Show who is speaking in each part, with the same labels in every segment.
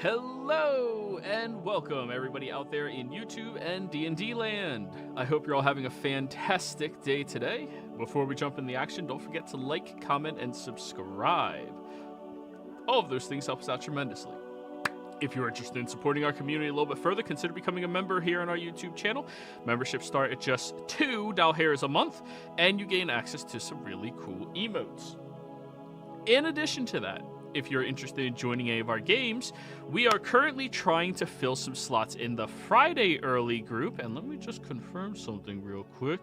Speaker 1: Hello and welcome everybody out there in YouTube and D&D land. I hope you're all having a fantastic day today. Before we jump in the action, don't forget to like, comment, and subscribe. All of those things help us out tremendously. If you're interested in supporting our community a little bit further, consider becoming a member here on our YouTube channel. Memberships start at just $2 a month, and you gain access to some really cool emotes. In addition to that, if you're interested in joining any of our games, we are currently trying to fill some slots in the Friday early group. And let me just confirm something real quick.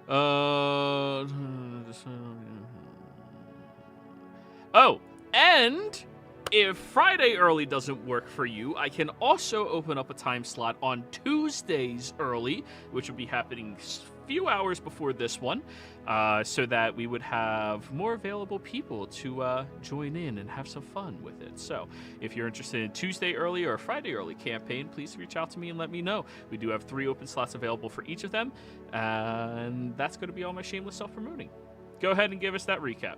Speaker 1: Oh, and if Friday early doesn't work for you, I can also open up a time slot on Tuesdays early, which will be happening a few hours before this one, so that we would have more available people to join in and have some fun with it. So if you're interested in Tuesday early or Friday early campaign, please reach out to me and let me know. We do have 3 open slots available for each of them, and that's going to be all my shameless self-promoting. Go ahead and give us that recap.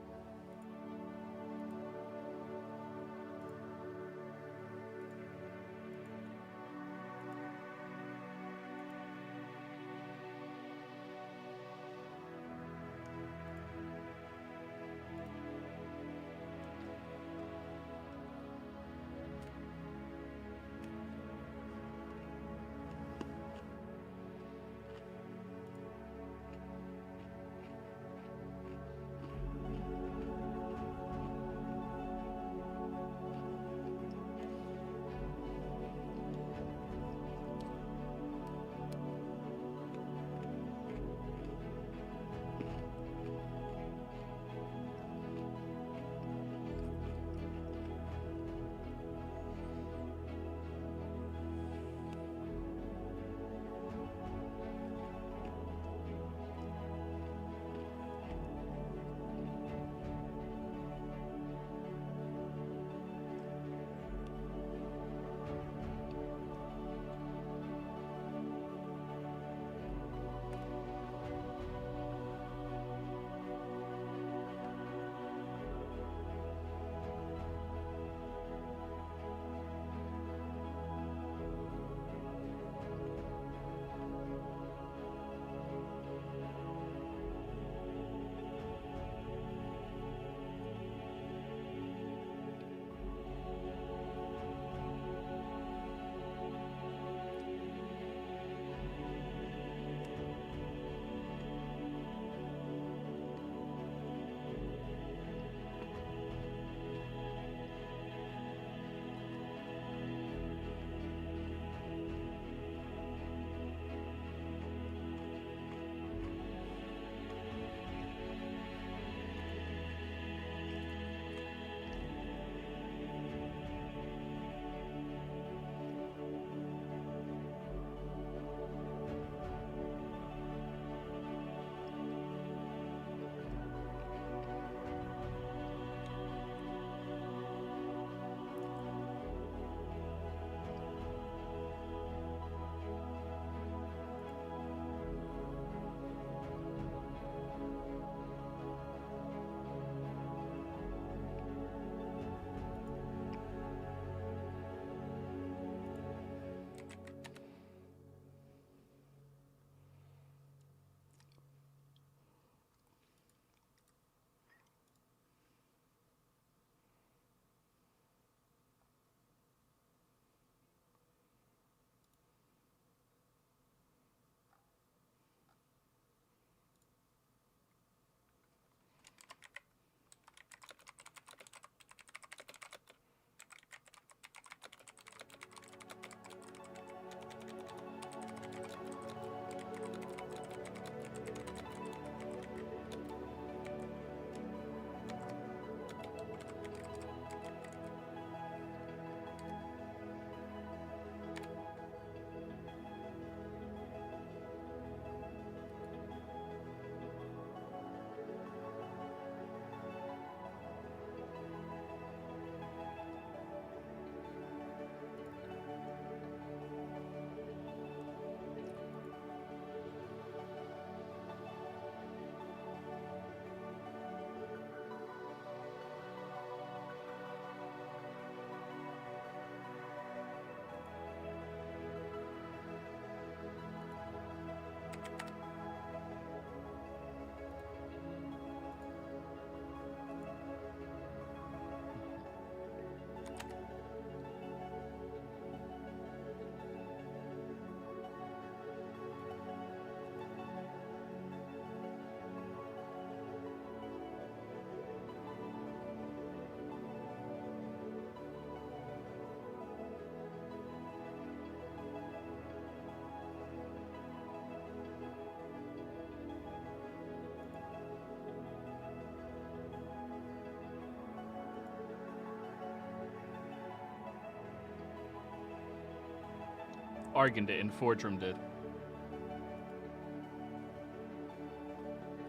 Speaker 1: Argon did, Fordrum did.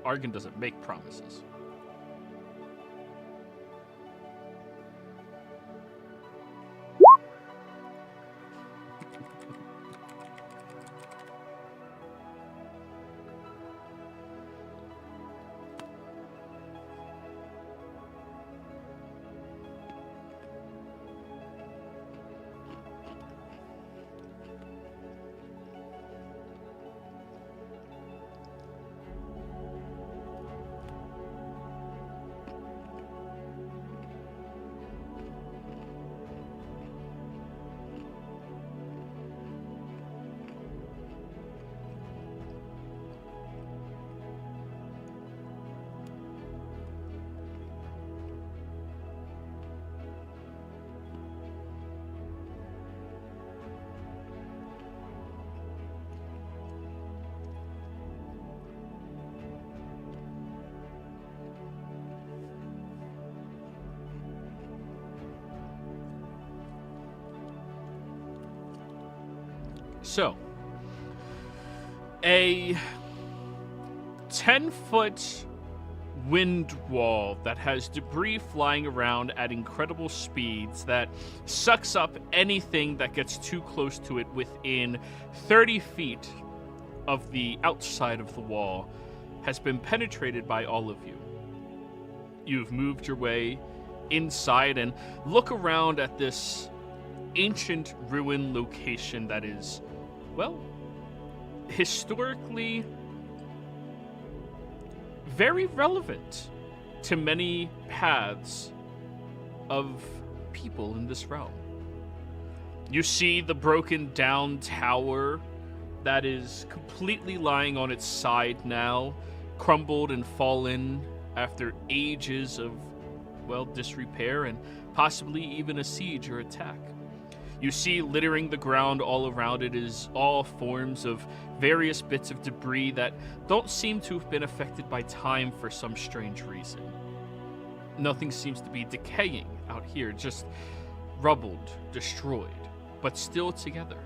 Speaker 1: Argon doesn't make promises. So, a 10-foot wind wall that has debris flying around at incredible speeds that sucks up anything that gets too close to it within 30 feet of the outside of the wall has been penetrated by all of you. You've moved your way inside and look around at this ancient ruin location that is, well, historically very relevant to many paths of people in this realm. You see the broken down tower that is completely lying on its side now, crumbled and fallen after ages of, well, disrepair and possibly even a siege or attack. You see littering the ground all around it is all forms of various bits of debris that don't seem to have been affected by time for some strange reason. Nothing seems to be decaying out here, just rubbled, destroyed, but still together.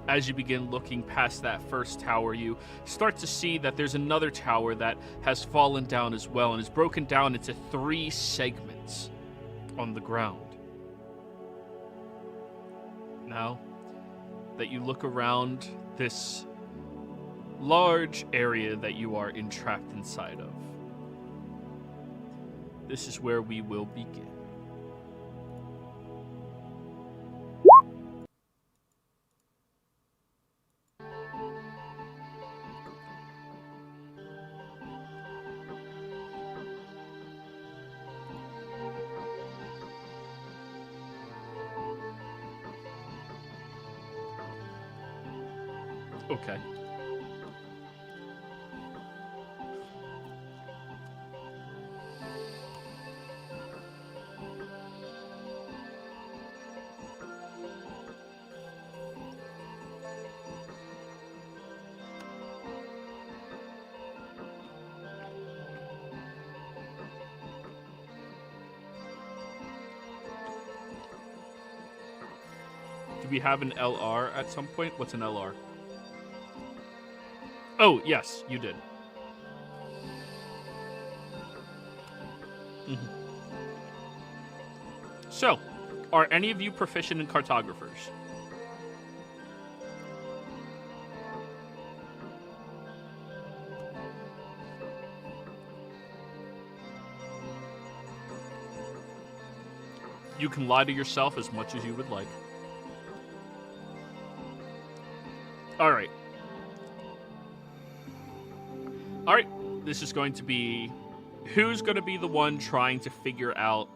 Speaker 1: As you begin looking past that first tower, you start to see that there's another tower that has fallen down as well and is broken down into 3 segments on the ground. Now that you look around this large area that you are entrapped inside of, this is where we will begin. Okay. Do we have an LR at some point? What's an LR? Oh, yes, you did. Mm-hmm. So, are any of you proficient in cartographers? You can lie to yourself as much as you would like. Alright. Alright, this is going to be... Who's going to be the one trying to figure out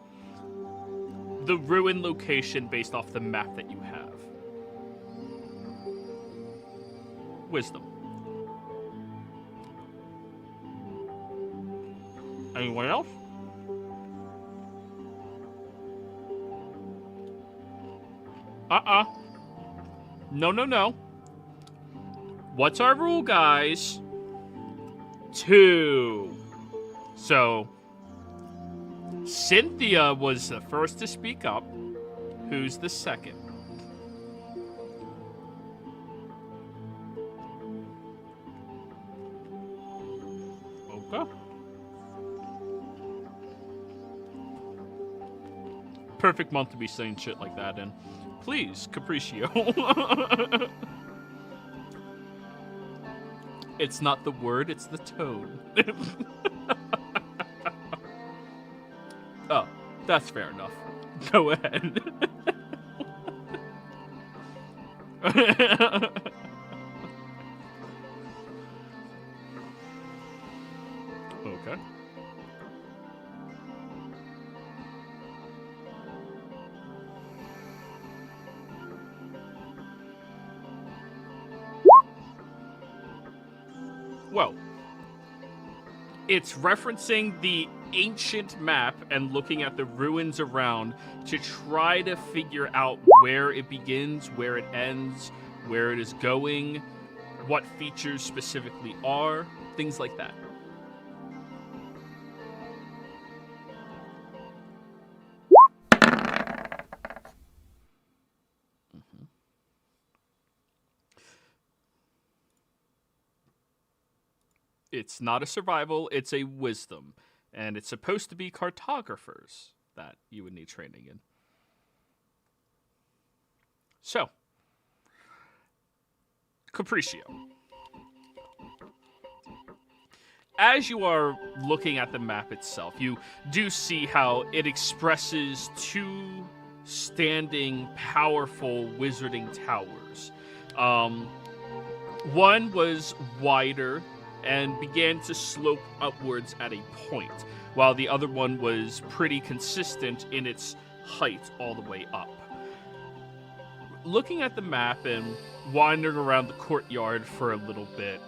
Speaker 1: the ruin location based off the map that you have? Wisdom. Anyone else? No. What's our rule, guys? 2. So, Cynthia was the first to speak up. Who's the second? Okay. Perfect month to be saying shit like that in. Please, Capriccio. It's not the word, it's the tone. Oh, that's fair enough. Go ahead. Okay. Well, it's referencing the ancient map and looking at the ruins around to try to figure out where it begins, where it ends, where it is going, what features specifically are, things like that. It's not a survival, it's a wisdom. And it's supposed to be cartographers that you would need training in. So, Capriccio. As you are looking at the map itself, you do see how it expresses two standing, powerful wizarding towers. One was wider and began to slope upwards at a point, while the other one was pretty consistent in its height all the way up. Looking at the map and wandering around the courtyard for a little bit,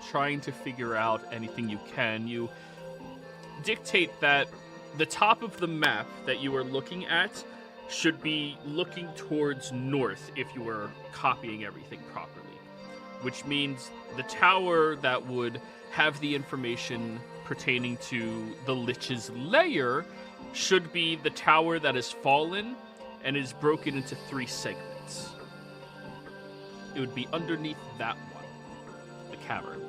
Speaker 1: trying to figure out anything you can, you dictate that the top of the map that you are looking at should be looking towards north if you were copying everything properly. Which means the tower that would have the information pertaining to the Lich's lair should be the tower that has fallen and is broken into 3 segments. It would be underneath that one, the cavern.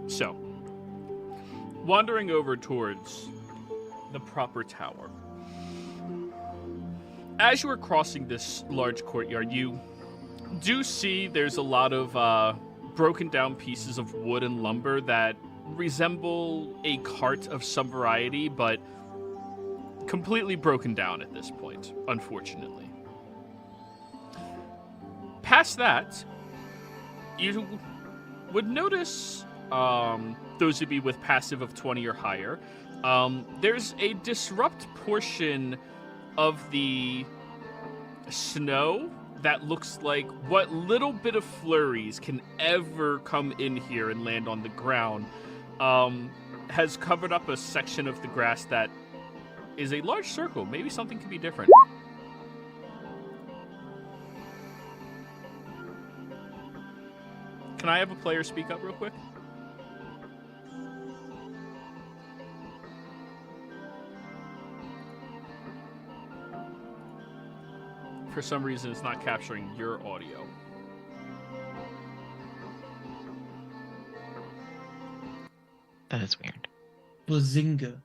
Speaker 1: So, wandering over towards the proper tower. As you are crossing this large courtyard, you do see there's a lot of broken down pieces of wood and lumber that resemble a cart of some variety, but completely broken down at this point, unfortunately. Past that, you would notice, those of you with passive of 20 or higher, there's a disrupt portion of the snow that looks like what little bit of flurries can ever come in here and land on the ground, has covered up a section of the grass that is a large circle. Maybe something could be different. Can I have a player speak up real quick? For some reason, it's not capturing your audio.
Speaker 2: That is weird.
Speaker 3: Bazinga.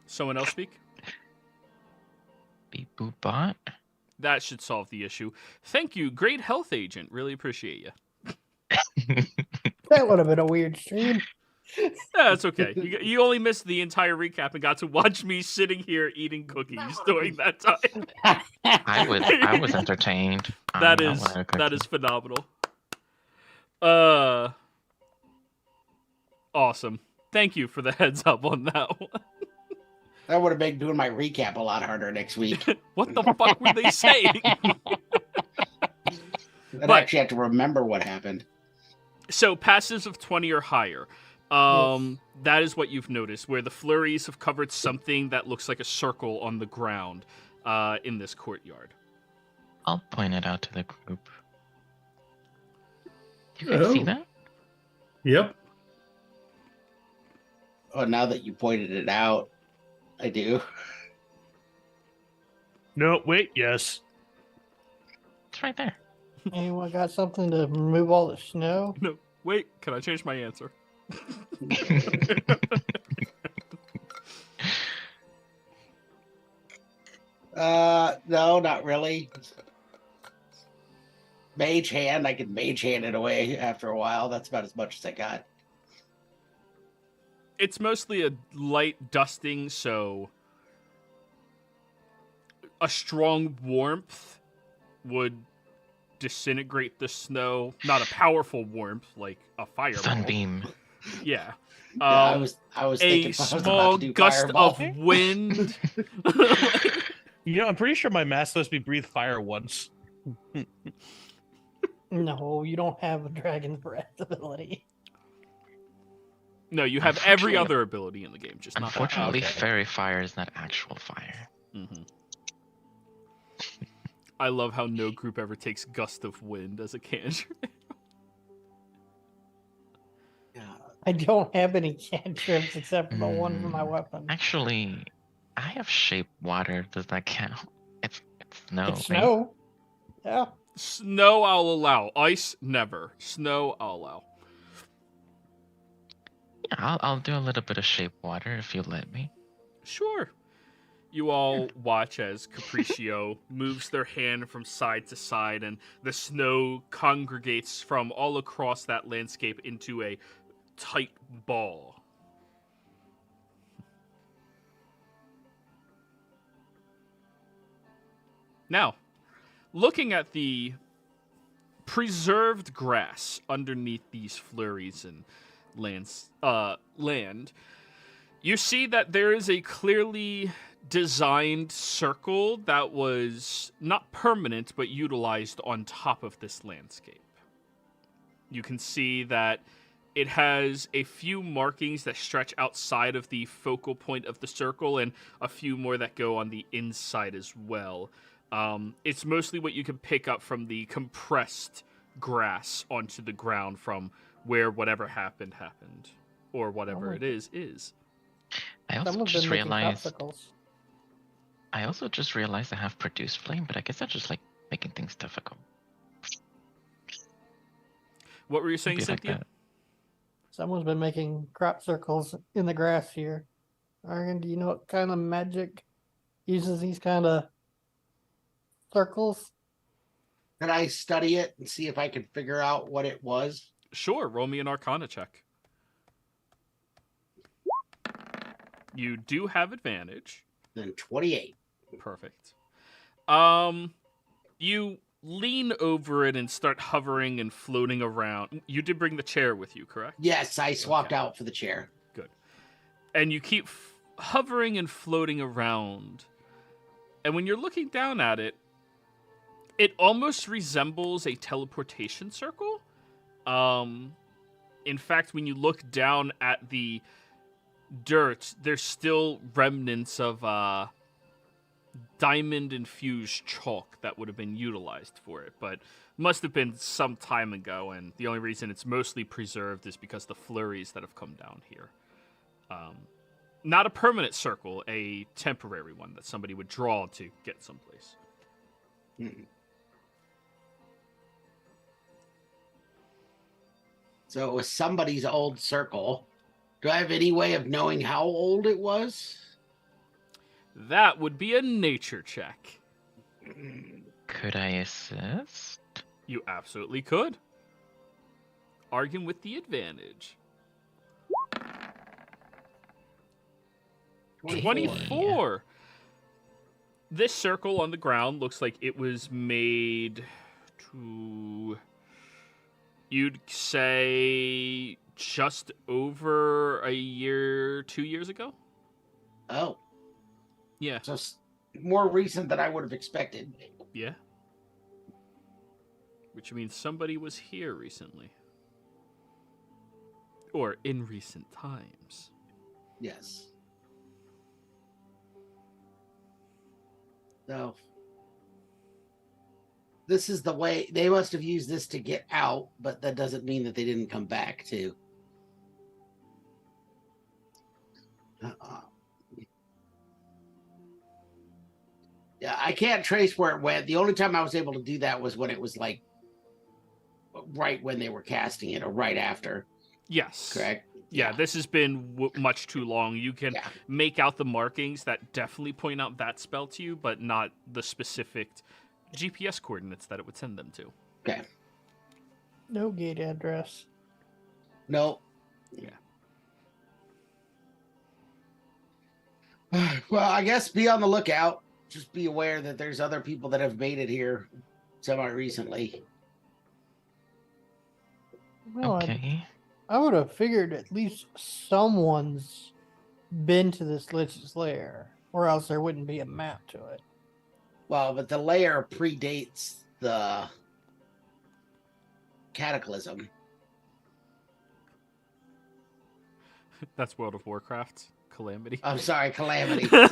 Speaker 1: Someone else speak?
Speaker 2: Beep boop bot.
Speaker 1: That should solve the issue. Thank you, great health agent. Really appreciate you.
Speaker 4: That would have been a weird stream.
Speaker 1: Yeah, it's okay. You only missed the entire recap and got to watch me sitting here eating cookies during that time.
Speaker 2: I was entertained.
Speaker 1: That
Speaker 2: I
Speaker 1: is
Speaker 2: wanted a
Speaker 1: that
Speaker 2: cookie.
Speaker 1: is phenomenal. Awesome. Thank you for the heads up on that one.
Speaker 3: That would have made doing my recap a lot harder next week.
Speaker 1: What the fuck were they saying?
Speaker 3: I'd
Speaker 1: But-
Speaker 3: actually have to remember what happened.
Speaker 1: So passives of 20 or higher. That is what you've noticed, where the flurries have covered something that looks like a circle on the ground in this courtyard.
Speaker 2: I'll point it out to the group. You guys see
Speaker 4: Oh.
Speaker 2: that?
Speaker 4: Yep.
Speaker 3: Oh, now that you pointed it out, I do.
Speaker 4: No, wait, yes.
Speaker 2: It's right there.
Speaker 5: Anyone got something to remove all the snow?
Speaker 1: No, wait, can I change my answer?
Speaker 3: No, not really. Mage hand, I can mage hand it away after a while. That's about as much as I got.
Speaker 1: It's mostly a light dusting, so a strong warmth would disintegrate the snow. Not a powerful warmth like a fireball.
Speaker 2: Sunbeam.
Speaker 1: Yeah.
Speaker 3: Yeah, I was thinking
Speaker 1: A
Speaker 3: if I was about
Speaker 1: small
Speaker 3: to do
Speaker 1: gust
Speaker 3: fireball.
Speaker 1: of wind.
Speaker 4: You know, I'm pretty sure my mask lets me breathe fire once.
Speaker 5: No, you don't have a dragon's breath ability.
Speaker 1: No, you have every
Speaker 2: Unfortunately-
Speaker 1: other ability in the game, just not that.
Speaker 2: Unfortunately,
Speaker 4: okay.
Speaker 2: fairy fire is not actual fire.
Speaker 1: Mm-hmm. I love how no group ever takes gust of wind as a cantrip.
Speaker 5: I don't have any cantrips except for the one for my weapon.
Speaker 2: Actually, I have shape water. Does that count? It's snow.
Speaker 5: It's
Speaker 2: right?
Speaker 5: snow. Yeah.
Speaker 1: Snow, I'll allow. Ice, never. Snow, I'll allow.
Speaker 2: Yeah, I'll do a little bit of shape water if you let me.
Speaker 1: Sure. You all watch as Capriccio moves their hand from side to side, and the snow congregates from all across that landscape into a tight ball. Now, looking at the preserved grass underneath these flurries and land, you see that there is a clearly designed circle that was not permanent but utilized on top of this landscape. You can see that it has a few markings that stretch outside of the focal point of the circle and a few more that go on the inside as well. It's mostly what you can pick up from the compressed grass onto the ground from where whatever happened, or whatever it is.
Speaker 2: I also
Speaker 5: Someone's
Speaker 2: just
Speaker 5: been making
Speaker 2: realized.
Speaker 5: popsicles.
Speaker 2: I also just realized I have produced flame, but I guess that's just like making things difficult.
Speaker 1: What were you saying,
Speaker 2: Be like
Speaker 1: Cynthia?
Speaker 2: that.
Speaker 5: Someone's been making crop circles in the grass here. Argan, do you know what kind of magic uses these kind of circles?
Speaker 3: Could I study it and see if I could figure out what it was?
Speaker 1: Sure, roll me an Arcana check. You do have advantage.
Speaker 3: Then 28.
Speaker 1: Perfect. You lean over it and start hovering and floating around. You did bring the chair with you, correct?
Speaker 3: Yes, I swapped
Speaker 1: Okay.
Speaker 3: out for the chair.
Speaker 1: Good. And you keep hovering and floating around. And when you're looking down at it, it almost resembles a teleportation circle. In fact, when you look down at the dirt, there's still remnants of diamond-infused chalk that would have been utilized for it, but must have been some time ago, and the only reason it's mostly preserved is because the flurries that have come down here. Not a permanent circle, a temporary one that somebody would draw to get someplace.
Speaker 3: Mhm. So it was somebody's old circle. Do I have any way of knowing how old it was?
Speaker 1: That would be a nature check.
Speaker 2: Could I assist?
Speaker 1: You absolutely could. Arguing with the advantage. 24. This circle on the ground looks like it was made to, you'd say, just over a year, 2 years ago?
Speaker 3: Oh,
Speaker 1: Yeah.
Speaker 3: so more recent than I would have expected.
Speaker 1: Yeah. Which means somebody was here recently. Or in recent times.
Speaker 3: Yes. So, this is the way they must have used this to get out, but that doesn't mean that they didn't come back too. Yeah, I can't trace where it went. The only time I was able to do that was when it was like right when they were casting it or right after.
Speaker 1: Yes.
Speaker 3: Correct?
Speaker 1: Yeah, this has been much too long. You can make out the markings that definitely point out that spell to you, but not the specific GPS coordinates that it would send them to.
Speaker 3: Okay.
Speaker 5: No gate address.
Speaker 3: No.
Speaker 1: Yeah.
Speaker 3: Well, I guess be on the lookout. Just be aware that there's other people that have made it here semi-recently.
Speaker 5: Well,
Speaker 2: Okay.
Speaker 5: I would have figured at least someone's been to this Lich's lair, or else there wouldn't be a map to it.
Speaker 3: Well, but the lair predates the cataclysm.
Speaker 1: That's World of Warcraft. Calamity.
Speaker 3: I'm sorry, Calamity. Sorry.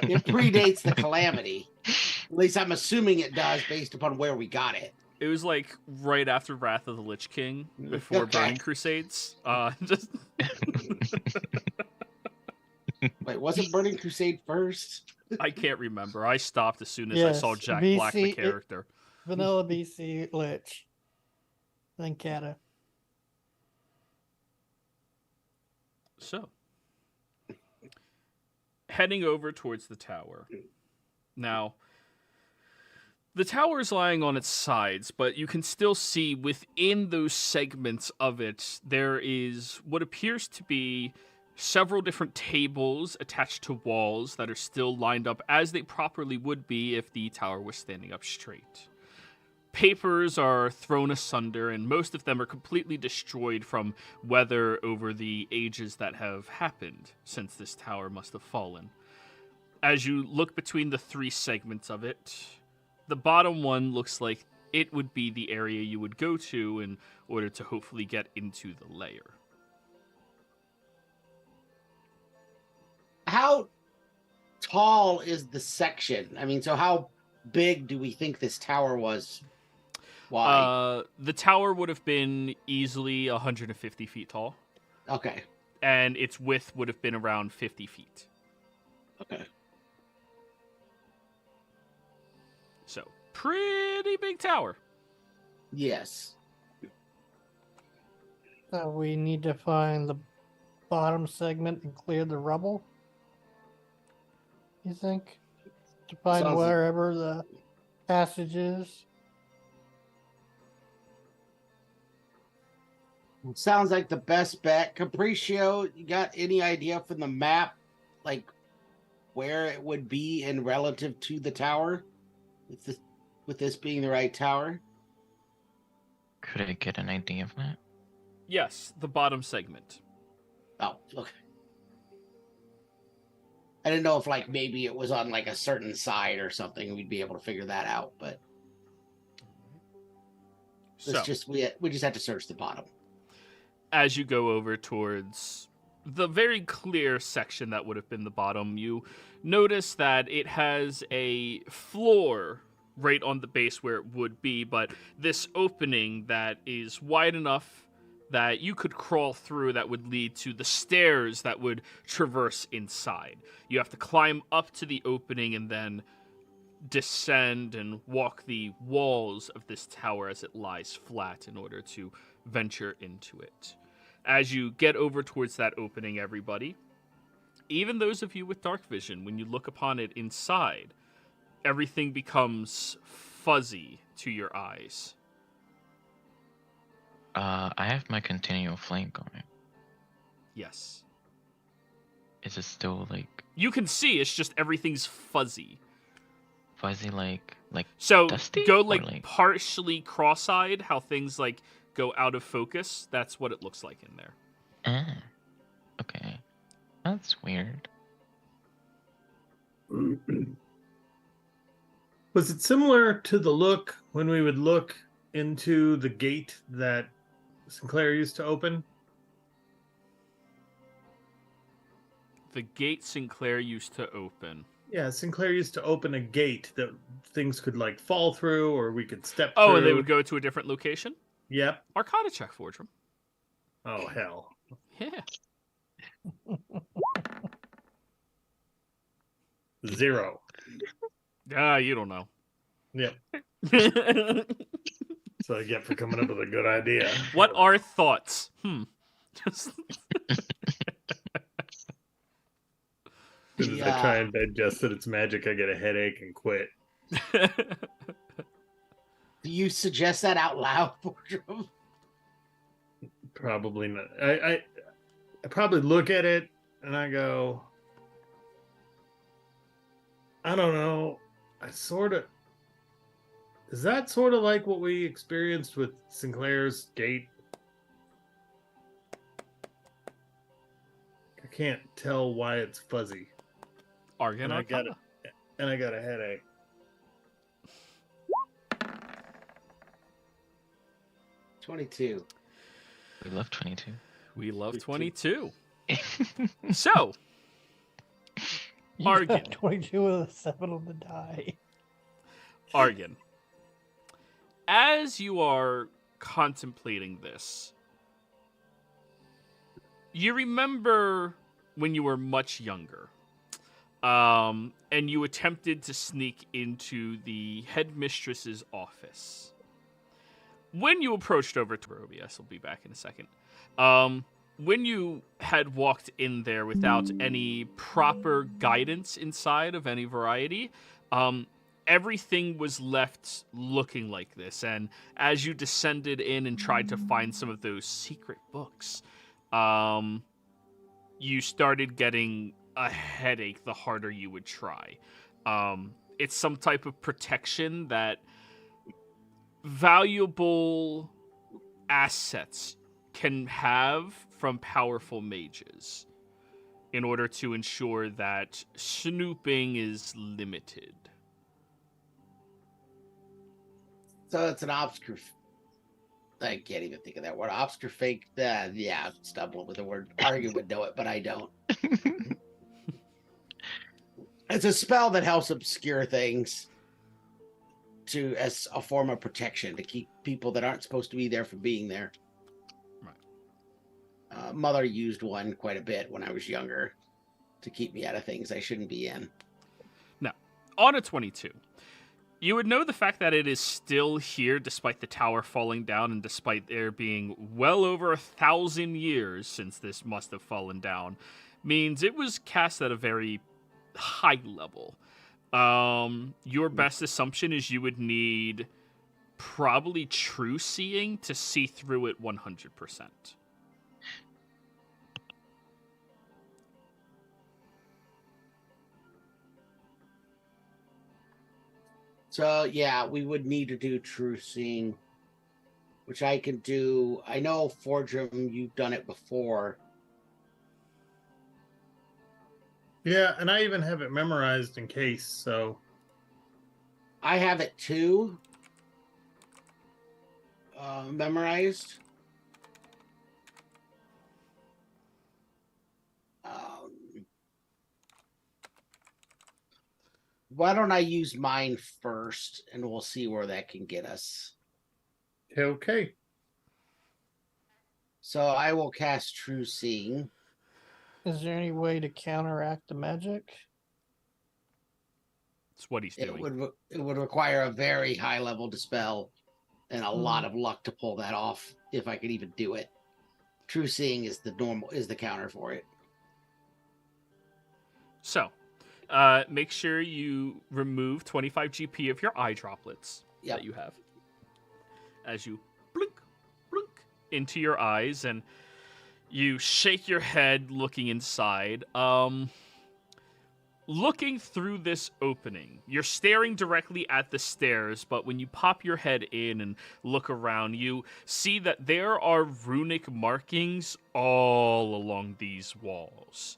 Speaker 3: It predates the Calamity. At least I'm assuming it does based upon where we got it.
Speaker 1: It was like right after Wrath of the Lich King, before
Speaker 3: Okay.
Speaker 1: Burning Crusades. Just
Speaker 3: Wait, wasn't Burning Crusade first?
Speaker 1: I can't remember. I stopped as soon as I saw
Speaker 5: Yes,
Speaker 1: Jack Black, the
Speaker 5: BC
Speaker 1: character.
Speaker 5: Vanilla BC Lich. Then Kata.
Speaker 1: So, heading over towards the tower. Now, the tower is lying on its sides, but you can still see within those segments of it, there is what appears to be several different tables attached to walls that are still lined up as they properly would be if the tower was standing up straight. Papers are thrown asunder, and most of them are completely destroyed from weather over the ages that have happened since this tower must have fallen. As you look between the three segments of it, the bottom one looks like it would be the area you would go to in order to hopefully get into the lair.
Speaker 3: How tall is the section? I mean, so how big do we think this tower was? Why?
Speaker 1: The tower would have been easily 150 feet tall,
Speaker 3: Okay.
Speaker 1: and its width would have been around 50 feet.
Speaker 3: Okay.
Speaker 1: So, pretty big tower.
Speaker 3: Yes.
Speaker 5: So we need to find the bottom segment and clear the rubble. You think? To find
Speaker 3: Sounds like-
Speaker 5: wherever the passage is.
Speaker 3: Sounds like the best bet. Capriccio, you got any idea from the map, like where it would be in relative to the tower? With this being the right tower?
Speaker 2: Could I get an idea of that?
Speaker 1: Yes, the bottom segment.
Speaker 3: Oh, okay. I didn't know if like maybe it was on like a certain side or something. We'd be able to figure that out, but
Speaker 1: So,
Speaker 3: we just had to search the bottom.
Speaker 1: as you go over towards the very clear section that would have been the bottom, you notice that it has a floor right on the base where it would be, but this opening that is wide enough that you could crawl through that would lead to the stairs that would traverse inside. You have to climb up to the opening and then descend and walk the walls of this tower as it lies flat in order to venture into it. As you get over towards that opening, everybody, even those of you with dark vision, when you look upon it inside, everything becomes fuzzy to your eyes.
Speaker 2: I have my continual flame going.
Speaker 1: Yes.
Speaker 2: Is it still like
Speaker 1: You can see, it's just everything's fuzzy.
Speaker 2: fuzzy, like
Speaker 1: So
Speaker 2: dusty?
Speaker 1: go
Speaker 2: Or,
Speaker 1: like partially cross-eyed, how things like go out of focus. That's what it looks like in there.
Speaker 2: Ah, okay. That's weird.
Speaker 6: Was it similar to the look when we would look into the gate that Sinclair used to open?
Speaker 1: The gate Sinclair used to open.
Speaker 6: Yeah, Sinclair used to open a gate that things could like fall through or we could step
Speaker 1: Oh,
Speaker 6: through.
Speaker 1: and they would go to a different location?
Speaker 6: Yep.
Speaker 1: Arcana check, Fordrum.
Speaker 6: Oh, hell.
Speaker 1: Yeah.
Speaker 6: 0.
Speaker 1: You don't know.
Speaker 6: Yep. So I get for coming up with a good idea.
Speaker 1: What are thoughts? Just...
Speaker 6: As soon as I try and digest that it's magic, I get a headache and quit.
Speaker 3: Do you suggest that out loud, Fordrum?
Speaker 6: Probably not. I probably look at it and I go, I don't know. Is that sort of like what we experienced with Sinclair's gate? I can't tell why it's fuzzy.
Speaker 1: Argan Arcana.
Speaker 6: And I got a headache.
Speaker 3: $22.
Speaker 2: We love 22.
Speaker 1: We love 22. So,
Speaker 5: You
Speaker 1: Argan.
Speaker 5: got 22 with a 7 on the die.
Speaker 1: Argan, as you are contemplating this, you remember when you were much younger, and you attempted to sneak into the headmistress's office. When you approached over to Robius, I'll be back in a second. When you had walked in there without any proper guidance inside of any variety, everything was left looking like this. And as you descended in and tried to find some of those secret books, you started getting a headache the harder you would try. It's some type of protection that valuable assets can have from powerful mages in order to ensure that snooping is limited.
Speaker 3: So it's an obscure. I can't even think of that word. Obscure fake. Yeah, I'm stumbling with the word. Argan would know it, but I don't. It's a spell that helps obscure things as a form of protection to keep people that aren't supposed to be there from being there. Right. Mother used one quite a bit when I was younger to keep me out of things I shouldn't be in.
Speaker 1: Now, on a 22, you would know the fact that it is still here despite the tower falling down and despite there being well over 1,000 years since this must have fallen down, means it was cast at a very high level. Your best assumption is you would need probably true seeing to see through it 100%.
Speaker 3: So, yeah, we would need to do true seeing, which I can do. I know, Fordrum, you've done it before.
Speaker 6: Yeah, and I even have it memorized in case, so.
Speaker 3: I have it too. Memorized. Why don't I use mine first, and we'll see where that can get us.
Speaker 6: Okay.
Speaker 3: So I will cast True Seeing.
Speaker 5: Is there any way to counteract the magic?
Speaker 1: It's what he's doing.
Speaker 3: It would require a very high level dispel and a lot of luck to pull that off, if I could even do it. True Seeing is the counter for it.
Speaker 1: So, make sure you remove 25 GP of your eye droplets that you have as you blink, blink into your eyes, and You shake your head looking inside. Looking through this opening, you're staring directly at the stairs, but when you pop your head in and look around, you see that there are runic markings all along these walls.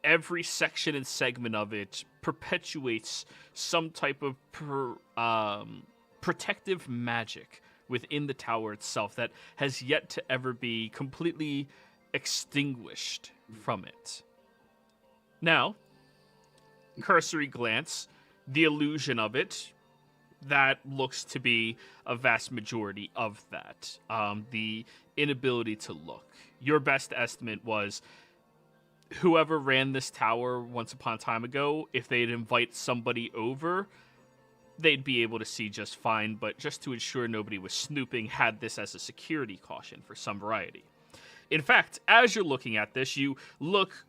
Speaker 1: Every section and segment of it perpetuates some type of protective magic within the tower itself that has yet to ever be completely extinguished from it. Now, cursory glance, the illusion of it, that looks to be a vast majority of that. The inability to look. Your best estimate was whoever ran this tower once upon a time ago, if they'd invite somebody over, they'd be able to see just fine, but just to ensure nobody was snooping, had this as a security caution for some variety. In fact, as you're looking at this, you look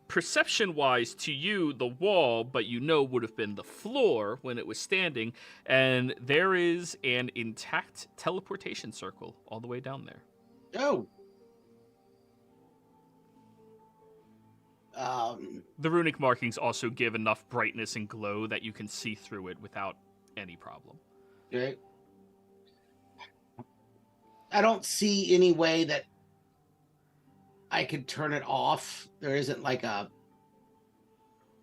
Speaker 1: perception-wise to you, the wall, but you know would have been the floor when it was standing, and there is an intact teleportation circle all the way down there.
Speaker 3: Oh.
Speaker 1: The runic markings also give enough brightness and glow that you can see through it without any problem.
Speaker 3: Okay. I don't see any way that I could turn it off. There isn't like a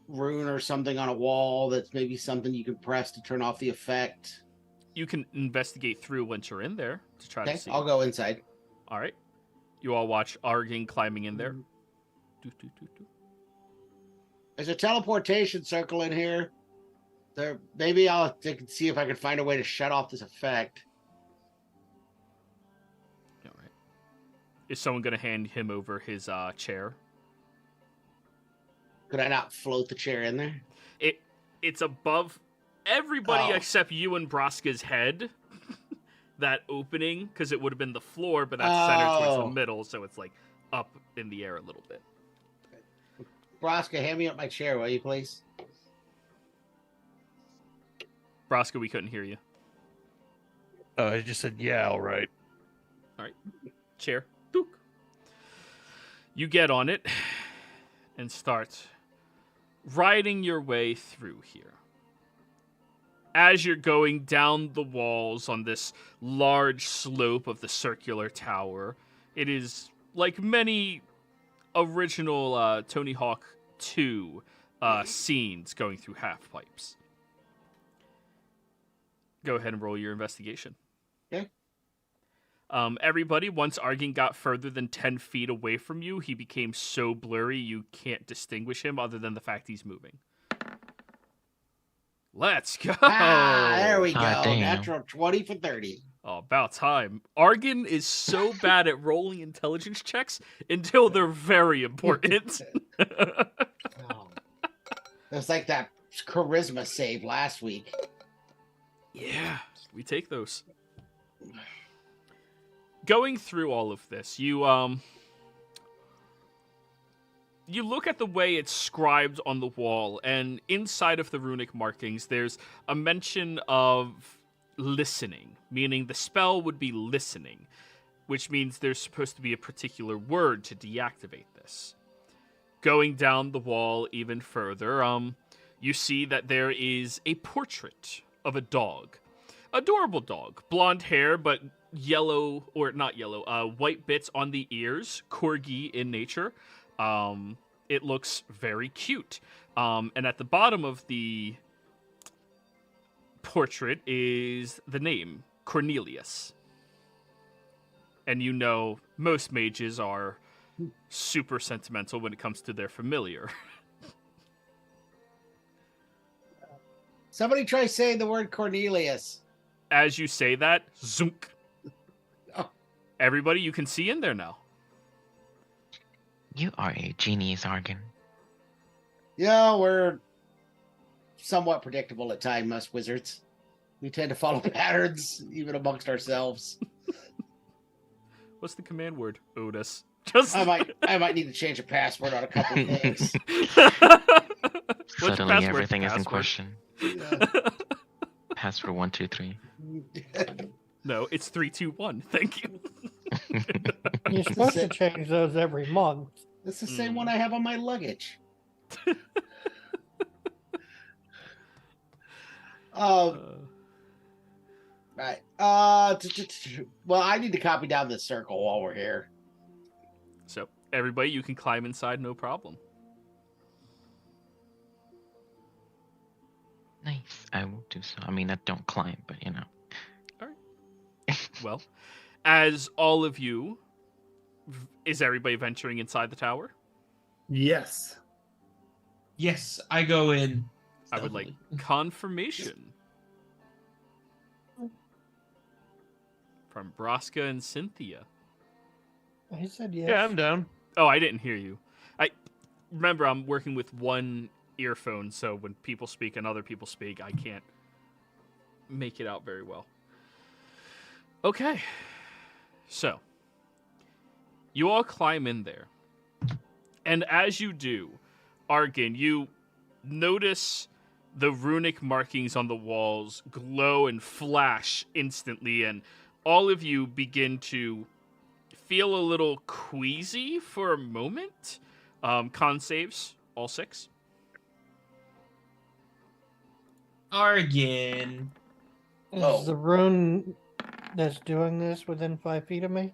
Speaker 3: rune or something on a wall that's maybe something you can press to turn off the effect.
Speaker 1: You can investigate through once you're in there to try to see.
Speaker 3: I'll go inside.
Speaker 1: All right. You all watch Argan climbing in there.
Speaker 3: There's a teleportation circle in here. There, maybe I'll see if I can find a way to shut off this effect.
Speaker 1: All right. Is someone going to hand him over his chair?
Speaker 3: Could I not float the chair in there?
Speaker 1: It's above everybody except you and Braska's head. That opening, because it would have been the floor, but that's centered towards the middle, so it's like up in the air a little bit.
Speaker 3: Braska, hand me up my chair, will you, please?
Speaker 1: Braska, we couldn't hear you.
Speaker 4: I just said, yeah, all right.
Speaker 1: All right. Chair. Dook. You get on it and start riding your way through here. As you're going down the walls on this large slope of the circular tower, it is like many original Tony Hawk 2 scenes going through half pipes. Go ahead and roll your investigation.
Speaker 3: Okay.
Speaker 1: Everybody, once Argan got further than 10 feet away from you, he became so blurry you can't distinguish him other than the fact he's moving. Let's go!
Speaker 3: There we go.
Speaker 2: Damn.
Speaker 3: Natural 20 for 30.
Speaker 1: Oh, about time. Argan is so bad at rolling intelligence checks until they're very important.
Speaker 3: Oh. It's like that charisma save last week.
Speaker 1: Yeah, we take those. Going through all of this, you look at the way it's scribed on the wall, and inside of the runic markings, there's a mention of listening, meaning the spell would be listening, which means there's supposed to be a particular word to deactivate this. Going down the wall even further, you see that there is a portrait of a dog. Adorable dog. Blonde hair, but yellow, or not yellow, white bits on the ears. Corgi in nature. It looks very cute. And at the bottom of the portrait is the name, Cornelius. And you know most mages are super sentimental when it comes to their familiar.
Speaker 3: Somebody try saying the word Cornelius.
Speaker 1: As you say that, zunk.
Speaker 3: Oh.
Speaker 1: Everybody, you can see in there now.
Speaker 2: You are a genius, Argan.
Speaker 3: Yeah, we're somewhat predictable at times, us wizards. We tend to follow patterns, even amongst ourselves.
Speaker 1: What's the command word? Otis. Just
Speaker 3: I might need to change a password on a couple of things.
Speaker 1: What's your
Speaker 2: Suddenly
Speaker 1: password?
Speaker 2: everything is in
Speaker 1: Password?
Speaker 2: question.
Speaker 3: Yeah.
Speaker 2: Password 123.
Speaker 1: No, it's 321. Thank you.
Speaker 5: You're supposed to change those every month.
Speaker 3: It's the same one I have on my luggage. Right. Well, I need to copy down this circle while we're here.
Speaker 1: So everybody, you can climb inside, no problem.
Speaker 2: Nice. I will do so. I mean, I don't climb, but you know.
Speaker 1: Well, as all of you, is everybody venturing inside the tower?
Speaker 6: Yes.
Speaker 7: Yes, I go in.
Speaker 1: I would like
Speaker 7: stealthily.
Speaker 1: confirmation from Braska and Cynthia.
Speaker 5: He said yes.
Speaker 4: Yeah, I'm down.
Speaker 1: Oh, I didn't hear you. I remember I'm working with one earphone, so when people speak and other people speak, I can't make it out very well. Okay. So, you all climb in there. And as you do, Argan, you notice the runic markings on the walls glow and flash instantly, and all of you begin to feel a little queasy for a moment. Con saves, all 6.
Speaker 7: Argan.
Speaker 5: Is the rune that's doing this within 5 feet of me?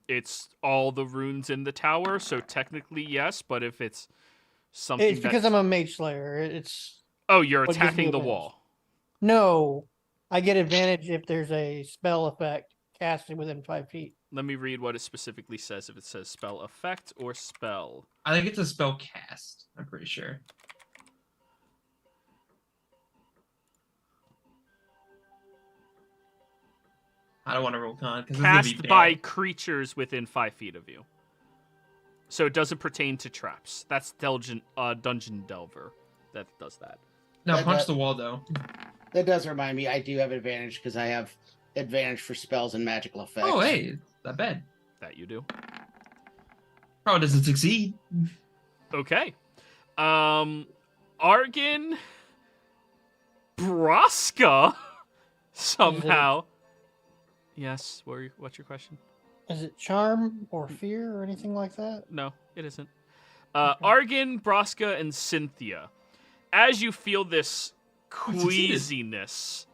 Speaker 1: It's all the runes in the tower, so technically yes, but if it's something
Speaker 5: It's because I'm a mage slayer. It's
Speaker 1: Oh, you're
Speaker 5: what gives me
Speaker 1: attacking the
Speaker 5: advantage.
Speaker 1: wall.
Speaker 5: No, I get advantage if there's a spell effect casted within 5 feet.
Speaker 1: Let me read what it specifically says, if it says spell effect or spell.
Speaker 7: I think it's a spell cast. I'm pretty sure. I don't want to roll con because
Speaker 1: Cast by creatures within 5 feet of you. So it doesn't pertain to traps. That's Dungeon Delver that does that.
Speaker 7: No,
Speaker 3: That-
Speaker 7: punch
Speaker 3: that-
Speaker 7: the wall though.
Speaker 3: That does remind me, I do have advantage because I have advantage for spells and magical effects.
Speaker 7: Oh, hey, it's not bad.
Speaker 1: That you do.
Speaker 7: Probably doesn't succeed.
Speaker 1: Okay. Argan Braska somehow. Yes, what's your question?
Speaker 5: Is it charm or fear or anything like that?
Speaker 1: No, it isn't.
Speaker 5: Okay.
Speaker 1: Argan, Braska, and Cynthia. As you feel this
Speaker 7: succeeded.
Speaker 1: queasiness.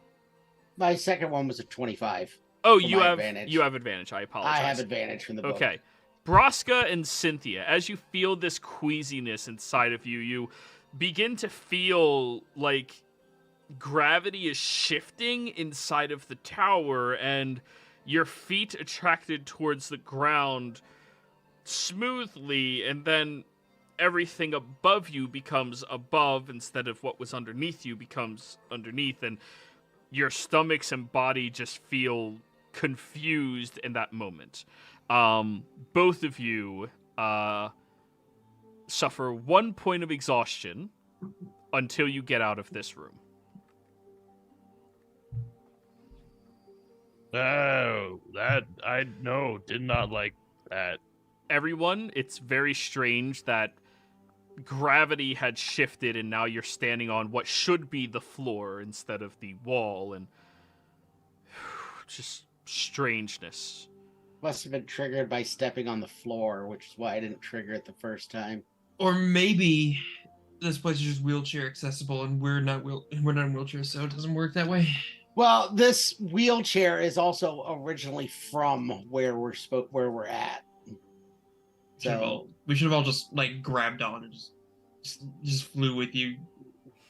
Speaker 3: My second one was a 25.
Speaker 1: Oh,
Speaker 3: For
Speaker 1: you
Speaker 3: my
Speaker 1: have
Speaker 3: advantage.
Speaker 1: you have advantage. I apologize.
Speaker 3: I have advantage from the book.
Speaker 1: Okay. Braska and Cynthia, as you feel this queasiness inside of you, you begin to feel like gravity is shifting inside of the tower and your feet attracted towards the ground smoothly, and then everything above you becomes above instead of what was underneath you becomes underneath, and your stomachs and body just feel confused in that moment. Both of you suffer 1 point of exhaustion until you get out of this room.
Speaker 4: Oh, that I did not like that.
Speaker 1: Everyone, it's very strange that gravity had shifted and now you're standing on what should be the floor instead of the wall, and just strangeness.
Speaker 3: Must have been triggered by stepping on the floor, which is why I didn't trigger it the first time.
Speaker 7: Or maybe this place is just wheelchair accessible, and we're not in wheelchairs, so it doesn't work that way.
Speaker 3: Well, this wheelchair is also originally from where we're at. So
Speaker 7: We should have all just like grabbed on and just flew with you,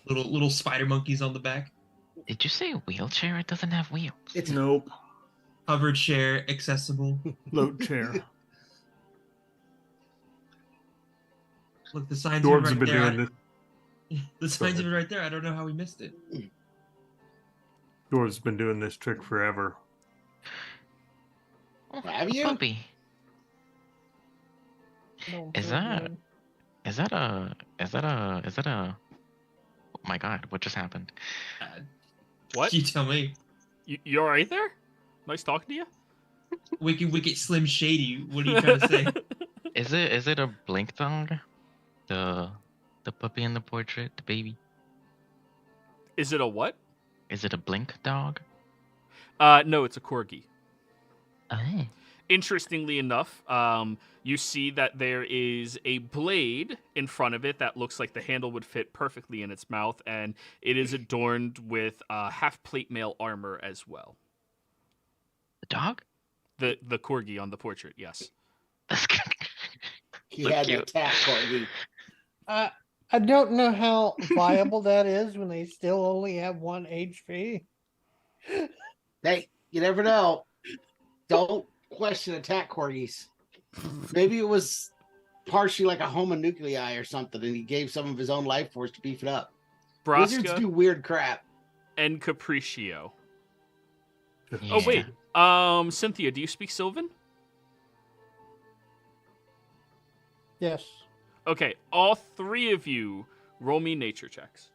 Speaker 7: little spider monkeys on the back.
Speaker 2: Did you say wheelchair? It doesn't have wheels.
Speaker 3: it's
Speaker 6: Nope.
Speaker 7: Hovered chair, accessible.
Speaker 6: Float chair.
Speaker 7: Look, the signs
Speaker 6: Dwarves
Speaker 7: are
Speaker 6: have
Speaker 7: right
Speaker 6: been
Speaker 7: there.
Speaker 6: doing this.
Speaker 7: The signs of it right there. I don't know how we missed it.
Speaker 6: Dwarves have been doing this trick forever.
Speaker 2: Oh,
Speaker 3: Have
Speaker 2: a
Speaker 3: you?
Speaker 2: puppy.
Speaker 5: No,
Speaker 2: Is
Speaker 5: no,
Speaker 2: that
Speaker 5: no.
Speaker 2: is that a oh my god, what just happened?
Speaker 1: What?
Speaker 7: You tell me.
Speaker 1: You all right there? Nice talking to you.
Speaker 7: Wicked Slim Shady. What are you trying to say?
Speaker 2: Is it a blink dog? The puppy in the portrait, the baby?
Speaker 1: Is it a what?
Speaker 2: Is it a blink dog?
Speaker 1: No, it's a corgi.
Speaker 2: Oh.
Speaker 1: Interestingly enough, you see that there is a blade in front of it that looks like the handle would fit perfectly in its mouth, and it is adorned with half-plate mail armor as well.
Speaker 2: The dog?
Speaker 1: The corgi on the portrait, yes.
Speaker 2: That's good.
Speaker 3: He
Speaker 2: So
Speaker 3: had
Speaker 2: cute.
Speaker 3: an attack corgi.
Speaker 5: I don't know how viable that is when they still only have 1 HP.
Speaker 3: Hey, you never know. Don't question attack corgis. Maybe it was partially like a homonuclei or something, and he gave some of his own life force to beef it up. Wizards
Speaker 1: Braska
Speaker 3: do weird crap.
Speaker 1: and Capriccio.
Speaker 2: Yeah.
Speaker 1: Oh, wait. Cynthia, do you speak Sylvan?
Speaker 5: Yes.
Speaker 1: Okay, all 3 of you roll me nature checks.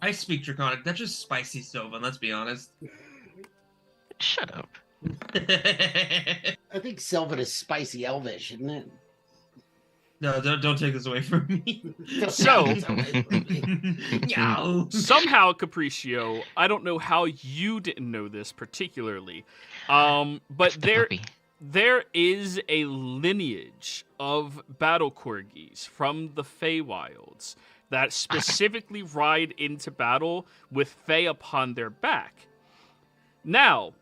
Speaker 7: I speak Draconic. That's just spicy Sylvan, let's be honest.
Speaker 2: Shut up.
Speaker 3: I think Sylvan is spicy elvish, isn't it?
Speaker 7: No, don't take this away from me.
Speaker 1: So-
Speaker 7: No.
Speaker 1: Somehow, Capriccio, I don't know how you didn't know this particularly, but
Speaker 2: It's the
Speaker 1: there
Speaker 2: puppy.
Speaker 1: there is a lineage of battle corgis from the Feywilds that specifically ride into battle with Fey upon their back. Now,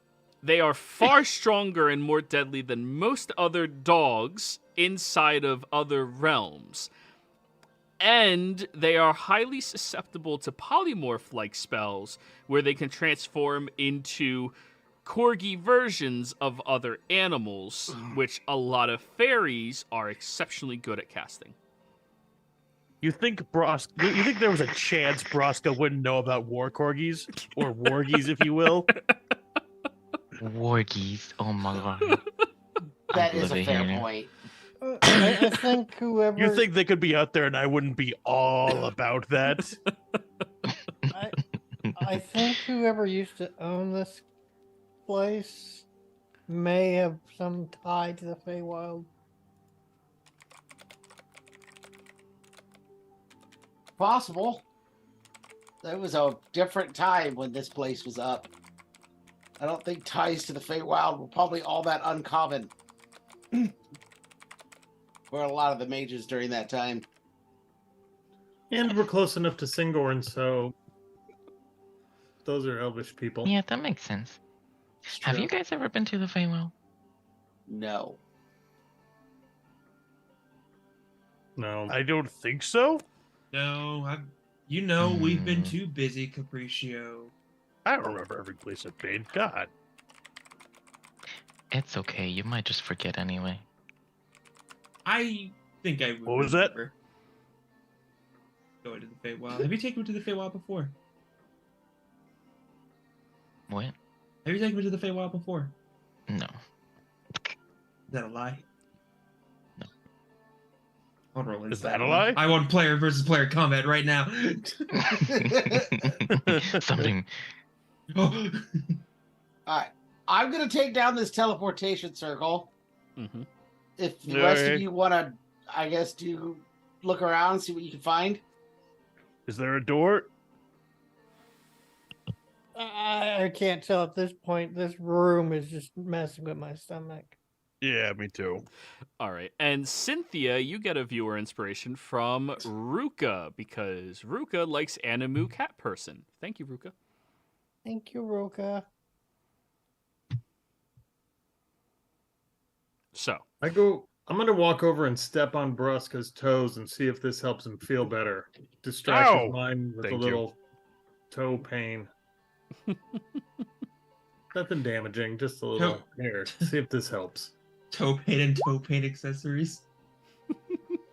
Speaker 1: they are far stronger and more deadly than most other dogs inside of other realms. And they are highly susceptible to polymorph-like spells where they can transform into corgi versions of other animals, which a lot of fairies are exceptionally good at casting.
Speaker 4: You think You think there was a chance Broska wouldn't know about war corgis or wargies, if you will?
Speaker 2: Wargies. Oh my god.
Speaker 3: That
Speaker 2: I
Speaker 3: is
Speaker 2: love
Speaker 3: a
Speaker 2: it
Speaker 3: fair
Speaker 2: here.
Speaker 3: point.
Speaker 5: I think whoever
Speaker 4: You think they could be out there and I wouldn't be all about that?
Speaker 5: I think whoever used to own this place may have some tie to the Feywild.
Speaker 3: Possible. There was a different time when this place was up. I don't think ties to the Feywild were probably all that uncommon for a lot of the mages during that time.
Speaker 6: And we're close enough to Singorn, so those are elvish people.
Speaker 2: Yeah, that makes sense.
Speaker 3: It's
Speaker 2: Have
Speaker 3: true.
Speaker 2: you guys ever been to the Feywild?
Speaker 3: No.
Speaker 6: No.
Speaker 4: I don't think so.
Speaker 7: No, we've been too busy, Capriccio.
Speaker 4: I don't remember every place I've been. God.
Speaker 2: It's okay. You might just forget anyway.
Speaker 7: I think I would.
Speaker 4: What was that?
Speaker 7: remember Going to the Feywild. Have you taken me to the Feywild before?
Speaker 2: What?
Speaker 7: Have you taken me to the Feywild before?
Speaker 2: No.
Speaker 7: Is that a lie?
Speaker 2: No.
Speaker 7: I'll roll
Speaker 4: Is
Speaker 7: inside
Speaker 4: that a
Speaker 7: one.
Speaker 4: lie?
Speaker 7: I want player versus player combat right now.
Speaker 2: Something.
Speaker 7: Oh.
Speaker 3: Alright. I'm gonna take down this teleportation circle.
Speaker 1: Mm-hmm.
Speaker 3: If the rest of
Speaker 4: Alright.
Speaker 3: you wanna, I guess, do look around, see what you can find.
Speaker 4: Is there a door?
Speaker 5: I can't tell at this point. This room is just messing with my stomach.
Speaker 4: Yeah, me too.
Speaker 1: All right. And Cynthia, you get a viewer inspiration from Ruka because Ruka likes Animu Cat Person. Thank you, Ruka.
Speaker 5: Thank you, Roka.
Speaker 1: So,
Speaker 6: I'm gonna walk over and step on Bruska's toes and see if this helps him feel better. Distract
Speaker 4: Ow!
Speaker 6: his mind with
Speaker 4: Thank
Speaker 6: a
Speaker 4: you.
Speaker 6: little toe pain. Nothing damaging, just a little. Here, see if this helps.
Speaker 7: Toe paint and toe paint accessories.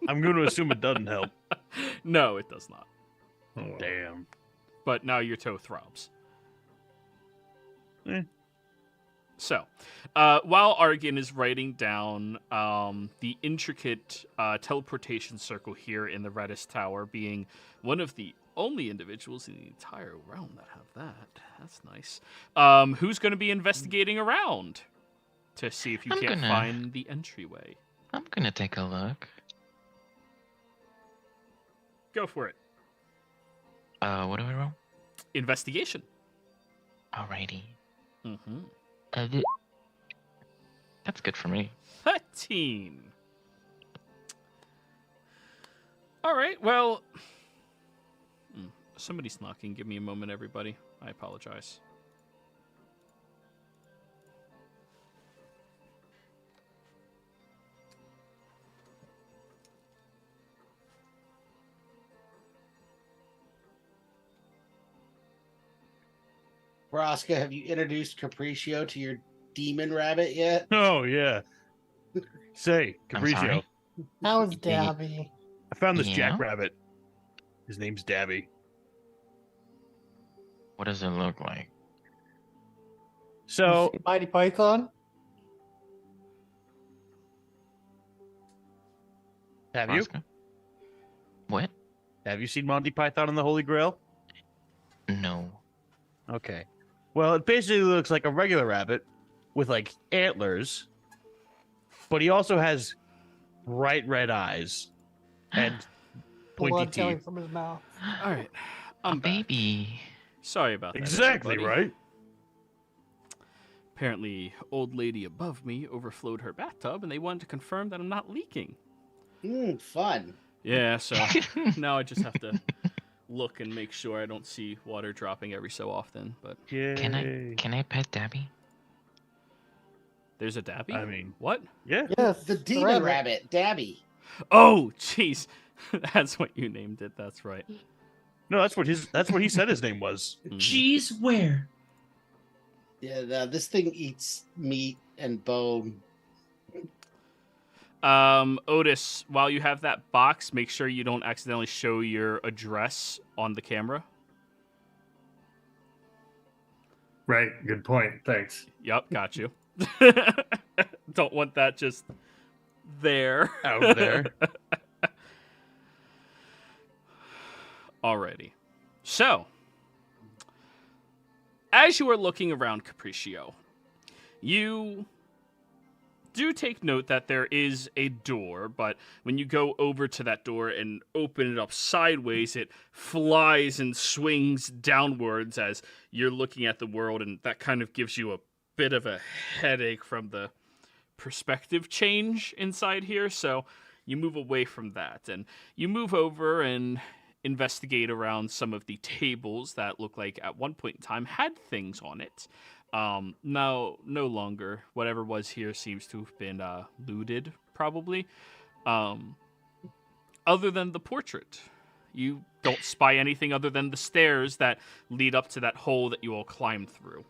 Speaker 4: I'm going to assume it doesn't help.
Speaker 1: no, it does not.
Speaker 6: Oh, well.
Speaker 4: Damn.
Speaker 1: But now your toe throbs. So, while Argan is writing down the intricate teleportation circle here in the Redis Tower, being one of the only individuals in the entire realm that have that, that's nice. Who's going to be investigating around to see if you
Speaker 2: I'm
Speaker 1: can't
Speaker 2: gonna-
Speaker 1: find the entryway?
Speaker 2: I'm gonna take a look.
Speaker 1: Go for it.
Speaker 2: What do I roll?
Speaker 1: Investigation.
Speaker 2: Alrighty.
Speaker 1: Mm-hmm.
Speaker 2: That's good for me.
Speaker 1: 13. All right, well... Somebody's knocking. Give me a moment, everybody. I apologize.
Speaker 3: Rosca, have you introduced Capriccio to your demon rabbit yet?
Speaker 4: Oh yeah. Say,
Speaker 2: I'm sorry?
Speaker 4: Capriccio,
Speaker 5: How's Dabby?
Speaker 4: I found this
Speaker 2: Yeah?
Speaker 4: jackrabbit. His name's Dabby.
Speaker 2: What does it look like?
Speaker 4: So,
Speaker 5: You see Mighty Python?
Speaker 4: have you?
Speaker 2: Roscoe? What?
Speaker 4: Have you seen Monty Python and the Holy Grail?
Speaker 2: No.
Speaker 4: Okay. Well, it basically looks like a regular rabbit with like antlers, but he also has bright red eyes and pointy
Speaker 5: Blood coming
Speaker 4: teeth.
Speaker 5: from his mouth.
Speaker 1: All right.
Speaker 2: A
Speaker 1: I'm back.
Speaker 2: baby.
Speaker 1: Sorry about that.
Speaker 4: Exactly,
Speaker 1: everybody.
Speaker 4: right?
Speaker 1: Apparently, old lady above me overflowed her bathtub, and they wanted to confirm that I'm not leaking.
Speaker 3: Fun.
Speaker 1: Yeah, so now I just have to look and make sure I don't see water dropping every so often. But
Speaker 4: Yay.
Speaker 2: Can I pet Dabby?
Speaker 1: there's a Dabby?
Speaker 4: I mean,
Speaker 1: What?
Speaker 4: yeah.
Speaker 5: Yes,
Speaker 3: The demon rabbit, Dabby.
Speaker 1: Oh, jeez. That's what you named it. That's right.
Speaker 4: No, that's what he said his name was.
Speaker 1: Mhm.
Speaker 7: Cheese where?
Speaker 3: Yeah, this thing eats meat and bone.
Speaker 1: Otis, while you have that box, make sure you don't accidentally show your address on the camera.
Speaker 6: Right. Good point. Thanks.
Speaker 1: Yep, got you. Don't want that just there.
Speaker 4: Out there.
Speaker 1: Alrighty. So, as you are looking around Capriccio, you do take note that there is a door, but when you go over to that door and open it up sideways, it flies and swings downwards as you're looking at the world, and that kind of gives you a bit of a headache from the perspective change inside here, so you move away from that, and you move over and investigate around some of the tables that look like at one point in time had things on it. Now, no longer. Whatever was here seems to have been looted, probably. Other than the portrait, you don't spy anything other than the stairs that lead up to that hole that you all climbed through.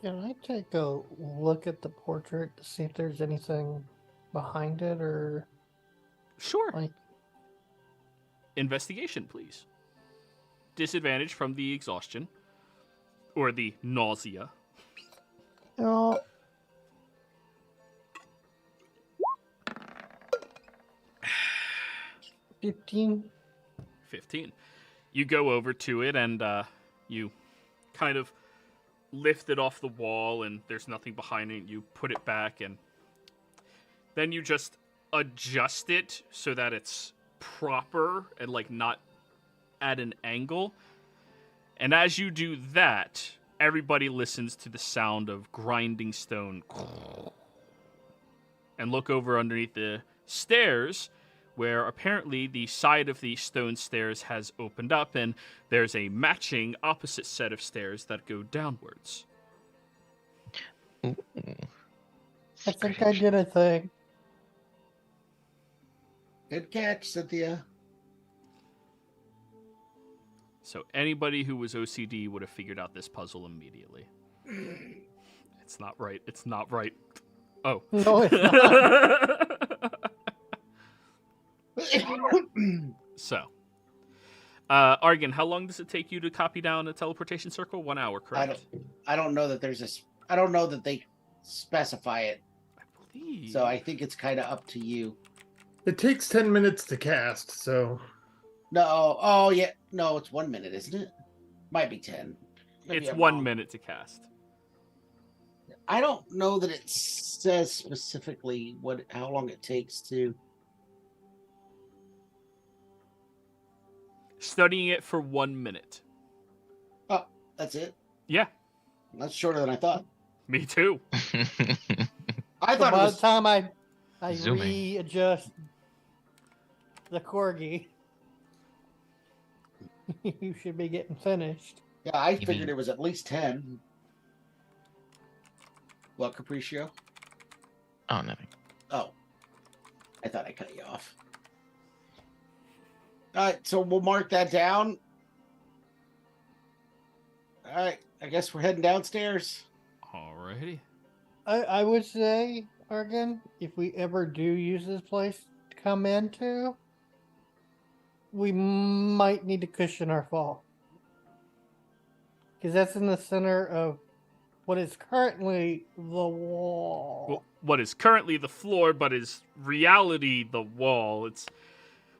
Speaker 5: Can I take a look at the portrait to see if there's anything behind it or
Speaker 1: Sure.
Speaker 5: like
Speaker 1: Investigation, please. Disadvantage from the exhaustion. Or the nausea.
Speaker 5: you know 15?
Speaker 1: 15. You go over to it and you kind of lift it off the wall and there's nothing behind it. You put it back and then you just adjust it so that it's proper and like not at an angle. And as you do that, everybody listens to the sound of grinding stone. And look over underneath the stairs, where apparently the side of the stone stairs has opened up, and there's a matching opposite set of stairs that go downwards.
Speaker 2: Ooh.
Speaker 5: I think I did a thing.
Speaker 3: Good catch, Cynthia.
Speaker 1: So anybody who was OCD would have figured out this puzzle immediately. It's not right. It's not right. Oh.
Speaker 5: No, it's not.
Speaker 1: So, Argan, how long does it take you to copy down a teleportation circle? 1 hour, correct?
Speaker 3: I don't know that there's I don't know that they specify it,
Speaker 1: I believe.
Speaker 3: so I think it's kind of up to you.
Speaker 6: It takes 10 minutes to cast, so
Speaker 3: No, oh yeah, no, it's 1 minute, isn't it? Might be 10. Maybe
Speaker 1: It's
Speaker 3: I'm
Speaker 1: 1
Speaker 3: wrong.
Speaker 1: minute to cast.
Speaker 3: I don't know that it says specifically how long it takes to.
Speaker 1: Studying it for 1 minute.
Speaker 3: That's it.
Speaker 1: Yeah,
Speaker 3: That's shorter than I thought.
Speaker 1: me too.
Speaker 3: I
Speaker 5: So
Speaker 3: thought it
Speaker 5: by
Speaker 3: was.
Speaker 5: the time I
Speaker 2: Zooming.
Speaker 5: readjust the corgi, you should be getting finished.
Speaker 3: Yeah, I
Speaker 2: Even-
Speaker 3: figured it was at least 10. What, Capriccio?
Speaker 2: Oh, nothing.
Speaker 3: Oh. I thought I cut you off. All right, so we'll mark that down. All right, I guess we're heading downstairs.
Speaker 1: Alrighty.
Speaker 5: I would say, Argan, if we ever do use this place to come into, we might need to cushion our fall. Because that's in the center of what is currently the wall.
Speaker 1: Well, what is currently the floor, but is reality the wall. It's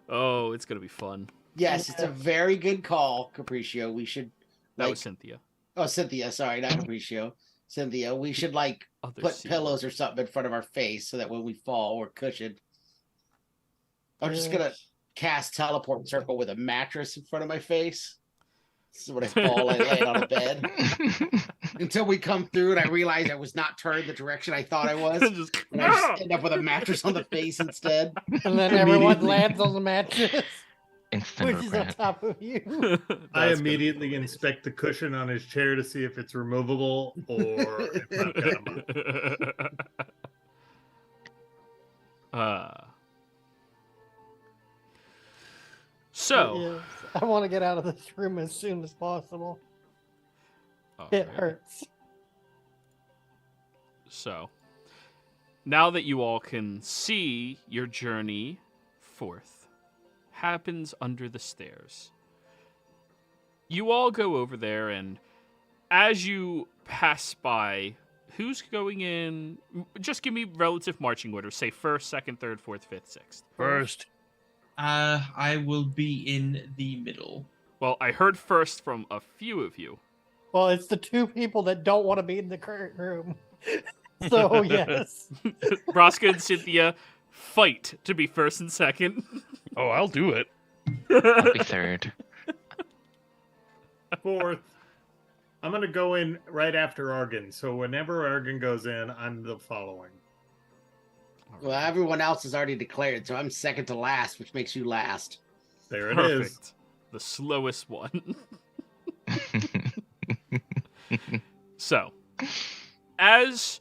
Speaker 1: gonna be fun.
Speaker 3: Yes, it's a very good call, Capriccio. We should.
Speaker 1: That was Cynthia.
Speaker 3: Oh, Cynthia. Sorry, not Capriccio. Cynthia. We should
Speaker 1: Other
Speaker 3: put
Speaker 1: C
Speaker 3: pillows or something in front of our face so that when we fall, we're cushioned. I'm just gonna cast teleport circle with a mattress in front of my face. So when I fall, I land on a bed until we come through and I realize I was not turned the direction I thought I was.
Speaker 1: Just,
Speaker 3: And I just end up with a mattress on the face instead.
Speaker 5: And then everyone
Speaker 6: Immediately.
Speaker 5: lands on the mattress,
Speaker 2: Instant
Speaker 5: which is on
Speaker 2: regret.
Speaker 5: top of you.
Speaker 6: I
Speaker 1: That's
Speaker 6: immediately inspect the cushion on his chair to see if it's removable or if I've got him up.
Speaker 1: So,
Speaker 5: Yes, I want to get out of this room as soon as possible. It
Speaker 1: alright.
Speaker 5: hurts.
Speaker 1: So, now that you all can see your journey forth happens under the stairs. You all go over there, and as you pass by, who's going in? Just give me relative marching order. Say first, second, third, fourth, fifth, sixth.
Speaker 4: First.
Speaker 7: I will be in the middle.
Speaker 1: Well, I heard first from a few of you.
Speaker 5: Well, it's the two people that don't want to be in the current room. So, yes.
Speaker 1: Broska and Cynthia fight to be first and second.
Speaker 4: Oh, I'll do it.
Speaker 2: I'll be third.
Speaker 6: Fourth, I'm going to go in right after Argan. So whenever Argan goes in, I'm the following.
Speaker 3: Well, everyone else is already declared, so I'm second to last, which makes you last.
Speaker 6: There it
Speaker 1: Perfect.
Speaker 6: is.
Speaker 1: The slowest one. So, as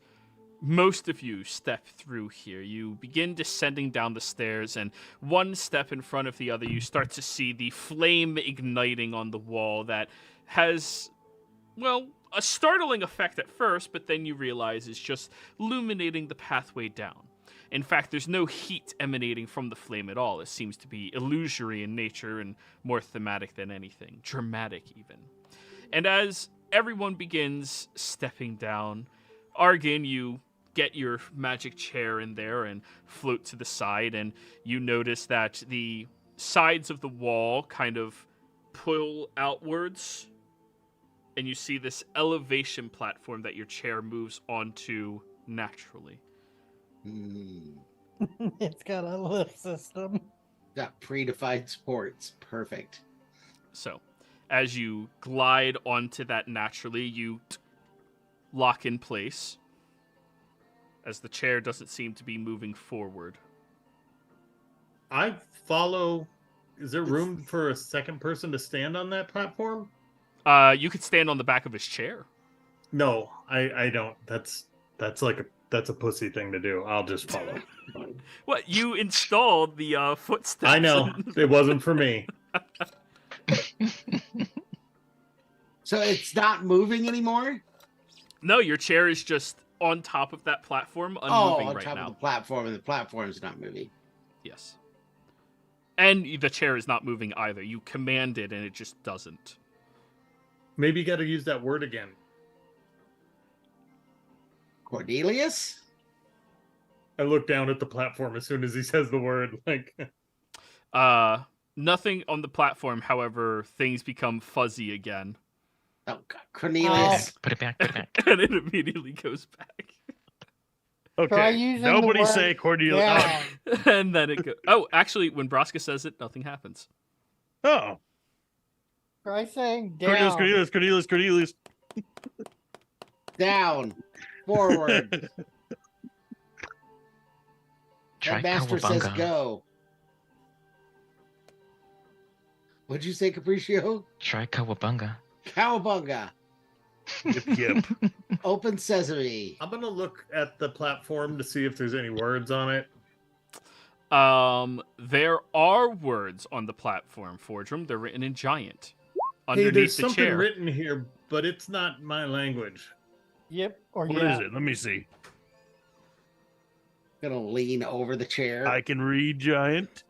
Speaker 1: most of you step through here, you begin descending down the stairs, and one step in front of the other, you start to see the flame igniting on the wall that has, well, a startling effect at first, but then you realize it's just illuminating the pathway down. In fact, there's no heat emanating from the flame at all. It seems to be illusory in nature and more thematic than anything, dramatic even. And as everyone begins stepping down, Argan, you get your magic chair in there and float to the side, and you notice that the sides of the wall kind of pull outwards, and you see this elevation platform that your chair moves onto naturally.
Speaker 5: It's got a lift system.
Speaker 3: Got predefined supports. Perfect.
Speaker 1: So, as you glide onto that naturally, you lock in place, as the chair doesn't seem to be moving forward.
Speaker 6: I follow. Is there room for a second person to stand on that platform?
Speaker 1: You could stand on the back of his chair.
Speaker 6: No, I don't. That's a pussy thing to do. I'll just follow.
Speaker 1: What? You installed the footsteps.
Speaker 6: I know. It wasn't for me.
Speaker 3: So it's not moving anymore?
Speaker 1: No, your chair is just on top of that platform, unmoving
Speaker 3: on
Speaker 1: right
Speaker 3: top
Speaker 1: now.
Speaker 3: of the platform, and the platform's not moving.
Speaker 1: Yes. And the chair is not moving either. You command it, and it just doesn't.
Speaker 6: Maybe you got to use that word again.
Speaker 3: Cornelius?
Speaker 6: I look down at the platform as soon as he says the word. Like,
Speaker 1: Nothing on the platform. However, things become fuzzy again,
Speaker 3: Oh, God. Cornelius.
Speaker 2: Put it back. Put it back.
Speaker 1: and it immediately goes back.
Speaker 5: Try
Speaker 4: Okay.
Speaker 5: using the
Speaker 4: Nobody
Speaker 5: word
Speaker 4: say Cordelia.
Speaker 5: down.
Speaker 1: And then it goes. Oh, actually, when Broska says it, nothing happens.
Speaker 4: Oh.
Speaker 5: Try saying down.
Speaker 4: Cornelius.
Speaker 3: Down. Forward.
Speaker 2: Try
Speaker 3: Headmaster says
Speaker 2: Cowabunga.
Speaker 3: go. What'd you say, Capriccio?
Speaker 2: Try Cowabunga.
Speaker 3: Cowabunga.
Speaker 4: Yep.
Speaker 3: Open sesame.
Speaker 6: I'm gonna look at the platform to see if there's any words on it.
Speaker 1: There are words on the platform, Fordrum. They're written in giant.
Speaker 6: Hey,
Speaker 1: Underneath
Speaker 6: there's
Speaker 1: the
Speaker 6: something
Speaker 1: chair.
Speaker 6: written here, but it's not my language.
Speaker 5: Yep. Or
Speaker 4: What is it? Let me see.
Speaker 3: Gonna lean over the chair.
Speaker 4: I can read giant.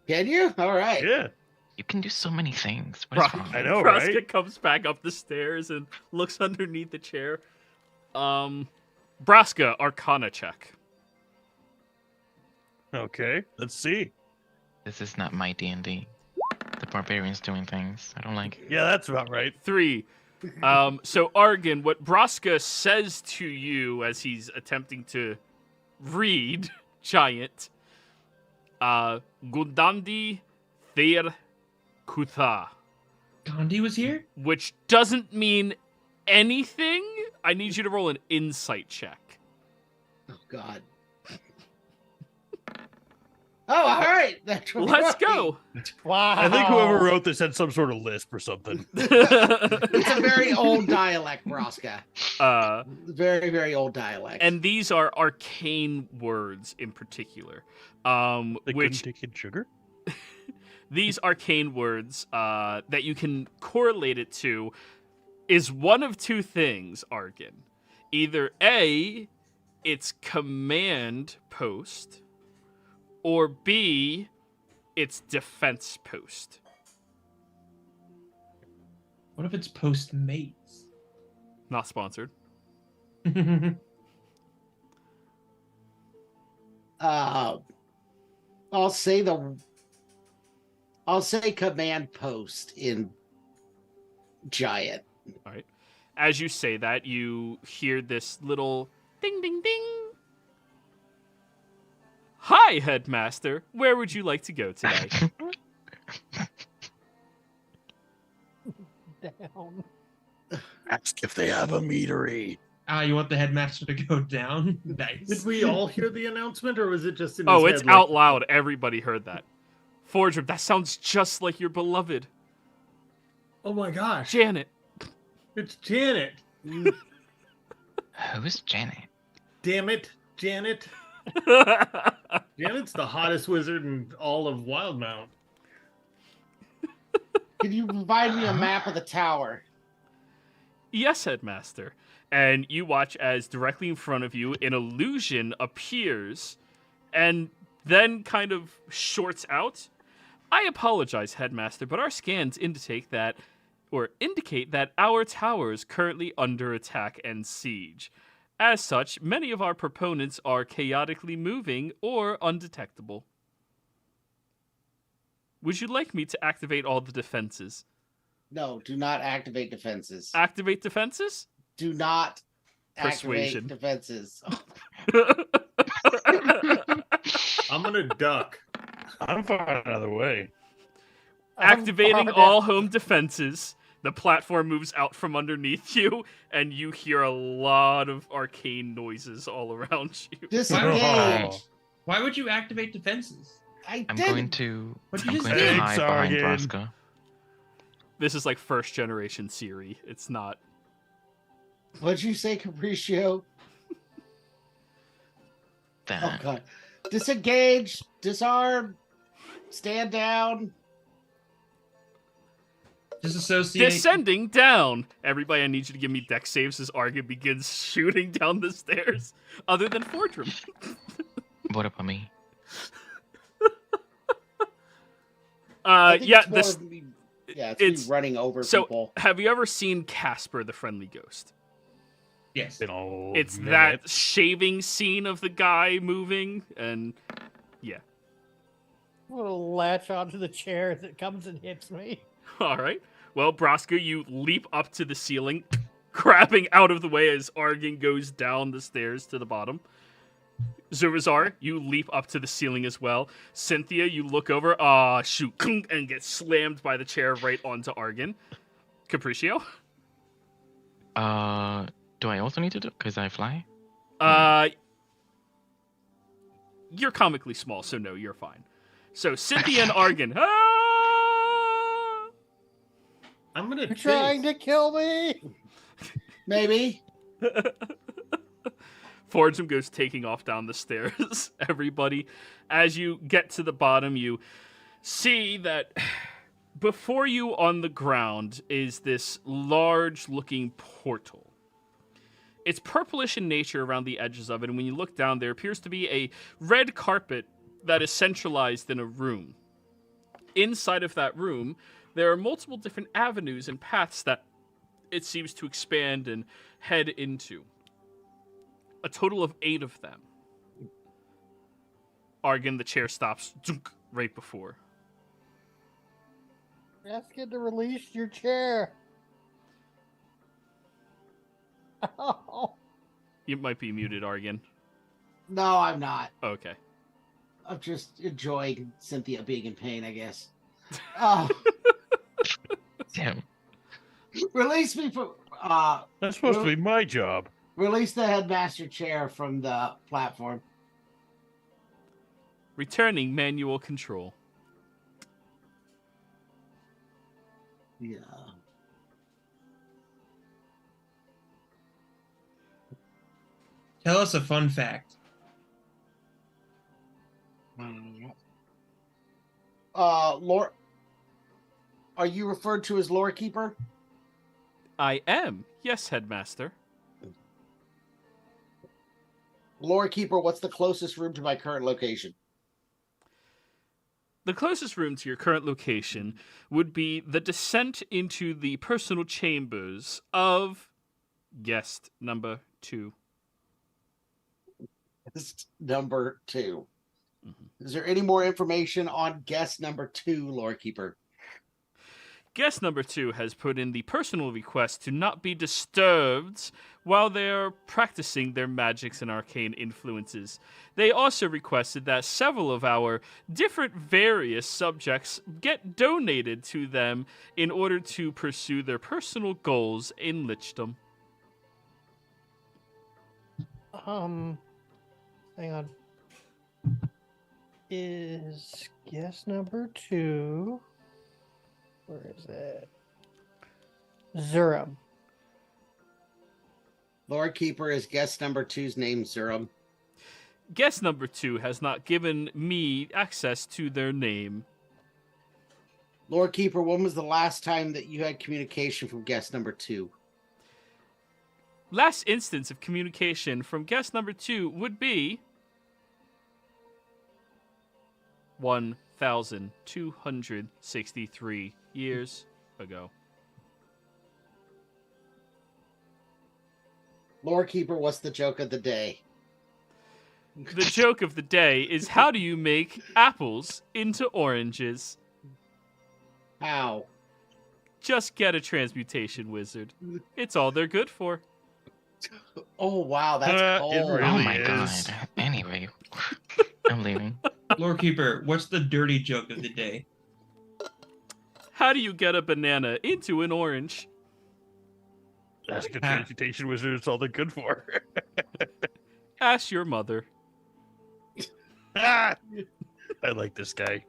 Speaker 3: Can you? All right.
Speaker 4: Yeah.
Speaker 2: You can do so many things. What is
Speaker 1: Bro-
Speaker 2: wrong?
Speaker 4: I know,
Speaker 1: Praska
Speaker 4: right?
Speaker 1: comes back up the stairs and looks underneath the chair. Braska, Arcana check.
Speaker 4: Okay. Let's see.
Speaker 2: This is not my D&D. The barbarians doing things. I don't like it.
Speaker 4: Yeah, that's about right.
Speaker 1: 3. So Argon, what Braska says to you as he's attempting to read giant, Gundandi Ther Kutha,
Speaker 7: Gandhi was here?
Speaker 1: which doesn't mean anything. I need you to roll an insight check.
Speaker 3: Oh God. Oh, all right. That's
Speaker 1: Let's
Speaker 3: right.
Speaker 1: go.
Speaker 5: Wow.
Speaker 4: I think whoever wrote this had some sort of lisp or something.
Speaker 3: It's a very old dialect, Broska.
Speaker 1: uh,
Speaker 3: Very, very old dialect.
Speaker 1: and these are arcane words in particular,
Speaker 4: They
Speaker 1: which
Speaker 4: couldn't take in sugar?
Speaker 1: these arcane words that you can correlate it to is one of two things, Argon. Either A, it's command post, or B, it's defense post.
Speaker 7: What if it's Postmates?
Speaker 1: Not sponsored.
Speaker 3: I'll say command post in giant.
Speaker 1: All right. As you say that, you hear this little ding, ding, ding. Hi, Headmaster. Where would you like to go today?
Speaker 5: Down.
Speaker 4: Ask if they have a meadery.
Speaker 7: You want the headmaster to go down? Nice.
Speaker 6: Did we all hear the announcement, or was it just in his
Speaker 1: Oh,
Speaker 6: head?
Speaker 1: it's
Speaker 6: like-
Speaker 1: out loud. Everybody heard that. Fordrum, that sounds just like your beloved
Speaker 6: Oh my gosh!
Speaker 1: Janet.
Speaker 6: It's Janet.
Speaker 2: Who's Janet?
Speaker 6: Damn it, Janet. Janet's the hottest wizard in all of Wildmount.
Speaker 3: Can you provide me a map of the tower?
Speaker 1: Yes, Headmaster. And you watch as directly in front of you an illusion appears and then kind of shorts out. I apologize, Headmaster, but our scans indicate that our tower is currently under attack and siege. As such, many of our proponents are chaotically moving or undetectable. Would you like me to activate all the defenses?
Speaker 3: No, do not activate defenses.
Speaker 1: Activate defenses?
Speaker 3: Do not
Speaker 1: Persuasion.
Speaker 3: activate defenses.
Speaker 6: I'm gonna duck.
Speaker 4: I'm far another way.
Speaker 1: Activating
Speaker 5: far
Speaker 1: all
Speaker 5: down.
Speaker 1: home defenses, the platform moves out from underneath you, and you hear a lot of arcane noises all around you.
Speaker 3: Disengage.
Speaker 7: Why would you activate defenses?
Speaker 3: I
Speaker 2: I'm
Speaker 3: didn't.
Speaker 2: going to.
Speaker 7: What'd you
Speaker 2: I'm
Speaker 7: just
Speaker 2: going to
Speaker 7: do?
Speaker 2: hide behind
Speaker 4: Thanks,
Speaker 2: Braska.
Speaker 1: This is like first generation Siri. It's not.
Speaker 3: What'd you say, Capriccio?
Speaker 2: Then
Speaker 3: Oh God. Disengage. Disarm. Stand down.
Speaker 7: Disassociate.
Speaker 1: Descending down! Everybody, I need you to give me dex saves as Argon begins shooting down the stairs. Other than Fordrum.
Speaker 2: what about me?
Speaker 3: I think
Speaker 1: Yeah,
Speaker 3: it's more
Speaker 1: this.
Speaker 3: of me- yeah, it's,
Speaker 1: it's-
Speaker 3: me running over
Speaker 1: So,
Speaker 3: people.
Speaker 1: have you ever seen Casper the Friendly Ghost?
Speaker 7: Yes.
Speaker 4: Been a
Speaker 1: It's
Speaker 4: minute.
Speaker 1: that shaving scene of the guy moving, and
Speaker 5: I'm gonna latch onto the chair as it comes and hits me.
Speaker 1: all right. Well, Braska, you leap up to the ceiling, grabbing out of the way as Argon goes down the stairs to the bottom. Zurazar, you leap up to the ceiling as well. Cynthia, you look over, shoot, and get slammed by the chair right onto Argon. Capriccio?
Speaker 2: Do I also need to do because I fly?
Speaker 1: You're comically small, so no, you're fine. So Cynthia and Argon. Ah!
Speaker 6: I'm gonna
Speaker 5: You're trying to kill me.
Speaker 3: Maybe.
Speaker 1: Fordsum goes taking off down the stairs. Everybody, as you get to the bottom, you see that before you on the ground is this large-looking portal. It's purplish in nature around the edges of it, and when you look down, there appears to be a red carpet that is centralized in a room. Inside of that room, there are multiple different avenues and paths that it seems to expand and head into. A total of 8 of them. Argon, the chair stops right before.
Speaker 5: Ask it to release your chair. Oh.
Speaker 1: You might be muted, Argon.
Speaker 3: No, I'm not.
Speaker 1: Okay.
Speaker 3: I'm just enjoying Cynthia being in pain, I guess.
Speaker 2: Damn.
Speaker 3: Release me from.
Speaker 4: That's supposed to be my job.
Speaker 3: Release the headmaster chair from the platform.
Speaker 1: Returning manual control.
Speaker 3: Yeah.
Speaker 7: Tell us a fun fact.
Speaker 3: Lore. Are you referred to as Lore Keeper?
Speaker 1: I am. Yes, Headmaster.
Speaker 3: Lore Keeper, what's the closest room to my current location?
Speaker 1: The closest room to your current location would be the descent into the personal chambers of guest number 2.
Speaker 3: Guest number 2.
Speaker 1: Mm-hmm.
Speaker 3: Is there any more information on guest number 2, Lore Keeper?
Speaker 1: Guest number 2 has put in the personal request to not be disturbed while they're practicing their magics and arcane influences. They also requested that several of our different various subjects get donated to them in order to pursue their personal goals in lichdom.
Speaker 5: Hang on. Is guest number 2? Where is it? Zurum.
Speaker 3: Lore Keeper, is guest number 2's name Zurum?
Speaker 1: Guest number 2 has not given me access to their name.
Speaker 3: Lore Keeper, when was the last time that you had communication from guest number 2?
Speaker 1: Last instance of communication from guest number 2 would be 1,263 years ago.
Speaker 3: Lore Keeper, what's the joke of the day?
Speaker 1: The joke of the day is, how do you make apples into oranges?
Speaker 3: How?
Speaker 1: Just get a transmutation wizard. It's all they're good for.
Speaker 3: Oh, wow, that's
Speaker 4: It
Speaker 3: cold.
Speaker 2: Oh
Speaker 4: really
Speaker 2: my
Speaker 4: is.
Speaker 2: god. Anyway, I'm leaving.
Speaker 7: Lord Keeper, what's the dirty joke of the day?
Speaker 1: How do you get a banana into an orange?
Speaker 4: Ask a transmutation wizard, it's all they're good for.
Speaker 1: Ask your mother.
Speaker 4: I like this guy.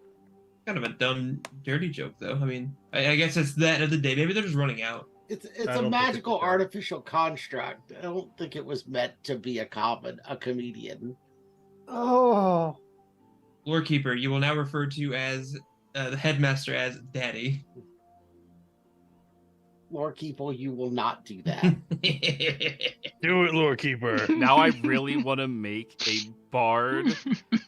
Speaker 7: Kind of a dumb, dirty joke, though. I mean, I guess it's the end of the day. Maybe they're just running out.
Speaker 3: It's
Speaker 4: I don't
Speaker 3: a
Speaker 4: think
Speaker 3: magical
Speaker 4: it's a joke.
Speaker 3: artificial construct. I don't think it was meant to be a comedian.
Speaker 5: Oh.
Speaker 7: Lord Keeper, you will now refer to as the headmaster as Daddy.
Speaker 3: Lore Keeper, you will not do that.
Speaker 4: Do it, Lore Keeper.
Speaker 1: Now I really want to make a bard.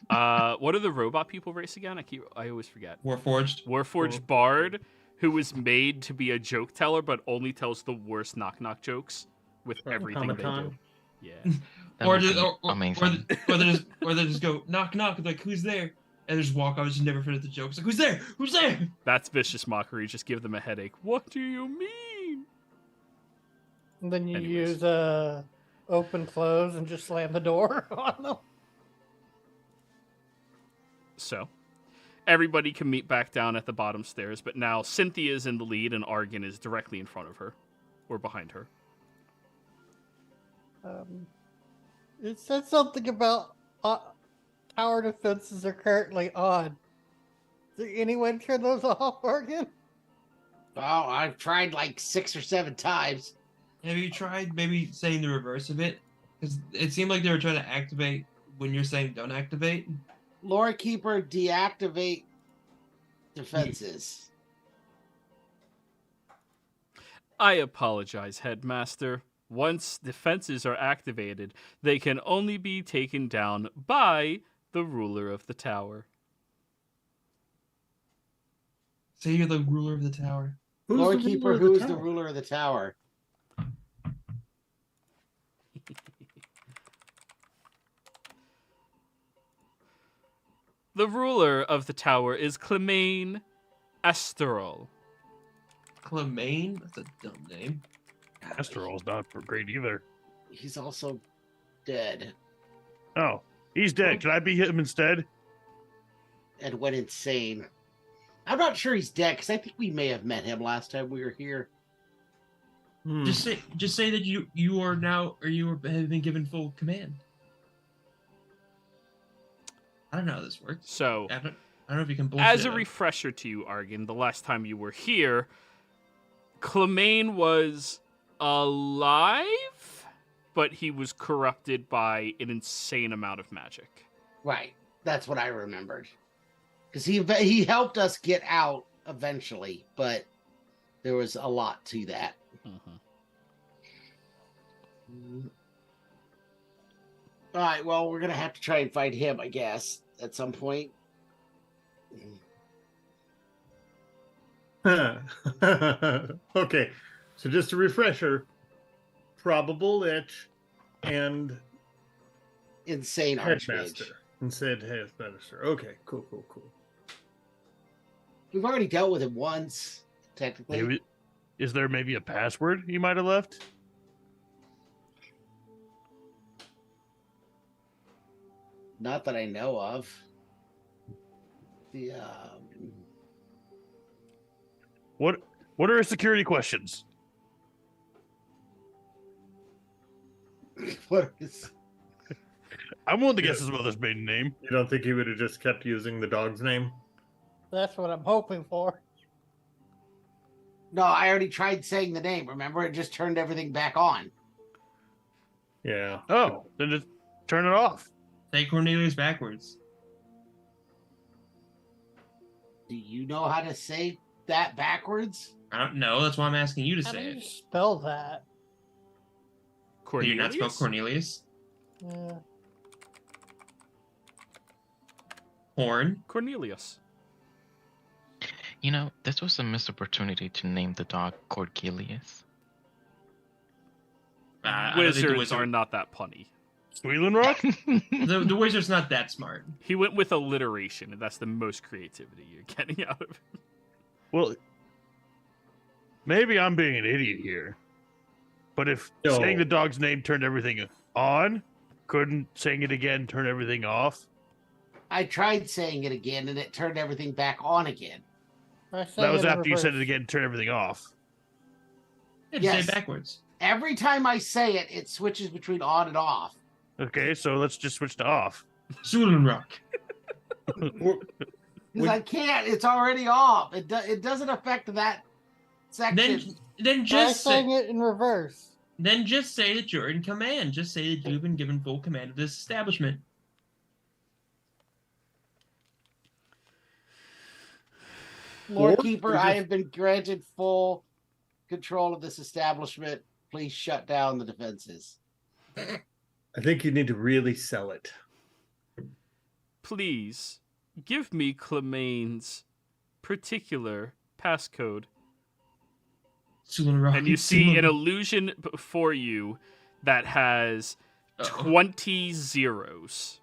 Speaker 1: What are the robot people race again? I always forget.
Speaker 7: Warforged.
Speaker 1: Warforged bard, who was made to be a joke teller, but only tells the worst knock everything
Speaker 6: Automaton.
Speaker 1: they do. Yeah.
Speaker 2: That
Speaker 7: Or
Speaker 2: would
Speaker 7: just,
Speaker 2: be amazing.
Speaker 7: or they just go knock knock, like who's there, and they just walk out. Just never finish the joke. It's like who's there? Who's there?
Speaker 1: That's vicious mockery. Just give them a headache. What do you mean?
Speaker 5: And then you
Speaker 1: Anyways.
Speaker 5: use open close and just slam the door on them.
Speaker 1: So, everybody can meet back down at the bottom stairs, but now Cynthia's in the lead and Argan is directly in front of her or behind her.
Speaker 5: It said something about tower defenses are currently on. Did anyone turn those off, Morgan?
Speaker 3: Oh, I've tried like 6 or 7 times.
Speaker 7: Have you tried maybe saying the reverse of it? Because it seemed like they were trying to activate when you're saying don't activate.
Speaker 3: Lore Keeper, deactivate defenses.
Speaker 1: I apologize, Headmaster. Once defenses are activated, they can only be taken down by the ruler of the tower.
Speaker 7: Say you're the ruler of the tower.
Speaker 6: Who's
Speaker 3: Lore
Speaker 6: the ruler
Speaker 3: Keeper,
Speaker 6: of the
Speaker 3: who's the
Speaker 6: tower?
Speaker 3: ruler of the tower?
Speaker 1: The ruler of the tower is Clemaine Asterol.
Speaker 7: Clemaine? That's a dumb name.
Speaker 4: Asterol's not great either.
Speaker 3: He's also dead
Speaker 4: Oh, he's dead. Can I be him instead?
Speaker 3: and went insane. I'm not sure he's dead because I think we may have met him last time we were here.
Speaker 6: Hmm.
Speaker 7: Just say that you are now, or you have been given full command. I don't know how this works.
Speaker 1: So,
Speaker 7: I don't know if you can bullshit.
Speaker 1: as a
Speaker 7: him.
Speaker 1: refresher to you, Argan, the last time you were here, Clemaine was alive, but he was corrupted by an insane amount of magic.
Speaker 3: Right. That's what I remembered. Because he helped us get out eventually, but there was a lot to that. All right, well, we're going to have to try and find him, I guess, at some point.
Speaker 6: Okay, so just a refresher. Probable Itch and
Speaker 3: Insane
Speaker 6: Headmaster.
Speaker 3: Archmage.
Speaker 6: And said Headmaster. Okay, cool.
Speaker 3: We've already dealt with him once, technically.
Speaker 4: Maybe, is there maybe a password he might have left?
Speaker 3: Not that I know of. The
Speaker 4: What are his security questions?
Speaker 3: what is
Speaker 4: I'm willing to guess his mother's maiden name.
Speaker 6: You don't think he would have just kept using the dog's name?
Speaker 5: That's what I'm hoping for.
Speaker 3: No, I already tried saying the name. Remember, it just turned everything back on.
Speaker 6: Yeah.
Speaker 4: Oh, then just turn it off.
Speaker 7: Say Cornelius backwards.
Speaker 3: Do you know how to say that backwards?
Speaker 7: I don't know. That's why I'm asking you to
Speaker 5: How do
Speaker 7: say
Speaker 5: you
Speaker 7: it.
Speaker 5: spell that?
Speaker 7: Do you not spell
Speaker 1: Cornelius?
Speaker 7: Cornelius?
Speaker 5: Yeah.
Speaker 7: Horn?
Speaker 1: Cornelius.
Speaker 2: You know, this was a missed opportunity to name the dog Corgelius.
Speaker 7: I don't think the
Speaker 1: Wizards are
Speaker 7: wizard-
Speaker 1: not that punny.
Speaker 4: Squealing Rock?
Speaker 7: The wizard's not that smart.
Speaker 1: He went with alliteration, and that's the most creativity you're getting out of it.
Speaker 4: Well, maybe I'm being an idiot here. But if
Speaker 6: No.
Speaker 4: saying the dog's name turned everything on, couldn't saying it again turn everything off?
Speaker 3: I tried saying it again, and it turned everything back on again.
Speaker 5: I said
Speaker 4: That was
Speaker 5: it in
Speaker 4: after you said it
Speaker 5: reverse.
Speaker 4: again, turn everything off.
Speaker 7: Yeah, just say
Speaker 3: Yes.
Speaker 7: it backwards.
Speaker 3: Every time I say it, it switches between on and off.
Speaker 4: Okay, so let's just switch to off.
Speaker 7: Sulenrock.
Speaker 3: Because I can't. It's already off. It doesn't affect that section.
Speaker 7: Then
Speaker 5: I
Speaker 7: just
Speaker 5: sang
Speaker 7: say,
Speaker 5: it in reverse.
Speaker 7: then just say that you're in command. Just say that you've been given full command of this establishment.
Speaker 3: Lord
Speaker 6: Or
Speaker 3: Keeper,
Speaker 6: we
Speaker 3: I
Speaker 6: just-
Speaker 3: have been granted full control of this establishment. Please shut down the defenses.
Speaker 6: I think you need to really sell it.
Speaker 1: Please, give me Clemaine's particular passcode.
Speaker 7: Sulenrock.
Speaker 1: And you see an illusion before you that has 20 zeros.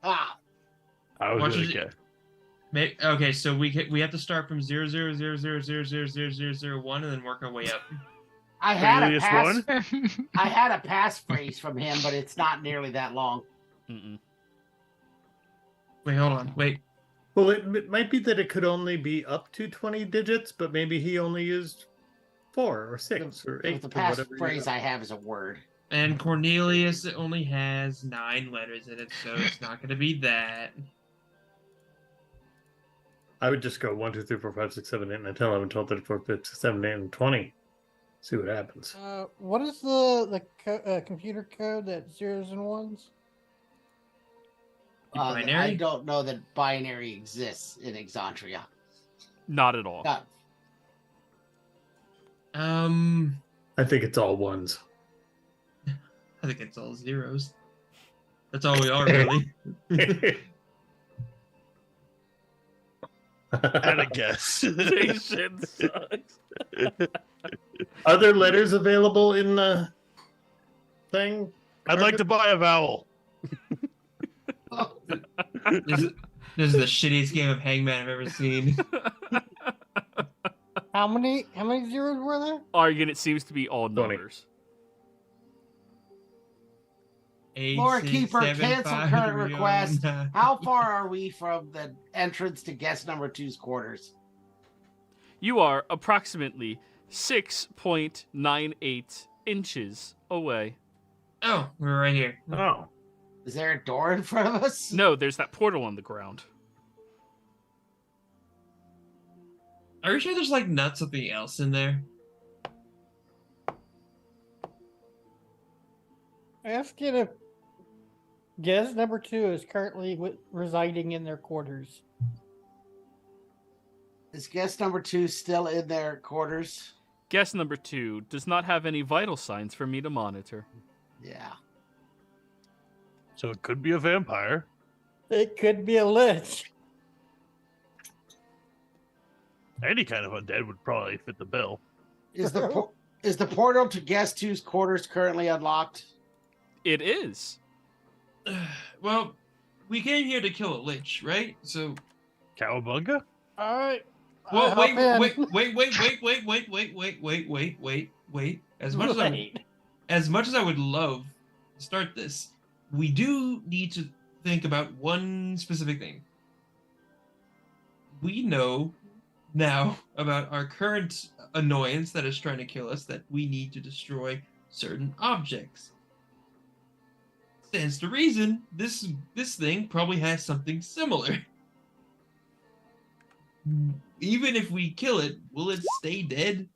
Speaker 3: Ah,
Speaker 4: I was
Speaker 7: Watch
Speaker 4: gonna
Speaker 7: it-
Speaker 4: guess.
Speaker 7: Okay, so we have to start from 00000000001 and then work our way up.
Speaker 3: I had a
Speaker 4: Cornelius
Speaker 3: pass.
Speaker 4: one?
Speaker 3: I had a passphrase from him, but it's not nearly that long.
Speaker 1: Mm-mm.
Speaker 7: Wait, hold on. Wait.
Speaker 6: Well, it might be that it could only be up to 20 digits, but maybe he only used 4 or 6 or 8
Speaker 3: The
Speaker 6: or
Speaker 3: past
Speaker 6: whatever.
Speaker 3: phrase I have is a word.
Speaker 7: And Cornelius only has 9 letters in it, so it's not going to be that.
Speaker 6: I would just go 1, 2, 3, 4, 5, 6, 7, 8, 9, 10, 11, 12, 13, 14, 15, 16, 17, 18, and 20. See what happens.
Speaker 5: What is the computer code that zeros and ones?
Speaker 7: Binary?
Speaker 3: I don't know that binary exists in Exandria.
Speaker 1: Not at all.
Speaker 3: Not,
Speaker 6: I think it's all ones.
Speaker 7: I think it's all zeros. That's all we are, really.
Speaker 4: And a guess.
Speaker 1: Jason sucks.
Speaker 6: Are there letters available in the thing?
Speaker 4: I'd like to buy a vowel.
Speaker 7: This is the shittiest game of Hangman I've ever seen.
Speaker 5: How many zeros were there?
Speaker 1: Argon, it seems to be all
Speaker 6: 20.
Speaker 1: numbers.
Speaker 7: 8,
Speaker 3: Lore
Speaker 7: 6,
Speaker 3: Keeper,
Speaker 7: 7,
Speaker 3: cancel
Speaker 7: 5,
Speaker 3: current
Speaker 7: 3,
Speaker 3: request.
Speaker 7: 9.
Speaker 3: How far are we from the entrance to guest number 2's quarters?
Speaker 1: You are approximately 6.98 inches away.
Speaker 7: Oh, we're right here.
Speaker 4: Oh.
Speaker 3: Is there a door in front of us?
Speaker 1: No, there's that portal on the ground.
Speaker 7: Are you sure there's like not something else in there?
Speaker 5: Ask it if guest number 2 is currently residing in their quarters.
Speaker 3: Is guest number 2 still in their quarters?
Speaker 1: Guest number 2 does not have any vital signs for me to monitor.
Speaker 3: Yeah.
Speaker 4: So it could be a vampire.
Speaker 5: It could be a lich.
Speaker 4: Any kind of undead would probably fit the bill.
Speaker 3: Is the portal to guest 2's quarters currently unlocked?
Speaker 1: It is.
Speaker 7: Well, we came here to kill a lich, right? So,
Speaker 4: Cowabunga?
Speaker 5: All right.
Speaker 7: well,
Speaker 5: Hop in.
Speaker 7: wait. As much as I would love to start this, we do need to think about one specific thing. We know now about our current annoyance that is trying to kill us, that we need to destroy certain objects. Stands to reason this thing probably has something similar. Even if we kill it, will it stay dead?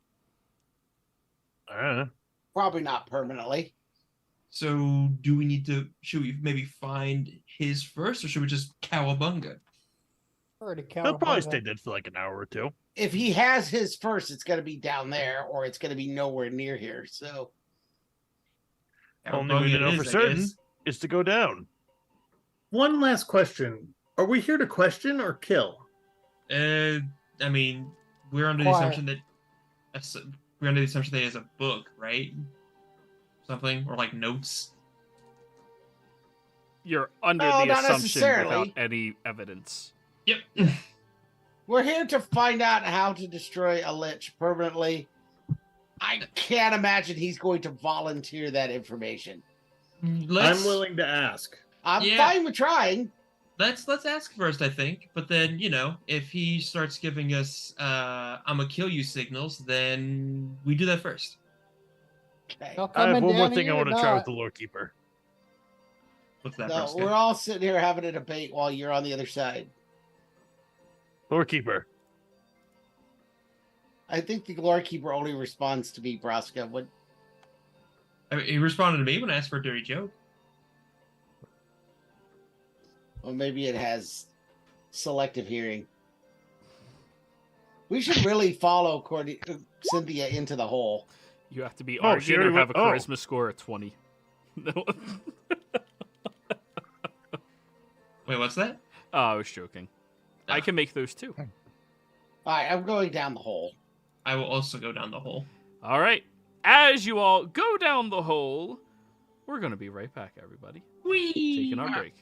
Speaker 3: Probably not permanently.
Speaker 7: So should we maybe find his first, or should we just cowabunga?
Speaker 4: He'll probably stay dead for like an hour or two.
Speaker 3: If he has his first, it's going to be down there, or it's going to be nowhere near here. So,
Speaker 4: Only way to know for certain is to go down.
Speaker 6: One last question. Are we here to question or kill?
Speaker 7: I mean, we're under the assumption that he has a book, right? Something, or like notes.
Speaker 1: You're under
Speaker 3: No,
Speaker 1: the
Speaker 3: not
Speaker 1: assumption
Speaker 3: necessarily.
Speaker 1: without any evidence.
Speaker 7: Yep.
Speaker 3: we're here to find out how to destroy a lich permanently. I can't imagine he's going to volunteer that information.
Speaker 6: I'm willing to ask.
Speaker 3: I'm
Speaker 7: Yeah.
Speaker 3: fine with trying.
Speaker 7: Let's ask first, I think. But then, if he starts giving us "I'ma kill you" signals, then we do that first.
Speaker 3: Okay.
Speaker 4: I have one more thing I want to try with the lore keeper.
Speaker 7: What's that
Speaker 3: No,
Speaker 7: first?
Speaker 3: we're all sitting here having a debate while you're on the other side.
Speaker 4: Lore keeper.
Speaker 3: I think the lore keeper only responds to me, Braska. What?
Speaker 7: I mean, he responded to me when I asked for a dirty joke.
Speaker 3: Well, maybe it has selective hearing. We should really follow Cynthia into the hole.
Speaker 1: You have to be
Speaker 4: Oh, she
Speaker 1: Argon or
Speaker 4: already
Speaker 1: have a
Speaker 4: went-
Speaker 1: charisma score of 20. No.
Speaker 7: Wait, what's that?
Speaker 1: Oh, I was joking. I can make those too.
Speaker 3: All right, I'm going down the hole.
Speaker 7: I will also go down the hole.
Speaker 1: All right. As you all go down the hole, we're going to be right back, everybody.
Speaker 7: Whee!
Speaker 1: Taking our break.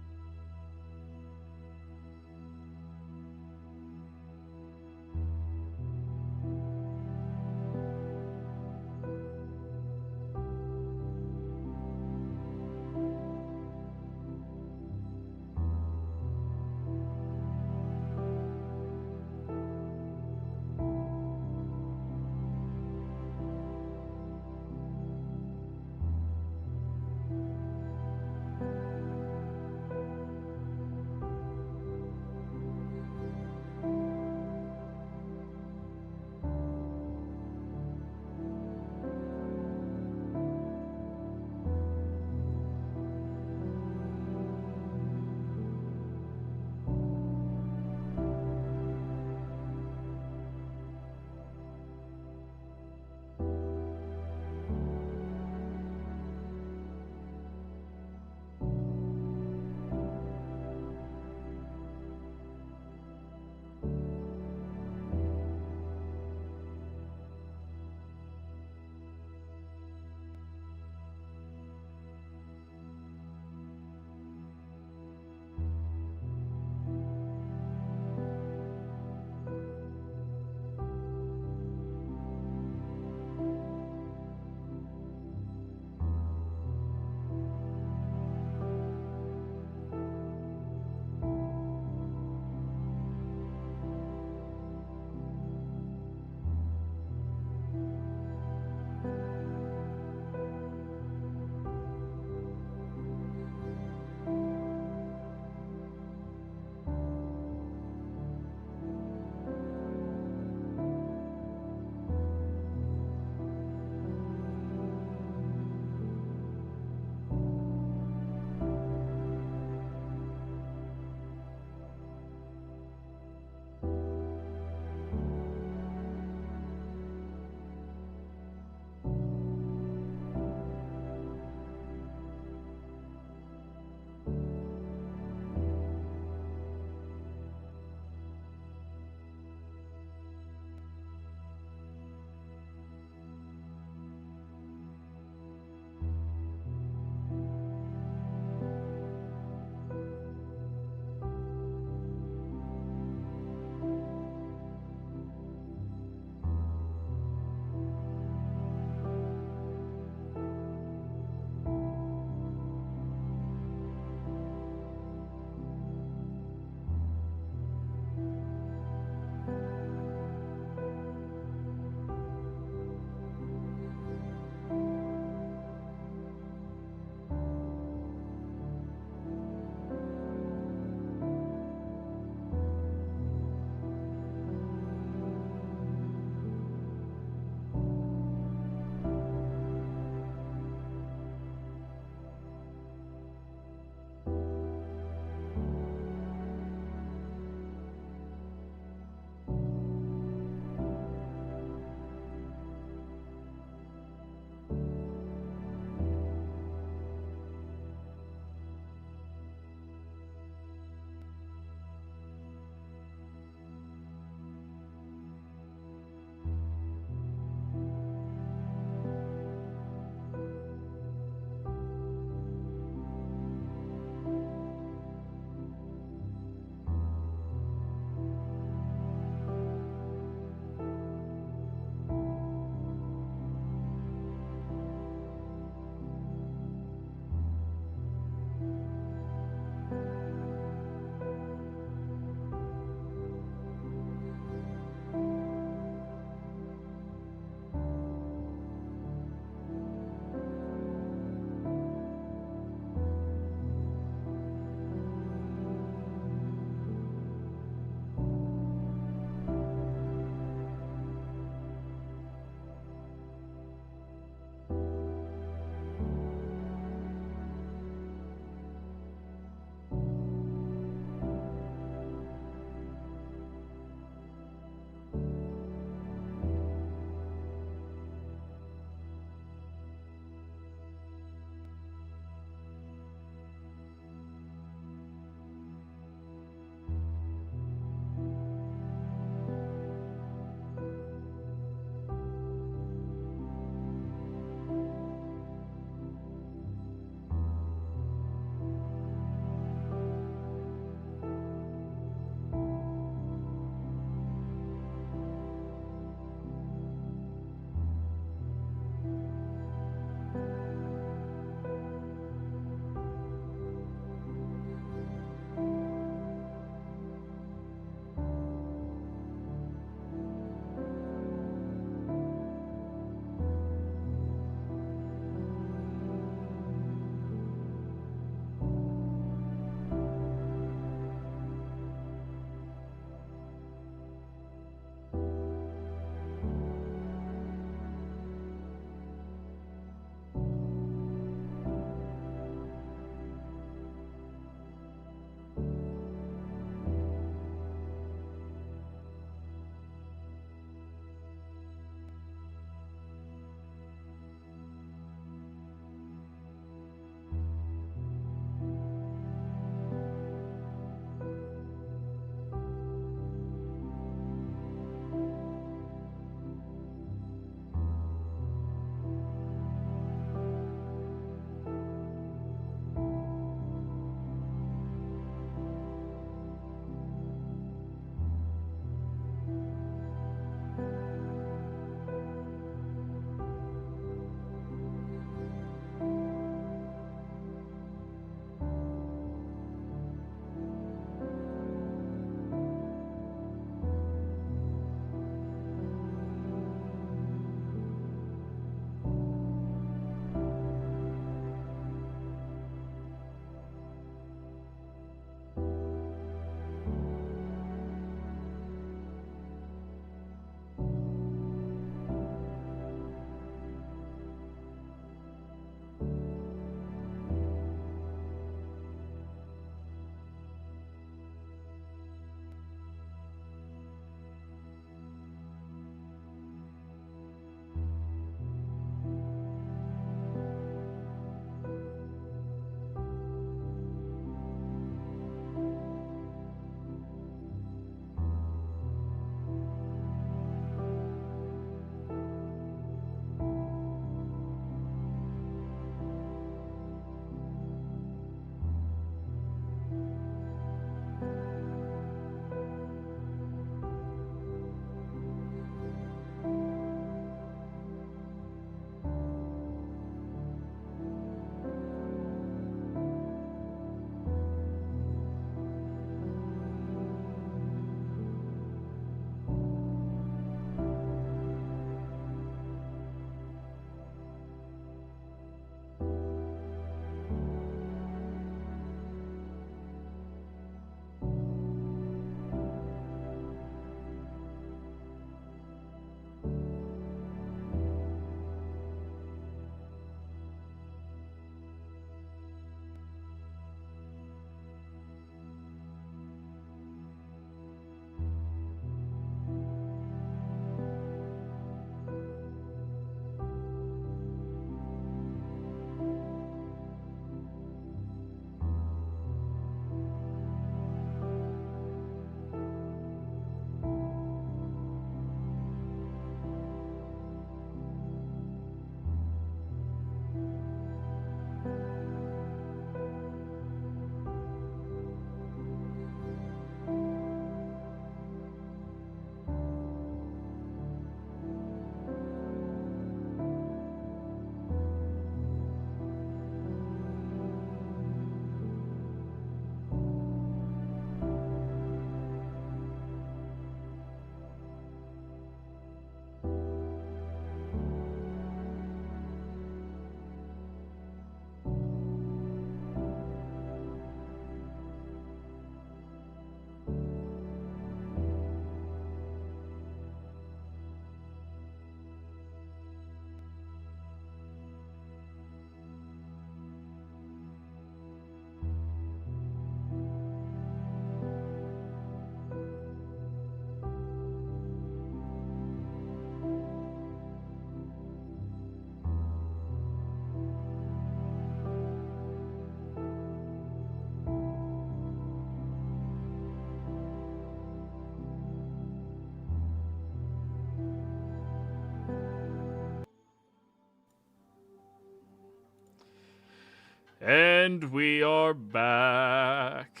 Speaker 1: And we are back.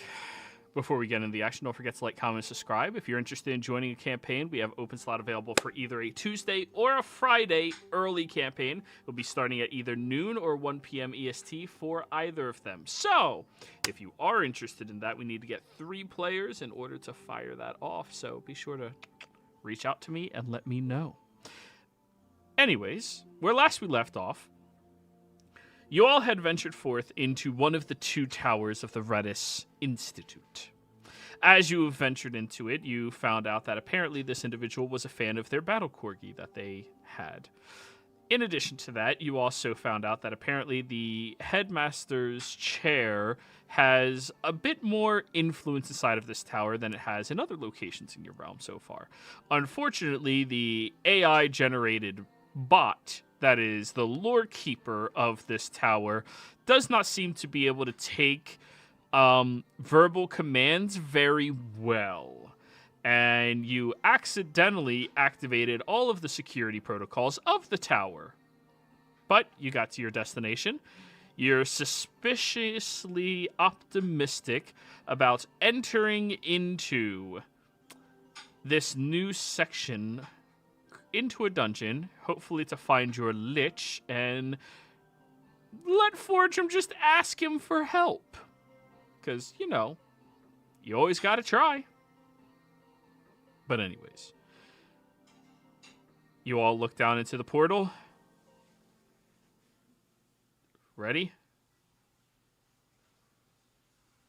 Speaker 1: Before we get into the action, don't forget to like, comment, and subscribe. If you're interested in joining a campaign, we have open slot available for either a Tuesday or a Friday early campaign. We'll be starting at either noon or 1 p.m. EST for either of them. So, if you are interested in that, we need to get 3 players in order to fire that off. So be sure to reach out to me and let me know. Anyways, where last we left off, you all had ventured forth into one of the 2 towers of the Redis Institute. As you ventured into it, you found out that apparently this individual was a fan of their battle corgi that they had. In addition to that, you also found out that apparently the headmaster's chair has a bit more influence inside of this tower than it has in other locations in your realm so far. Unfortunately, the AI-generated bot that is the lore keeper of this tower does not seem to be able to take verbal commands very well. And you accidentally activated all of the security protocols of the tower. But you got to your destination. You're suspiciously optimistic about entering into this new section, into a dungeon, hopefully to find your lich, and let Fortune just ask him for help. Because, you know, you always gotta try. But anyways, you all look down into the portal. Ready?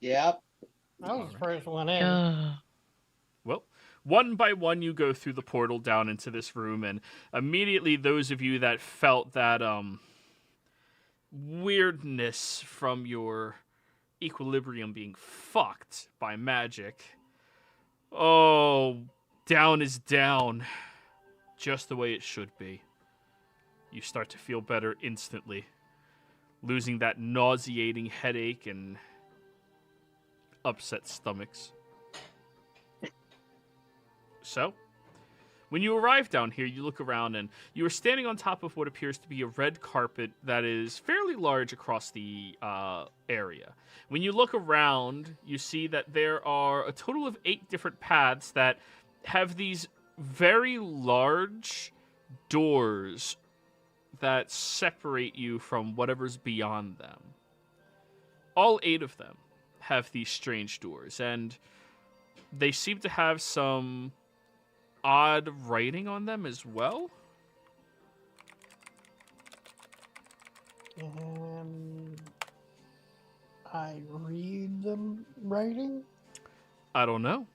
Speaker 3: Yep.
Speaker 5: I was the first one in.
Speaker 1: Well, one by one, you go through the portal down into this room, and immediately those of you that felt that weirdness from your equilibrium being fucked by magic, down is down, just the way it should be. You start to feel better instantly, losing that nauseating headache and upset stomachs. So, when you arrive down here, you look around and you are standing on top of what appears to be a red carpet that is fairly large across the area. When you look around, you see that there are a total of 8 different paths that have these very large doors that separate you from whatever's beyond them. All 8 of them have these strange doors, and they seem to have some odd writing on them as well.
Speaker 5: Can I read the writing?
Speaker 1: I don't know.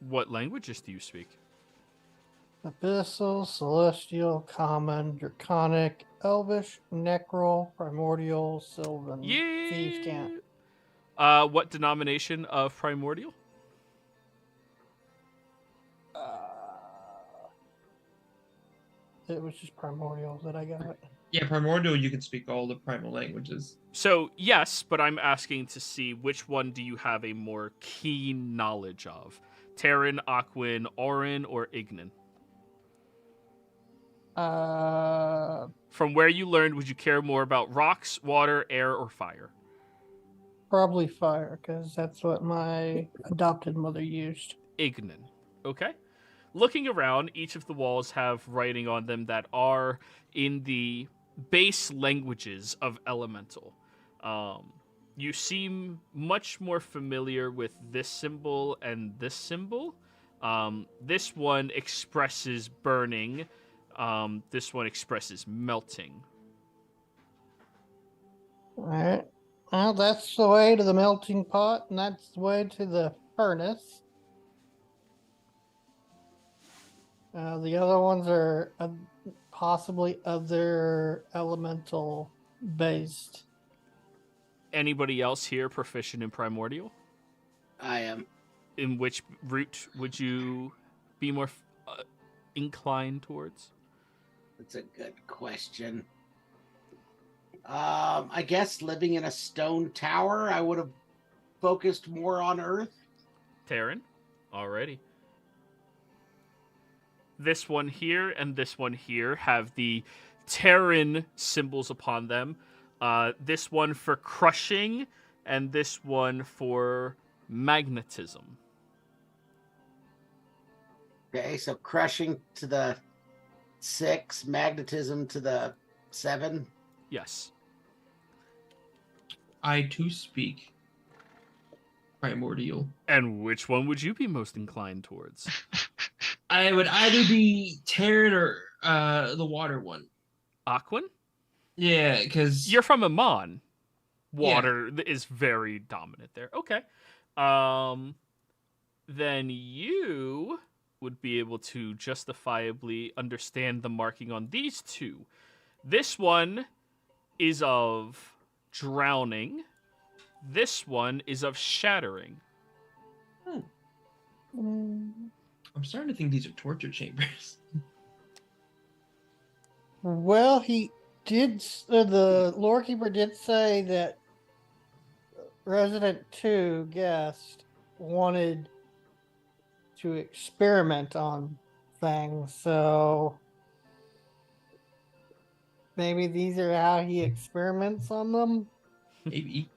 Speaker 1: What languages do you speak?
Speaker 5: Abyssal, Celestial, Common, Draconic, Elvish, Necral, Primordial, Sylvan. Thieves can't.
Speaker 1: What denomination of primordial?
Speaker 5: It was just Primordial that I got.
Speaker 7: Yeah, primordial. You can speak all the primal languages.
Speaker 1: So, yes, but I'm asking to see which one do you have a more keen knowledge of? Terran, Aquan, Auran, or Ignan? From where you learned, would you care more about rocks, water, air, or fire?
Speaker 5: Probably fire, because that's what my adopted mother used.
Speaker 1: Ignan. Okay. Looking around, each of the walls have writing on them that are in the base languages of Elemental. You seem much more familiar with this symbol and this symbol. This one expresses burning. This one expresses melting.
Speaker 5: Alright. Well, that's the way to the melting pot, and that's the way to the furnace. The other ones are possibly other elemental based.
Speaker 1: Anybody else here proficient in primordial?
Speaker 3: I am.
Speaker 1: In which route would you be more inclined towards?
Speaker 3: That's a good question. I guess living in a stone tower, I would have focused more on Earth.
Speaker 1: Terran? Alrighty. This one here and this one here have the Terran symbols upon them. This one for crushing, and this one for magnetism.
Speaker 3: Okay, so crushing to the 6, magnetism to the 7.
Speaker 1: Yes.
Speaker 7: I too speak primordial.
Speaker 1: And which one would you be most inclined towards?
Speaker 7: I would either be Terran or the water one.
Speaker 1: Aquan?
Speaker 7: Yeah, because
Speaker 1: You're from Amon. Water is very dominant there. Okay. Then you would be able to justifiably understand the marking on these two. This one is of drowning. This one is of shattering.
Speaker 7: I'm starting to think these are torture chambers.
Speaker 5: Well, he did. The lore keeper did say that Resident 2 guest wanted to experiment on things, so maybe these are how he experiments on them.
Speaker 7: Maybe.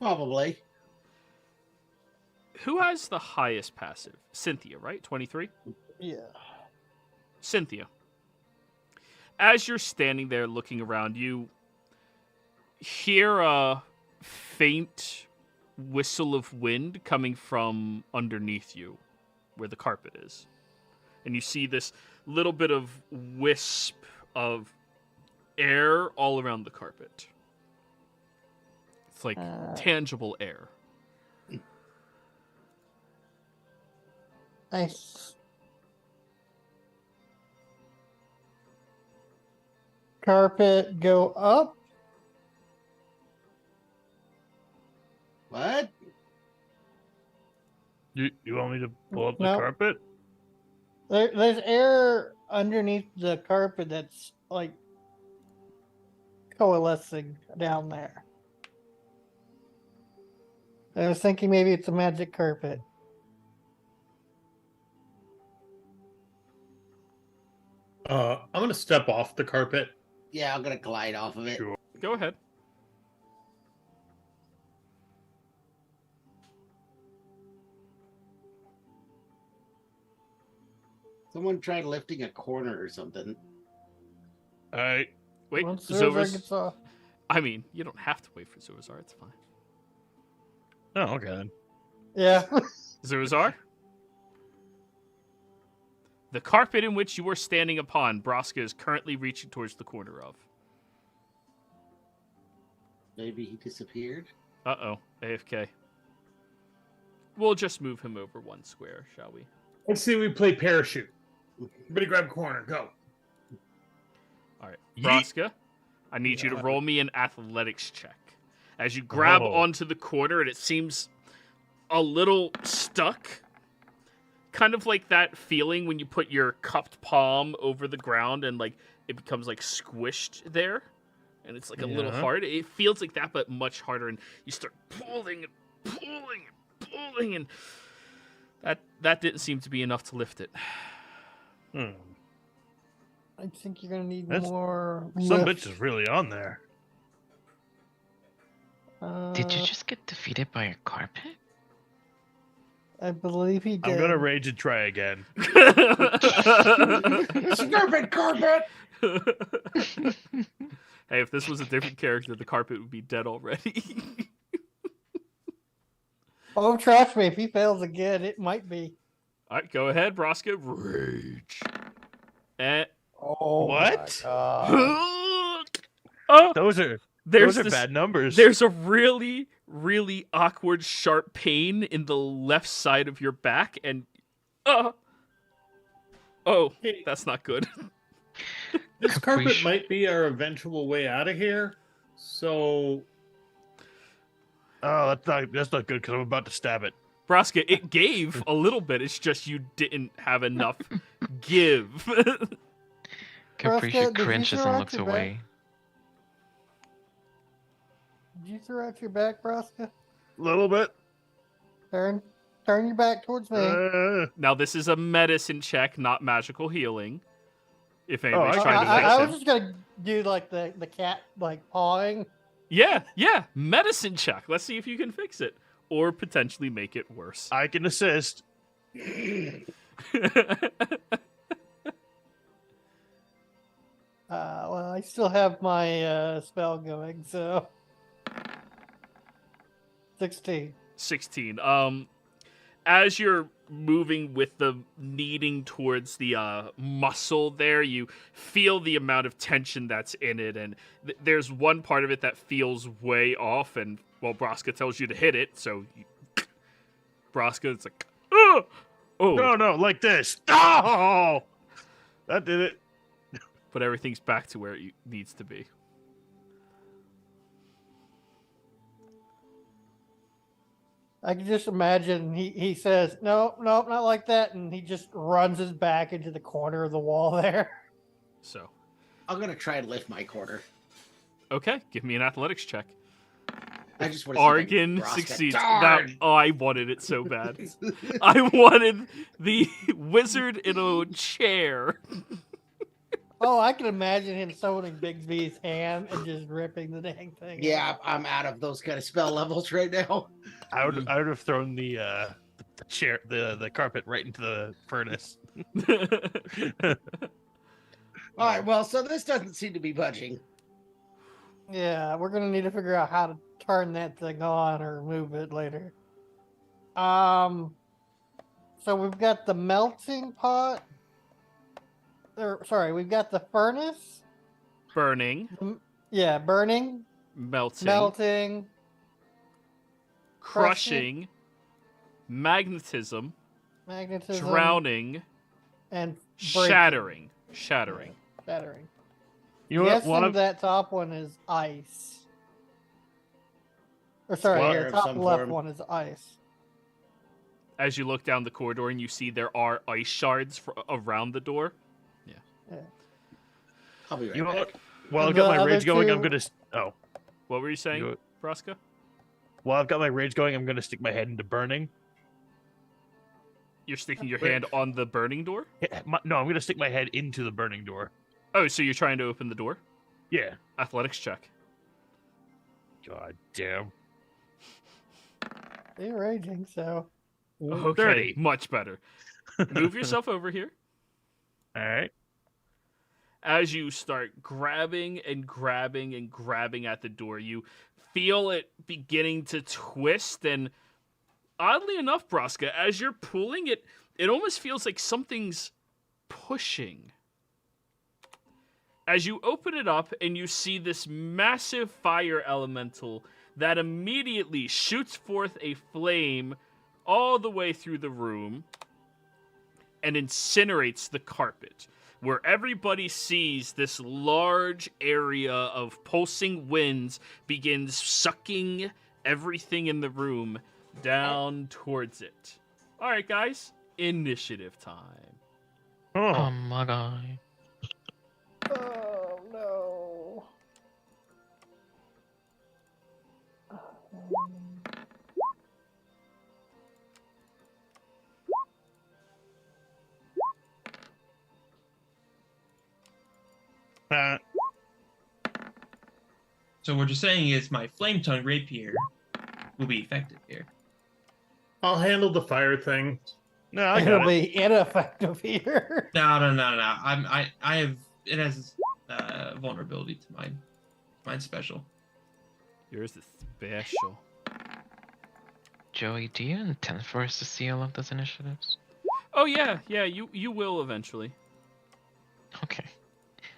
Speaker 3: Probably.
Speaker 1: Who has the highest passive? Cynthia, right? 23?
Speaker 5: Yeah.
Speaker 1: Cynthia. As you're standing there looking around, you hear a faint whistle of wind coming from underneath you, where the carpet is. And you see this little bit of wisp of air all around the carpet. It's like tangible air.
Speaker 5: Nice. Carpet go up.
Speaker 3: What?
Speaker 4: You want me to pull up the
Speaker 5: No.
Speaker 4: carpet?
Speaker 5: There's air underneath the carpet that's like coalescing down there. I was thinking maybe it's a magic carpet.
Speaker 6: I'm gonna step off the carpet.
Speaker 3: Yeah, I'm gonna glide off of it.
Speaker 4: Sure.
Speaker 1: Go ahead.
Speaker 3: Someone tried lifting a corner or something.
Speaker 4: All right.
Speaker 1: Wait,
Speaker 5: Once Zozar gets
Speaker 1: Zovas.
Speaker 5: off.
Speaker 1: I mean, you don't have to wait for Zozar. It's fine.
Speaker 4: Oh, okay then.
Speaker 5: Yeah.
Speaker 1: Zozar? The carpet in which you are standing upon, Braska is currently reaching towards the corner of.
Speaker 3: Maybe he disappeared.
Speaker 1: Uh-oh, AFK. We'll just move him over one square, shall we?
Speaker 6: Let's see. We play parachute. Everybody, grab corner. Go.
Speaker 1: All right,
Speaker 4: Yeet.
Speaker 1: Braska, I need you to roll me an athletics check. As you grab
Speaker 4: Oh.
Speaker 1: onto the corner, and it seems a little stuck. Kind of like that feeling when you put your cupped palm over the ground and like it becomes like squished there. And it's like a little
Speaker 4: Yeah.
Speaker 1: hard. It feels like that, but much harder. And you start pulling and pulling and pulling, and that didn't seem to be enough to lift it.
Speaker 5: I think you're gonna need
Speaker 4: That's-
Speaker 5: more.
Speaker 4: Some
Speaker 5: lift.
Speaker 4: bitch is really on there.
Speaker 2: Did you just get defeated by a carpet?
Speaker 5: I believe he did.
Speaker 4: I'm gonna rage and try again.
Speaker 3: Carpet, carpet.
Speaker 1: Hey, if this was a different character, the carpet would be dead already.
Speaker 5: Oh, trust me, if he fails again, it might be.
Speaker 1: All right, go ahead, Braska. Rage. And
Speaker 5: Oh,
Speaker 4: What?
Speaker 5: my God.
Speaker 1: oh,
Speaker 4: Those are
Speaker 1: there's
Speaker 4: those are
Speaker 1: this,
Speaker 4: bad numbers.
Speaker 1: There's a really, really awkward, sharp pain in the left side of your back, and oh,
Speaker 6: Hey.
Speaker 1: that's not good.
Speaker 6: This carpet
Speaker 2: Caprice.
Speaker 6: might be our eventual way out of here. So
Speaker 4: Oh, that's not good because I'm about to stab it.
Speaker 1: Braska, it gave a little bit. It's just you didn't have enough give.
Speaker 2: Capricia
Speaker 5: did you
Speaker 2: cringes
Speaker 5: throw
Speaker 2: and
Speaker 5: out
Speaker 2: looks
Speaker 5: your
Speaker 2: away.
Speaker 5: Did you throw out your back, Braska?
Speaker 4: A little bit.
Speaker 5: Turn your back towards me.
Speaker 1: Now, this is a medicine check, not magical healing. If anybody's
Speaker 4: I-
Speaker 1: trying to fix
Speaker 5: I
Speaker 1: him.
Speaker 5: was just gonna do like the cat like pawing.
Speaker 1: Yeah, medicine check. Let's see if you can fix it. Or potentially make it worse.
Speaker 4: I can assist.
Speaker 5: Well, I still have my spell going, so 16.
Speaker 1: 16. As you're moving with the kneading towards the muscle there, you feel the amount of tension that's in it, and there's one part of it that feels way off, and well, Braska tells you to hit it, so Braska, it's like, oh,
Speaker 4: No, like this. Oh, that did it.
Speaker 1: but everything's back to where it needs to be.
Speaker 5: I can just imagine he says, no, not like that, and he just runs his back into the corner of the wall there.
Speaker 1: So,
Speaker 3: I'm gonna try and lift my quarter.
Speaker 1: okay, give me an athletics check.
Speaker 3: I just want to see
Speaker 1: Argon
Speaker 3: if I can
Speaker 1: succeeds.
Speaker 3: Darn!
Speaker 1: I wanted it so bad. I wanted the wizard in a chair.
Speaker 5: Oh, I can imagine him summoning Bigsby's hand and just ripping the dang thing.
Speaker 3: Yeah, I'm out of those kind of spell levels right now.
Speaker 4: I would have thrown the chair, the carpet right into the furnace.
Speaker 3: All right, well, so this doesn't seem to be budging.
Speaker 5: Yeah, we're gonna need to figure out how to turn that thing on or move it later. So we've got the melting pot. We've got the furnace.
Speaker 1: Burning,
Speaker 5: Yeah, burning,
Speaker 1: melting,
Speaker 5: crushing,
Speaker 1: crushing, magnetism, drowning,
Speaker 5: and
Speaker 1: shattering.
Speaker 5: Shattering.
Speaker 4: You know what?
Speaker 5: Guessing
Speaker 4: One of
Speaker 5: that top one is ice. Or sorry,
Speaker 3: Water
Speaker 5: the
Speaker 3: of
Speaker 5: top
Speaker 3: some
Speaker 5: left
Speaker 3: form.
Speaker 5: one is ice.
Speaker 1: As you look down the corridor and you see there are ice shards around the door.
Speaker 5: Yeah.
Speaker 3: I'll be right
Speaker 4: you know
Speaker 3: back.
Speaker 4: what? While I've
Speaker 5: And
Speaker 4: got
Speaker 5: the
Speaker 4: my rage
Speaker 5: other
Speaker 4: going, I'm
Speaker 5: two-
Speaker 4: gonna. Oh,
Speaker 1: What were you saying,
Speaker 4: You-
Speaker 1: Braska?
Speaker 4: while I've got my rage going, I'm gonna stick my head into burning.
Speaker 1: You're sticking your hand on the burning door?
Speaker 4: No, I'm gonna stick my head into the burning door.
Speaker 1: Oh, so you're trying to open the door?
Speaker 4: Yeah.
Speaker 1: Athletics check.
Speaker 4: God damn.
Speaker 5: They're raging, so
Speaker 1: Okay,
Speaker 4: 30.
Speaker 1: much better. Move yourself over here.
Speaker 4: All right.
Speaker 1: As you start grabbing at the door, you feel it beginning to twist, and oddly enough, Braska, as you're pulling it, it almost feels like something's pushing. As you open it up and you see this massive fire elemental that immediately shoots forth a flame all the way through the room and incinerates the carpet, where everybody sees this large area of pulsing winds begins sucking everything in the room down towards it. All right, guys, initiative time.
Speaker 2: Oh my god.
Speaker 5: oh no.
Speaker 7: So what you're saying is my flame tongue rapier will be effective here.
Speaker 6: I'll handle the fire thing.
Speaker 4: No, I
Speaker 5: It'll
Speaker 4: got it.
Speaker 5: be ineffective here.
Speaker 7: No. I have it has vulnerability to mine. Mine's special.
Speaker 1: Yours is special.
Speaker 2: Joey, do you intend for us to see all of those initiatives?
Speaker 1: Oh yeah, you will eventually.
Speaker 2: Okay.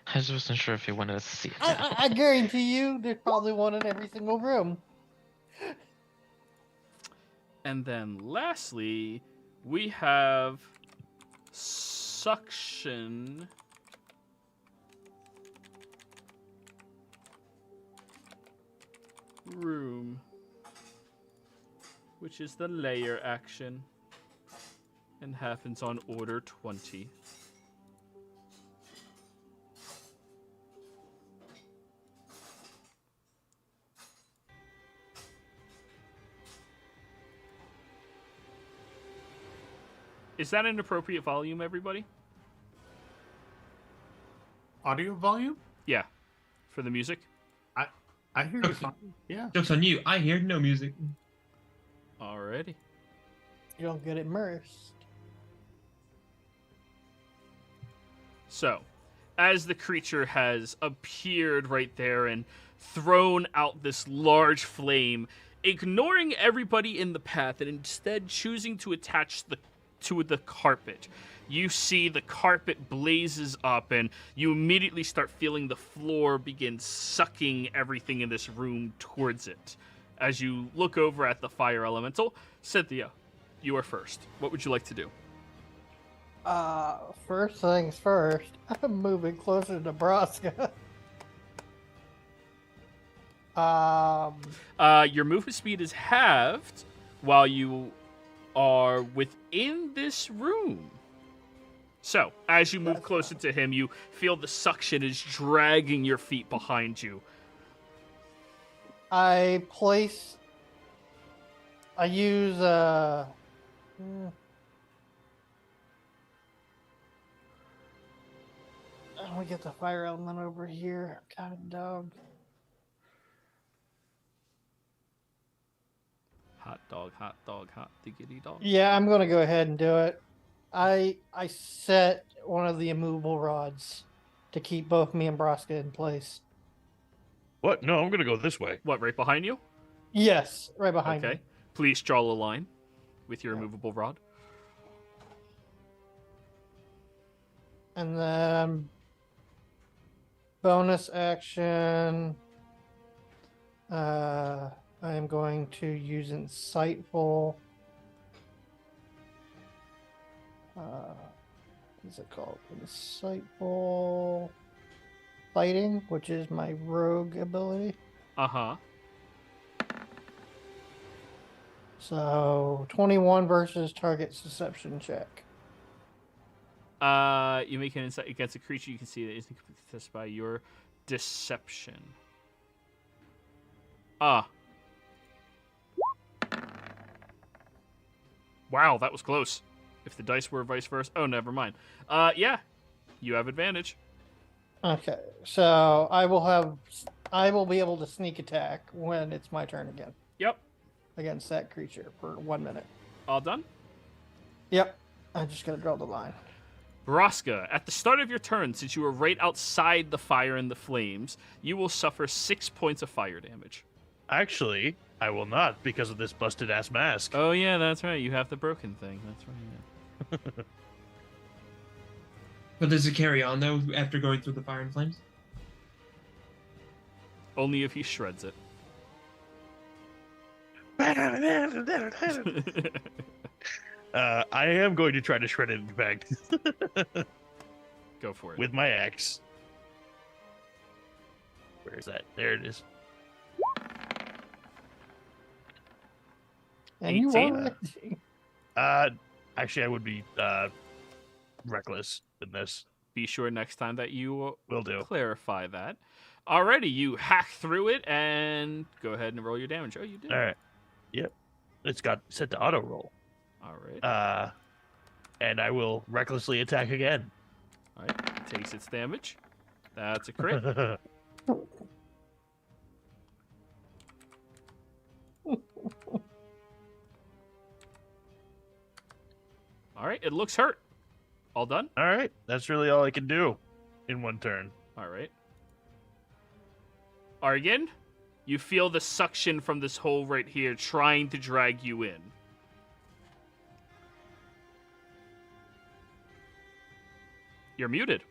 Speaker 2: I just wasn't sure if you wanted us to see it.
Speaker 5: I guarantee you there's probably one in every single room.
Speaker 1: And then lastly, we have suction room, which is the layer action and happens on order 20. Is that an appropriate volume, everybody?
Speaker 6: audio volume?
Speaker 1: Yeah, for the music.
Speaker 6: I hear you fine. Yeah.
Speaker 7: Joke's on you. I hear no music.
Speaker 1: Alrighty.
Speaker 5: You don't get immersed.
Speaker 1: So, as the creature has appeared right there and thrown out this large flame, ignoring everybody in the path and instead choosing to attach to the carpet, you see the carpet blazes up and you immediately start feeling the floor begin sucking everything in this room towards it. As you look over at the fire elemental, Cynthia, you are first. What would you like to do?
Speaker 5: First things first, I'm moving closer to Nebraska.
Speaker 1: Your movement speed is halved while you are within this room. So, as you move closer to him, you feel the suction is dragging your feet behind you.
Speaker 5: I use let me get the fire element over here. God dog.
Speaker 1: Hot dog, hot diggity dog.
Speaker 5: Yeah, I'm gonna go ahead and do it. I set one of the immovable rods to keep both me and Braska in place.
Speaker 4: What? No, I'm gonna go this way.
Speaker 1: What, right behind you?
Speaker 5: Yes, right behind
Speaker 1: Okay.
Speaker 5: me.
Speaker 1: Please draw a line with your immovable rod.
Speaker 5: And then bonus action. I am going to use Insightful. What's it called? Insightful Fighting, which is my rogue ability.
Speaker 1: Uh-huh.
Speaker 5: So 21 versus target's deception check.
Speaker 1: You make an insight against a creature you can see that isn't possessed by your deception. Ah. Wow, that was close. If the dice were vice versa. Oh, never mind. Yeah. You have advantage.
Speaker 5: Okay, so I will be able to sneak attack when it's my turn again
Speaker 1: Yep.
Speaker 5: against that creature for 1 minute.
Speaker 1: All done?
Speaker 5: Yep, I'm just gonna draw the line.
Speaker 1: Braska, at the start of your turn, since you were right outside the fire and the flames, you will suffer 6 points of fire damage.
Speaker 4: Actually, I will not because of this busted ass mask.
Speaker 1: Oh, yeah, that's right. You have the broken thing. That's right. Yeah.
Speaker 7: But does it carry on, though, after going through the fire and flames?
Speaker 1: Only if he shreds it.
Speaker 4: I am going to try to shred it, in fact,
Speaker 1: Go for it.
Speaker 4: with my axe. Where is that? There it is.
Speaker 5: And you
Speaker 4: 18.
Speaker 5: are
Speaker 4: Actually, I would be reckless in this.
Speaker 1: Be sure next time that you
Speaker 4: Will do.
Speaker 1: clarify that. Alrighty, you hack through it and go ahead and roll your damage. Oh, you did.
Speaker 4: All right. Yep. It's got set to auto roll.
Speaker 1: Alright.
Speaker 4: And I will recklessly attack again.
Speaker 1: Alright, takes its damage. That's a crit. Alright, it looks hurt. All done?
Speaker 4: All right. That's really all I can do in one turn.
Speaker 1: Alright. Argan, you feel the suction from this hole right here trying to drag you in. You're muted.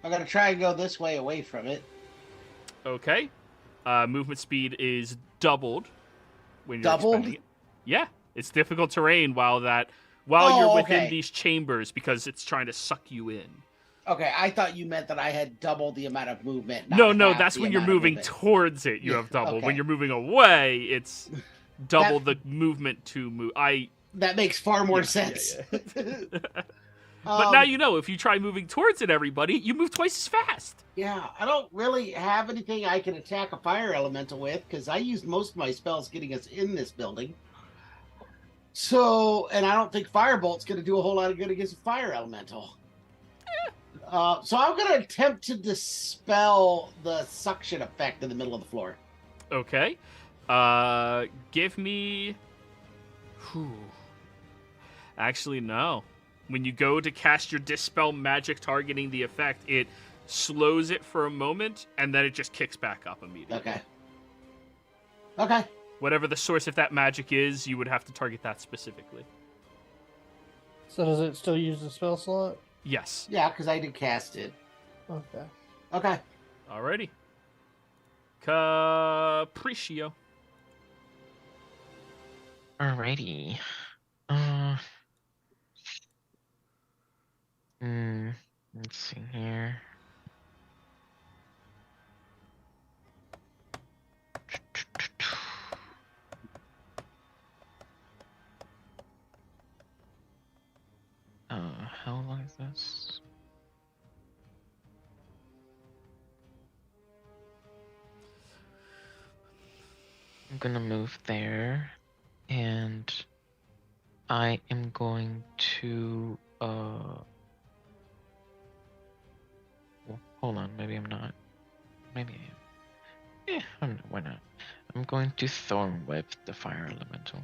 Speaker 3: I'm gonna try and go this way away from it.
Speaker 1: Okay. Movement speed is doubled when you're
Speaker 3: Doubled?
Speaker 1: expending it. Yeah, it's difficult terrain while you're within
Speaker 3: okay.
Speaker 1: these chambers because it's trying to suck you in.
Speaker 3: Okay, I thought you meant that I had double the amount of movement. not
Speaker 1: No,
Speaker 3: half
Speaker 1: that's
Speaker 3: the
Speaker 1: when you're
Speaker 3: amount of
Speaker 1: moving
Speaker 3: movement.
Speaker 1: towards it. You
Speaker 3: Yeah,
Speaker 1: have double.
Speaker 3: okay.
Speaker 1: When you're moving away, it's double the movement to move.
Speaker 3: That makes far more
Speaker 1: Yeah,
Speaker 3: sense.
Speaker 1: But now you know, if you try moving towards it, everybody, you move twice as fast.
Speaker 3: Yeah, I don't really have anything I can attack a fire elemental with because I used most of my spells getting us in this building. So, and I don't think Firebolt's going to do a whole lot of good against a fire elemental. So I'm gonna attempt to dispel the suction effect in the middle of the floor.
Speaker 1: Okay. Give me. Whew. Actually, no. When you go to cast your dispel magic targeting the effect, it slows it for a moment and then it just kicks back up immediately.
Speaker 3: Okay. Okay.
Speaker 1: Whatever the source of that magic is, you would have to target that specifically.
Speaker 5: So does it still use the spell slot?
Speaker 1: Yes.
Speaker 3: Yeah, because I did cast it.
Speaker 5: Okay.
Speaker 3: Okay.
Speaker 1: Alrighty. Capriccio.
Speaker 2: Alrighty. Let's see here. How long is this? I'm gonna move there, and I am going to well, hold on, maybe I'm not. Maybe I am. Yeah, I don't know, why not? I'm going to Thorn Whip the Fire Elemental.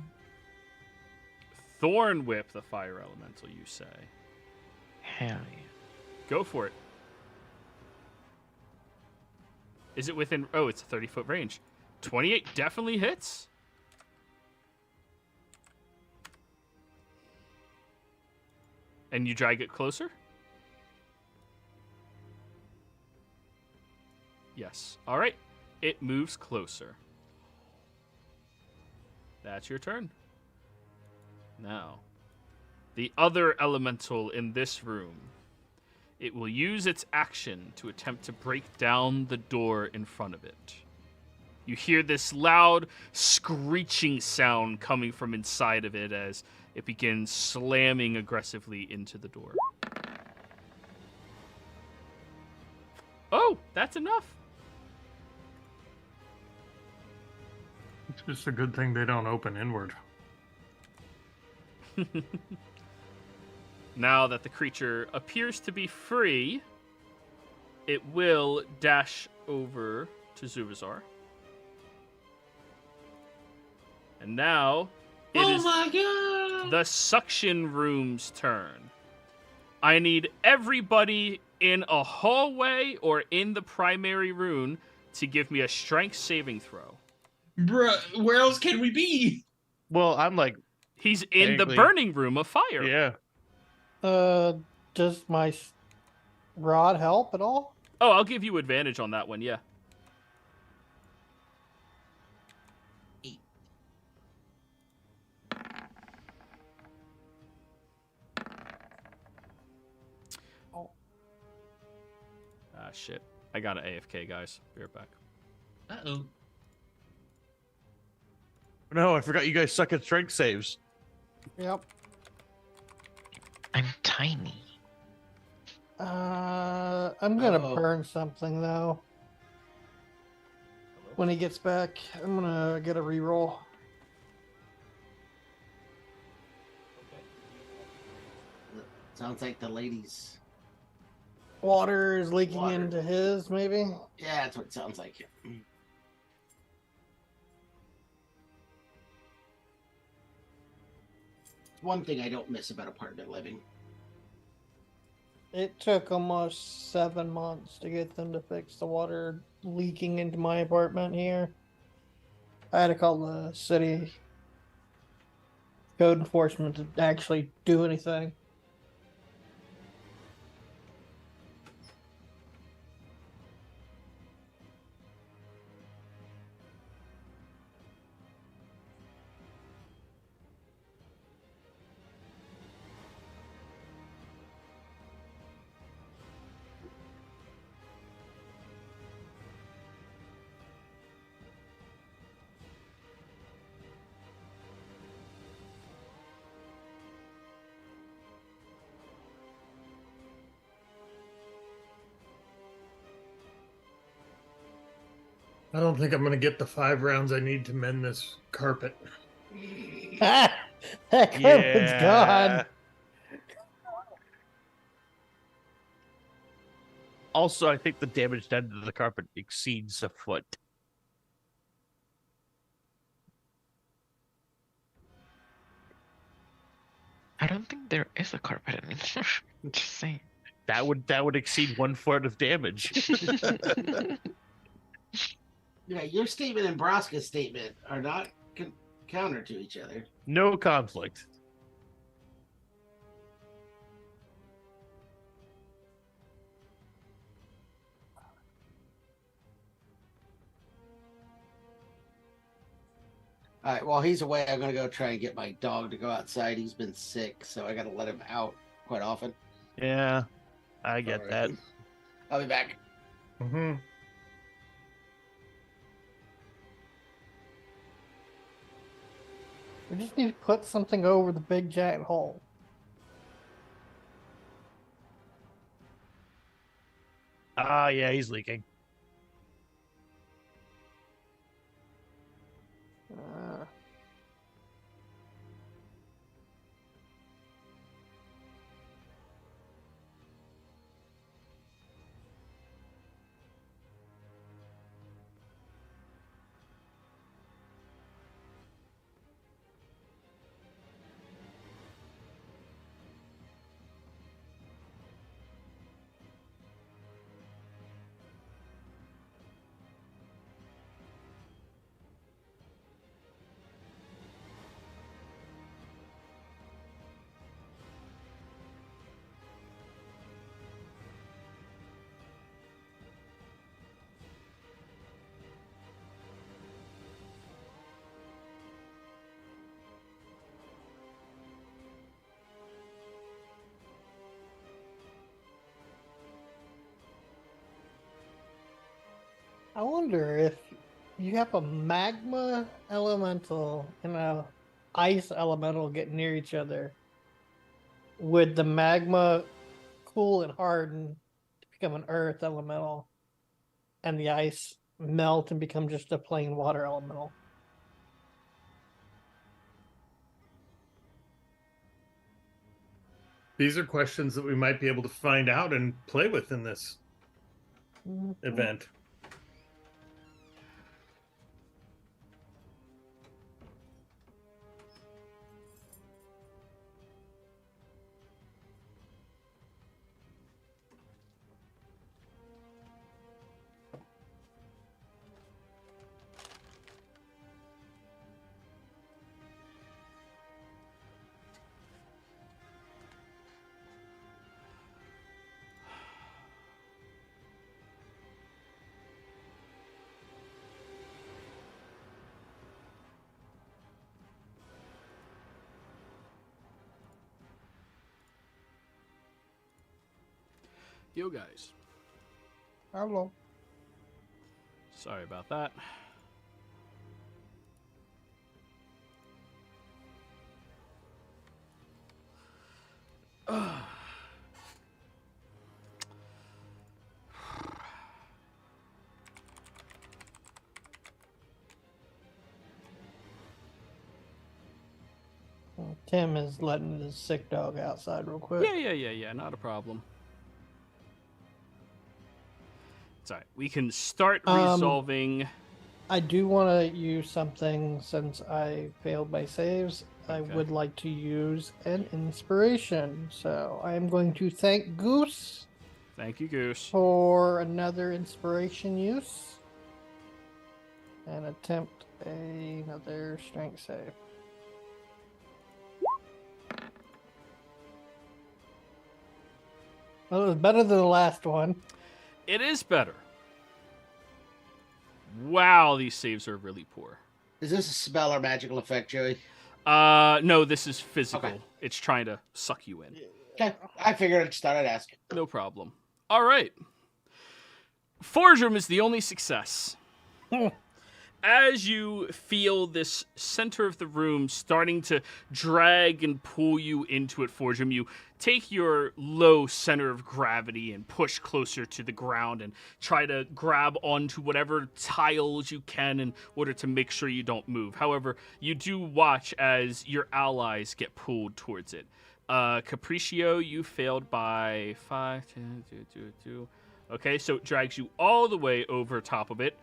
Speaker 1: Thorn Whip the fire elemental, you say.
Speaker 2: Hell yeah.
Speaker 1: Go for it. Is it within... Oh, it's a 30-foot range. 28 definitely hits. And you drag it closer? Yes. All right. It moves closer. That's your turn. Now, the other elemental in this room. It will use its action to attempt to break down the door in front of it. You hear this loud screeching sound coming from inside of it as it begins slamming aggressively into the door. Oh, that's enough.
Speaker 6: It's just a good thing they don't open inward.
Speaker 1: Now that the creature appears to be free, it will dash over to Zuvazar. And now it is
Speaker 7: my god!
Speaker 1: the suction room's turn. I need everybody in a hallway or in the primary room to give me a strength saving throw.
Speaker 7: Bruh, where else can we be?
Speaker 4: Well, I'm like,
Speaker 1: He's in the
Speaker 4: Technically-
Speaker 1: burning room of fire.
Speaker 4: yeah.
Speaker 5: Does my rod help at all?
Speaker 1: Oh, I'll give you advantage on that one, yeah.
Speaker 5: Oh.
Speaker 1: Ah, shit. I got an AFK, guys. Be right back.
Speaker 7: Uh-oh.
Speaker 4: No, I forgot you guys suck at strength saves.
Speaker 5: Yep.
Speaker 2: I'm tiny.
Speaker 5: I'm gonna
Speaker 3: Uh-oh.
Speaker 5: burn something though. When he gets back, I'm gonna get a reroll.
Speaker 3: Sounds like the ladies.
Speaker 5: Water is leaking
Speaker 3: Water.
Speaker 5: into his, maybe.
Speaker 3: Yeah, that's what it sounds like. One thing I don't miss about apartment living.
Speaker 5: It took almost 7 months to get them to fix the water leaking into my apartment here. I had to call the city code enforcement to actually do anything.
Speaker 6: I don't think I'm going to get the 5 rounds I need to mend this carpet.
Speaker 5: That carpet's gone.
Speaker 4: Also, I think the damage done to the carpet exceeds a foot.
Speaker 2: I don't think there is a carpet anymore. I'm just saying.
Speaker 4: That would exceed 1 foot of damage.
Speaker 3: Yeah, your statement and Braska's statement are not counter to each other.
Speaker 4: No conflict.
Speaker 3: All right, while he's away, I'm going to go try and get my dog to go outside. He's been sick, so I got to let him out quite often.
Speaker 4: Yeah, I get
Speaker 3: All
Speaker 4: that.
Speaker 3: right. I'll be back.
Speaker 6: Mm-hmm.
Speaker 5: We just need to put something over the big giant hole.
Speaker 4: Ah, yeah, he's leaking.
Speaker 5: Uh, I wonder if you have a magma elemental and a ice elemental get near each other. Would the magma cool and harden to become an earth elemental, and the ice melt and become just a plain water elemental?
Speaker 6: These are questions that we might be able to find out and play with in this event.
Speaker 1: Yo, guys.
Speaker 5: Hello.
Speaker 1: Sorry about that.
Speaker 5: Tim is letting his sick dog outside real quick.
Speaker 1: Yeah, not a problem. It's alright. We can start resolving.
Speaker 5: I do want to use something since I failed my saves. I
Speaker 1: Okay.
Speaker 5: would like to use an inspiration. So I am going to thank Goose
Speaker 1: Thank you, Goose.
Speaker 5: for another inspiration use and attempt another strength save. Well, it was better than the last one.
Speaker 1: It is better. Wow, these saves are really poor.
Speaker 3: Is this a spell or magical effect, Joey?
Speaker 1: No, this is physical.
Speaker 3: Okay.
Speaker 1: It's trying to suck you in.
Speaker 3: Okay, I figured I'd start at asking.
Speaker 1: No problem. All right. Forge room is the only success. As you feel this center of the room starting to drag and pull you into it, Forge room, you take your low center of gravity and push closer to the ground and try to grab onto whatever tiles you can in order to make sure you don't move. However, you do watch as your allies get pulled towards it. Capriccio, you failed by 5, 10, 2, 2, 2. Okay, so it drags you all the way over top of it.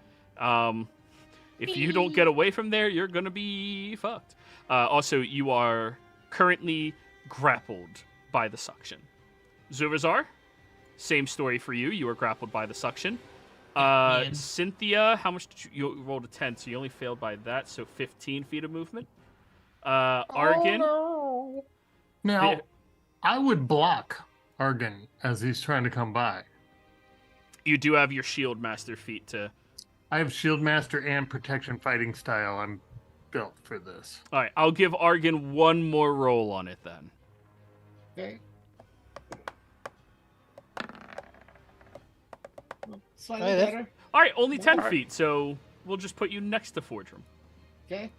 Speaker 1: If you don't get away from there, you're going to be fucked. Also, you are currently grappled by the suction. Zurazar, same story for you. You are grappled by the suction.
Speaker 7: Man.
Speaker 1: Cynthia, how much did you rolled a 10, so you only failed by that, so 15 feet of movement. Argon.
Speaker 5: Oh,
Speaker 8: Now,
Speaker 1: Yeah.
Speaker 8: I would block Argon as he's trying to come by.
Speaker 1: You do have your shield master feat to...
Speaker 8: I have Shield Master and Protection Fighting Style. I'm built for this.
Speaker 1: All right, I'll give Argon one more roll on it then.
Speaker 3: Okay. Slightly
Speaker 5: Hey, that's-
Speaker 3: better.
Speaker 1: All right, only 10
Speaker 3: All right.
Speaker 1: feet, so we'll just put you next to Fordrum.
Speaker 3: Okay.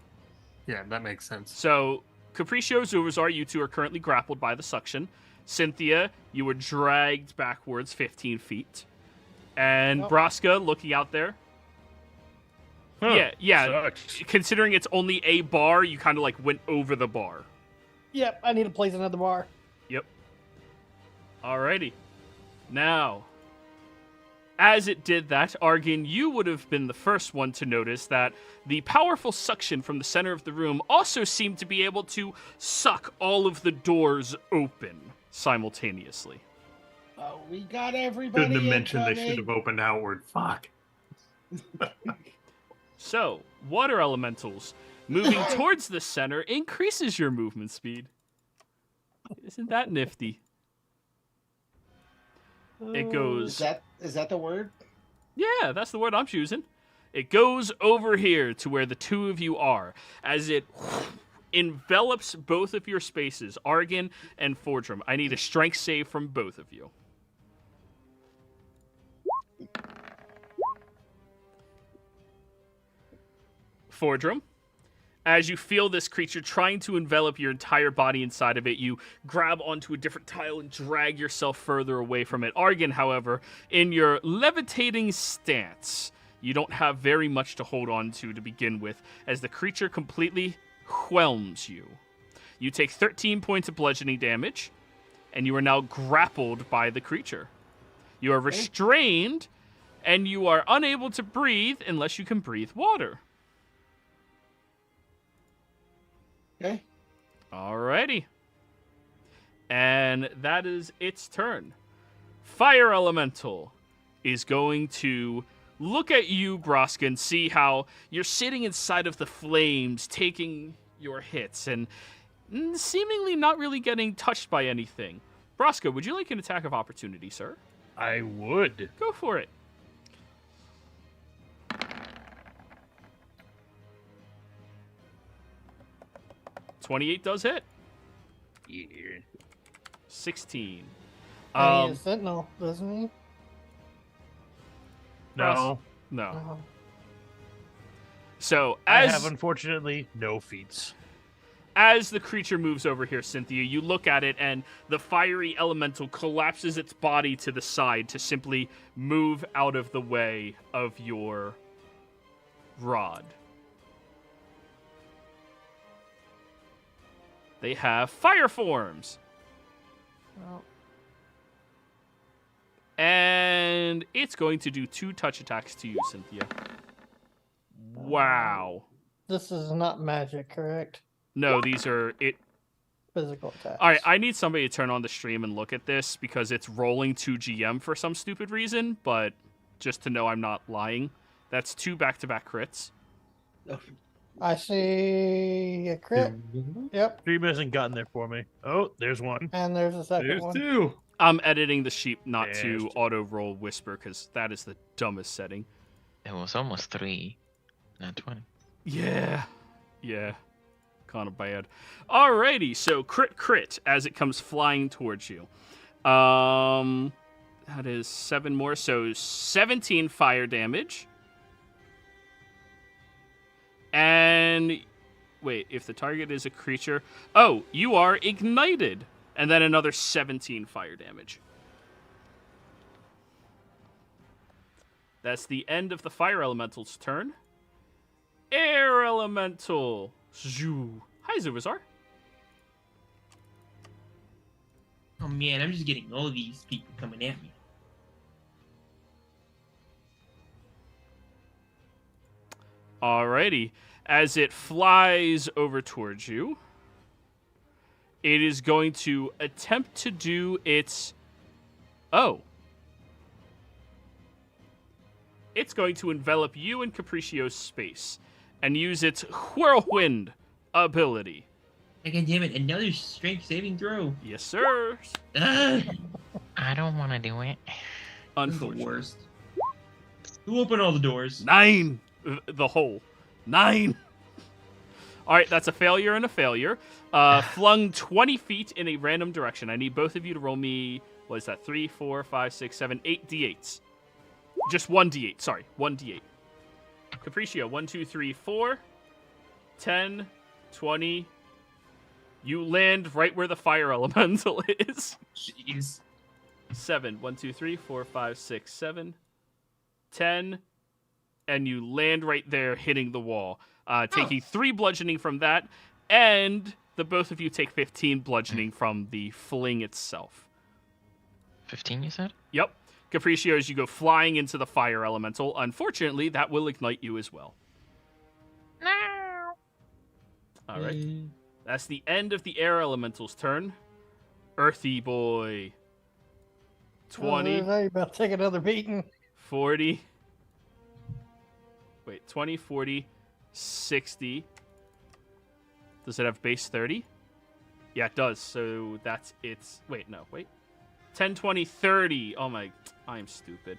Speaker 8: Yeah, that makes sense.
Speaker 1: So, Capriccio, Zurazar, you two are currently grappled by the suction. Cynthia, you were dragged backwards 15 feet. And
Speaker 5: Oh.
Speaker 1: Braska, looking out there.
Speaker 4: Huh,
Speaker 1: Yeah.
Speaker 4: sucks.
Speaker 1: Considering it's only a bar, you kind of like went over the bar.
Speaker 5: yep, I need to place another bar.
Speaker 1: Yep. Alrighty. Now, as it did that, Argon, you would have been the first one to notice that the powerful suction from the center of the room also seemed to be able to suck all of the doors open simultaneously.
Speaker 3: Oh, we got everybody.
Speaker 8: Shouldn't have mentioned they
Speaker 3: incoming.
Speaker 8: should have opened outward. Fuck.
Speaker 1: So, water elementals moving towards the center increases your movement speed. Isn't that nifty? It goes...
Speaker 3: Is that the word?
Speaker 1: Yeah, that's the word I'm choosing. It goes over here to where the two of you are, as it envelops both of your spaces, Argon and Fordrum. I need a strength save from both of you. Fordrum, as you feel this creature trying to envelop your entire body inside of it, you grab onto a different tile and drag yourself further away from it. Argon, however, in your levitating stance, you don't have very much to hold on to begin with, as the creature completely whelms you. You take 13 points of bludgeoning damage, and you are now grappled by the creature. You are restrained, and you are unable to breathe unless you can breathe water.
Speaker 3: Okay.
Speaker 1: Alrighty. And that is its turn. Fire Elemental is going to look at you, Braska, and see how you're sitting inside of the flames, taking your hits, and seemingly not really getting touched by anything. Braska, would you like an attack of opportunity, sir?
Speaker 4: I would.
Speaker 1: Go for it. $28 does hit.
Speaker 4: Yeah.
Speaker 1: 16.
Speaker 5: And he is Sentinel, doesn't he?
Speaker 4: No,
Speaker 1: No.
Speaker 5: Oh.
Speaker 1: So
Speaker 4: I
Speaker 1: as
Speaker 4: have unfortunately no feats.
Speaker 1: as the creature moves over here, Cynthia, you look at it and the fiery elemental collapses its body to the side to simply move out of the way of your rod. They have fire forms.
Speaker 5: Oh.
Speaker 1: And it's going to do 2 touch attacks to you, Cynthia. Wow.
Speaker 5: This is not magic, correct?
Speaker 1: No, these are it.
Speaker 5: Physical attacks.
Speaker 1: All right, I need somebody to turn on the stream and look at this because it's rolling to GM for some stupid reason, but just to know I'm not lying. That's 2 back-to-back crits.
Speaker 5: I see a crit. Yep.
Speaker 4: Stream hasn't gotten there for me. Oh, there's one.
Speaker 5: And there's a second
Speaker 8: There's
Speaker 5: one.
Speaker 8: 2.
Speaker 1: I'm editing the sheep not
Speaker 4: Yes.
Speaker 1: to auto-roll Whisper because that is the dumbest setting.
Speaker 2: It was almost 3, not 20.
Speaker 1: Yeah. Kind of bad. Alrighty, so crit as it comes flying towards you. That is 7 more, so 17 fire damage. And wait, if the target is a creature, oh, you are ignited, and then another 17 fire damage. That's the end of the fire elemental's turn. Air elemental. Zhoo. Hi, Zurazar.
Speaker 7: Oh man, I'm just getting all these people coming at me.
Speaker 1: Alrighty. As it flies over towards you, it is going to attempt to do its... Oh. It's going to envelop you in Capricio's space and use its Whirlwind ability.
Speaker 7: God damn it, another strength saving throw.
Speaker 1: Yes, sir.
Speaker 7: Ugh.
Speaker 2: I don't want to do it.
Speaker 7: This is the
Speaker 1: Unfortunately.
Speaker 7: worst. Who opened all the doors?
Speaker 1: 9. The hole. 9. All right, that's a failure and a failure. Flung 20 feet in a random direction. I need both of you to roll me, what is that, 3, 4, 5, 6, 7, 8 d8s. Just 1 d8, sorry, 1 d8. Capriccio, 1, 2, 3, 4, 10, 20. You land right where the fire elemental is.
Speaker 7: Jeez.
Speaker 1: 7. 1, 2, 3, 4, 5, 6, 7, 10. And you land right there, hitting the wall. Taking 3 bludgeoning from that, and the both of you take 15 bludgeoning from the fling itself.
Speaker 2: 15, you said?
Speaker 1: Yep. Capriccio, as you go flying into the fire elemental, unfortunately, that will ignite you as well.
Speaker 2: No.
Speaker 1: All right. That's the end of the air elemental's turn. Earthy boy. 20,
Speaker 5: Now you're about to take another beating.
Speaker 1: 40. Wait, 20, 40, 60. Does it have base 30? Yeah, it does. So that's its... Wait, no, wait. 10, 20, 30. Oh my... I am stupid.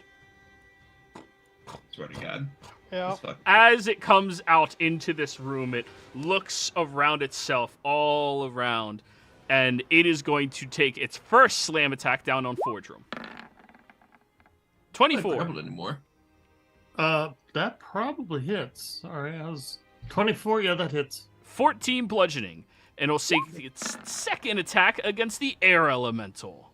Speaker 7: Swear to God.
Speaker 5: Yeah.
Speaker 7: This fuck-
Speaker 1: As it comes out into this room, it looks around itself, all around, and it is going to take its first slam attack down on Fordrum.
Speaker 7: Not
Speaker 1: 24.
Speaker 7: crumbled anymore.
Speaker 8: That probably hits. All right, I was 24. Yeah, that hits.
Speaker 1: 14 bludgeoning, and it'll take its second attack against the air elemental.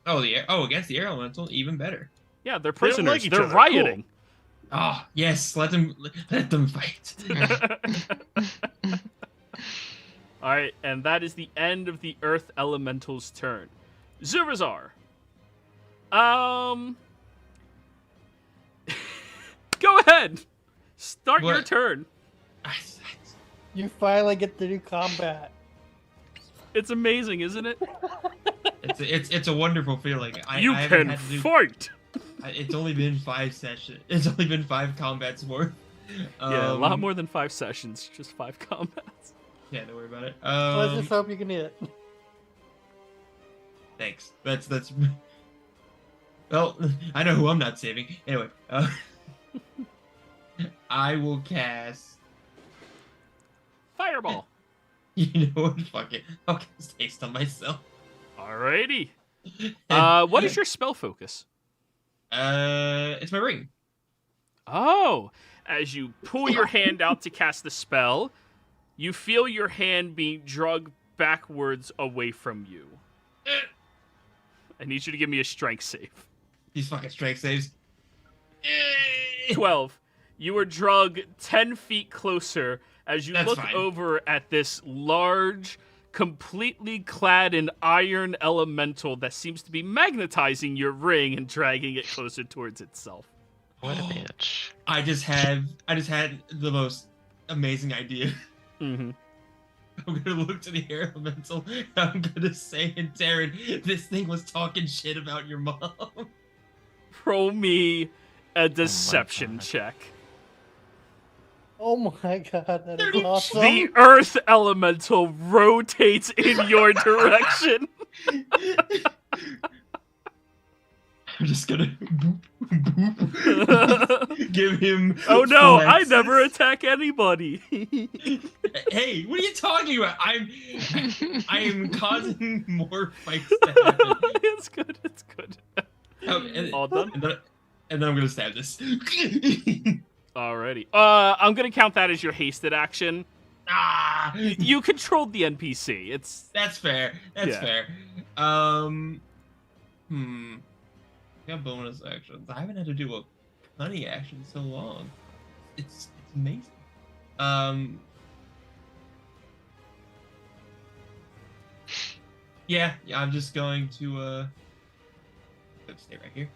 Speaker 7: Oh, against the air elemental, even better.
Speaker 1: Yeah, they're
Speaker 4: They don't like
Speaker 1: prisoners.
Speaker 4: each
Speaker 1: They're
Speaker 4: other.
Speaker 1: rioting.
Speaker 7: Oh, yes, let them fight.
Speaker 1: All right, and that is the end of the Earth Elemental's turn. Zurazar. Go ahead. Start your
Speaker 7: What?
Speaker 1: turn.
Speaker 5: You finally get to do combat.
Speaker 1: It's amazing, isn't it?
Speaker 7: It's a wonderful feeling. I
Speaker 1: You
Speaker 7: haven't
Speaker 1: can
Speaker 7: had to do-
Speaker 1: fight.
Speaker 7: It's only been 5 sessions. It's only been 5 combats worth.
Speaker 1: Yeah, a lot more than 5 sessions, just 5 combats.
Speaker 7: Yeah, don't worry about it.
Speaker 5: Let's just hope you can hit.
Speaker 7: Thanks. That's. Well, I know who I'm not saving. Anyway, I will cast.
Speaker 1: Fireball.
Speaker 7: You know what? Fuck it. I'll cast haste on myself.
Speaker 1: Alrighty. What is your spell focus?
Speaker 7: It's my ring.
Speaker 1: Oh, as you pull your hand out to cast the spell, you feel your hand being dragged backwards away from you. I need you to give me a strength save.
Speaker 7: These fucking strength saves.
Speaker 1: 12. You are dragged 10 feet closer as you
Speaker 7: That's
Speaker 1: look
Speaker 7: fine.
Speaker 1: over at this large, completely clad in iron elemental that seems to be magnetizing your ring and dragging it closer towards itself.
Speaker 2: What a bitch.
Speaker 7: I just had the most amazing idea.
Speaker 1: Mm-hmm.
Speaker 7: I'm gonna look to the air elemental. And I'm gonna say, Darren, this thing was talking shit about your mom.
Speaker 1: Roll me a deception
Speaker 2: God.
Speaker 1: check.
Speaker 5: Oh my god, that is
Speaker 7: 30.
Speaker 5: awesome.
Speaker 1: The earth elemental rotates in your direction.
Speaker 7: I'm just gonna boop. Give him.
Speaker 1: Oh no, I
Speaker 7: flances.
Speaker 1: never attack anybody.
Speaker 7: Hey, what are you talking about? I am causing more fights to happen.
Speaker 1: It's good, it's good. All done?
Speaker 7: And then I'm gonna stab this.
Speaker 1: Alrighty. I'm gonna count that as your hasted action.
Speaker 7: Ah,
Speaker 1: You controlled the NPC. It's
Speaker 7: that's fair. That's
Speaker 1: Yeah.
Speaker 7: fair. Got bonus actions. I haven't had to do a cunning action in so long. It's amazing. Yeah, I'm just going to stay right here.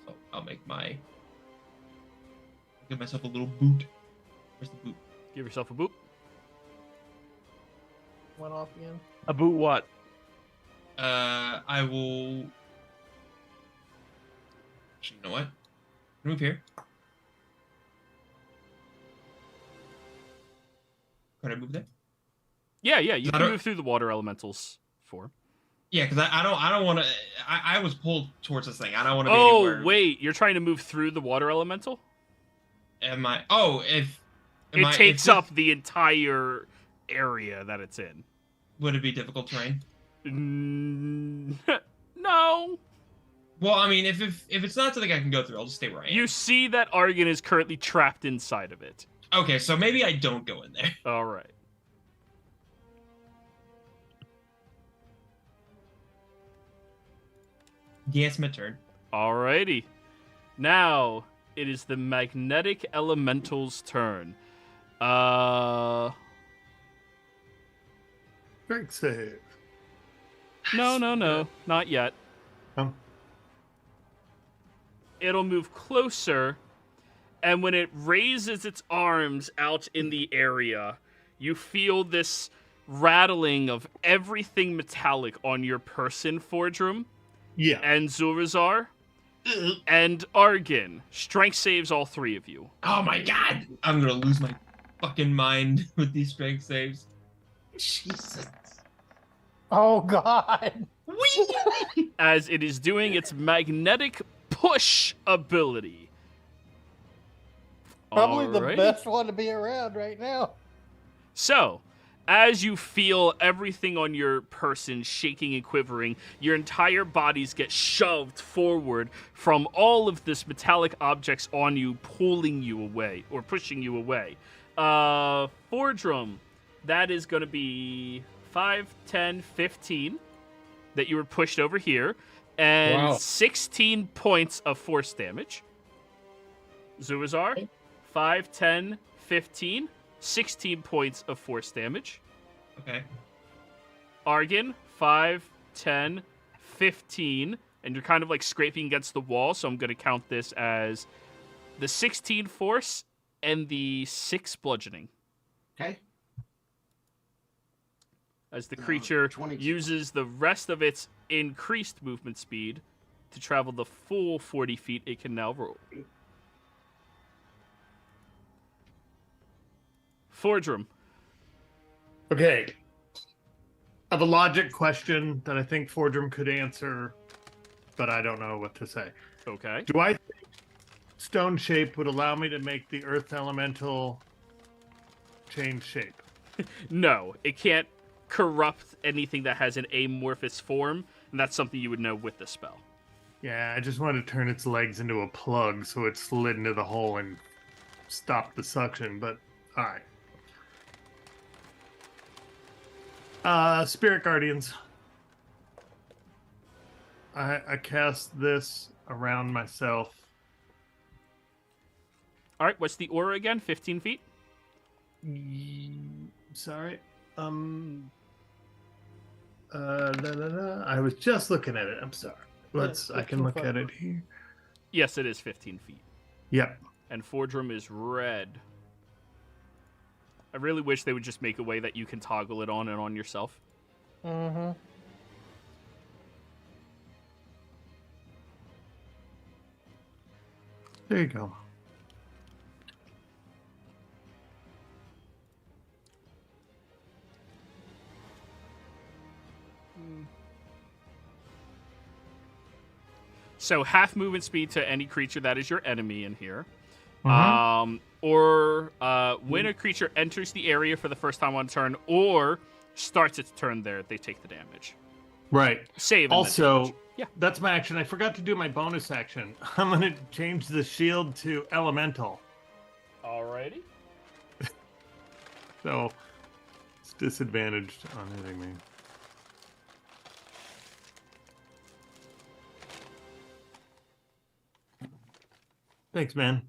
Speaker 7: So I'll make my Give myself a little boot. Where's the boot?
Speaker 1: Give yourself a boop.
Speaker 5: Went off again.
Speaker 4: A boot what?
Speaker 7: I will. Actually, you know what? Move here. Could I move there?
Speaker 1: Yeah, you
Speaker 7: I
Speaker 1: can
Speaker 7: don't-
Speaker 1: move through the water elementals form.
Speaker 7: Yeah, because I don't want to. I was pulled towards this thing. I don't want to be
Speaker 1: Oh,
Speaker 7: anywhere.
Speaker 1: wait, you're trying to move through the water elemental?
Speaker 7: Am I? Oh, if am
Speaker 1: It
Speaker 7: I-
Speaker 1: takes
Speaker 7: if
Speaker 1: up the entire area that it's in.
Speaker 7: Would it be difficult terrain?
Speaker 1: No.
Speaker 7: Well, I mean, if it's not something I can go through, I'll just stay where I am.
Speaker 1: You see that Argon is currently trapped inside of it.
Speaker 7: Okay, so maybe I don't go in there.
Speaker 1: All right.
Speaker 7: Yes, my turn.
Speaker 1: Alrighty. Now, it is the magnetic elemental's turn.
Speaker 8: Great save.
Speaker 1: No, not yet.
Speaker 8: Oh.
Speaker 1: It'll move closer, and when it raises its arms out in the area, you feel this rattling of everything metallic on your person, Fordrum,
Speaker 8: Yeah.
Speaker 1: and Zurazar, and Argon. Strength saves all three of you.
Speaker 7: Oh my god! I'm gonna lose my fucking mind with these strength saves.
Speaker 3: Jesus.
Speaker 5: Oh God.
Speaker 1: As it is doing its magnetic push ability.
Speaker 5: Probably the
Speaker 1: Alrighty.
Speaker 5: best one to be around right now.
Speaker 1: So, as you feel everything on your person shaking and quivering, your entire bodies get shoved forward from all of this metallic objects on you, pulling you away, or pushing you away. Fordrum, that is going to be 5, 10, 15 that you were pushed over here, and
Speaker 6: Wow.
Speaker 1: 16 points of force damage. Zuazar, 5, 10, 15, 16 points of force damage.
Speaker 7: Okay.
Speaker 1: Argon, 5, 10, 15, and you're kind of like scraping against the wall, so I'm going to count this as the 16 force and the 6 bludgeoning.
Speaker 3: Okay.
Speaker 1: As the creature
Speaker 3: 22.
Speaker 1: uses the rest of its increased movement speed to travel the full 40 feet it can now roll. Fordrum.
Speaker 8: Okay. I have a logic question that I think Fordrum could answer, but I don't know what to say.
Speaker 1: Okay.
Speaker 8: Do I think stone shape would allow me to make the earth elemental change shape?
Speaker 1: No, it can't corrupt anything that has an amorphous form, and that's something you would know with the spell.
Speaker 8: Yeah, I just wanted to turn its legs into a plug so it slid into the hole and stopped the suction, but alright. Spirit Guardians. I cast this around myself.
Speaker 1: All right, what's the aura again? 15 feet?
Speaker 8: Sorry. I was just looking at it. I'm sorry. I can look at it here.
Speaker 1: Yes, it is 15 feet.
Speaker 8: Yep.
Speaker 1: And Fordrum is red. I really wish they would just make a way that you can toggle it on and on yourself.
Speaker 5: Mm-hmm.
Speaker 8: There you go.
Speaker 1: So half movement speed to any creature that is your enemy in here.
Speaker 8: Mhm.
Speaker 1: Or when a creature enters the area for the first time on turn or starts its turn there, they take the damage.
Speaker 8: Right.
Speaker 1: Save. and then
Speaker 8: Also,
Speaker 1: damage. Yeah.
Speaker 8: that's my action. I forgot to do my bonus action. I'm going to change the shield to elemental.
Speaker 1: Alrighty.
Speaker 8: So it's disadvantaged on hitting me. Thanks, man.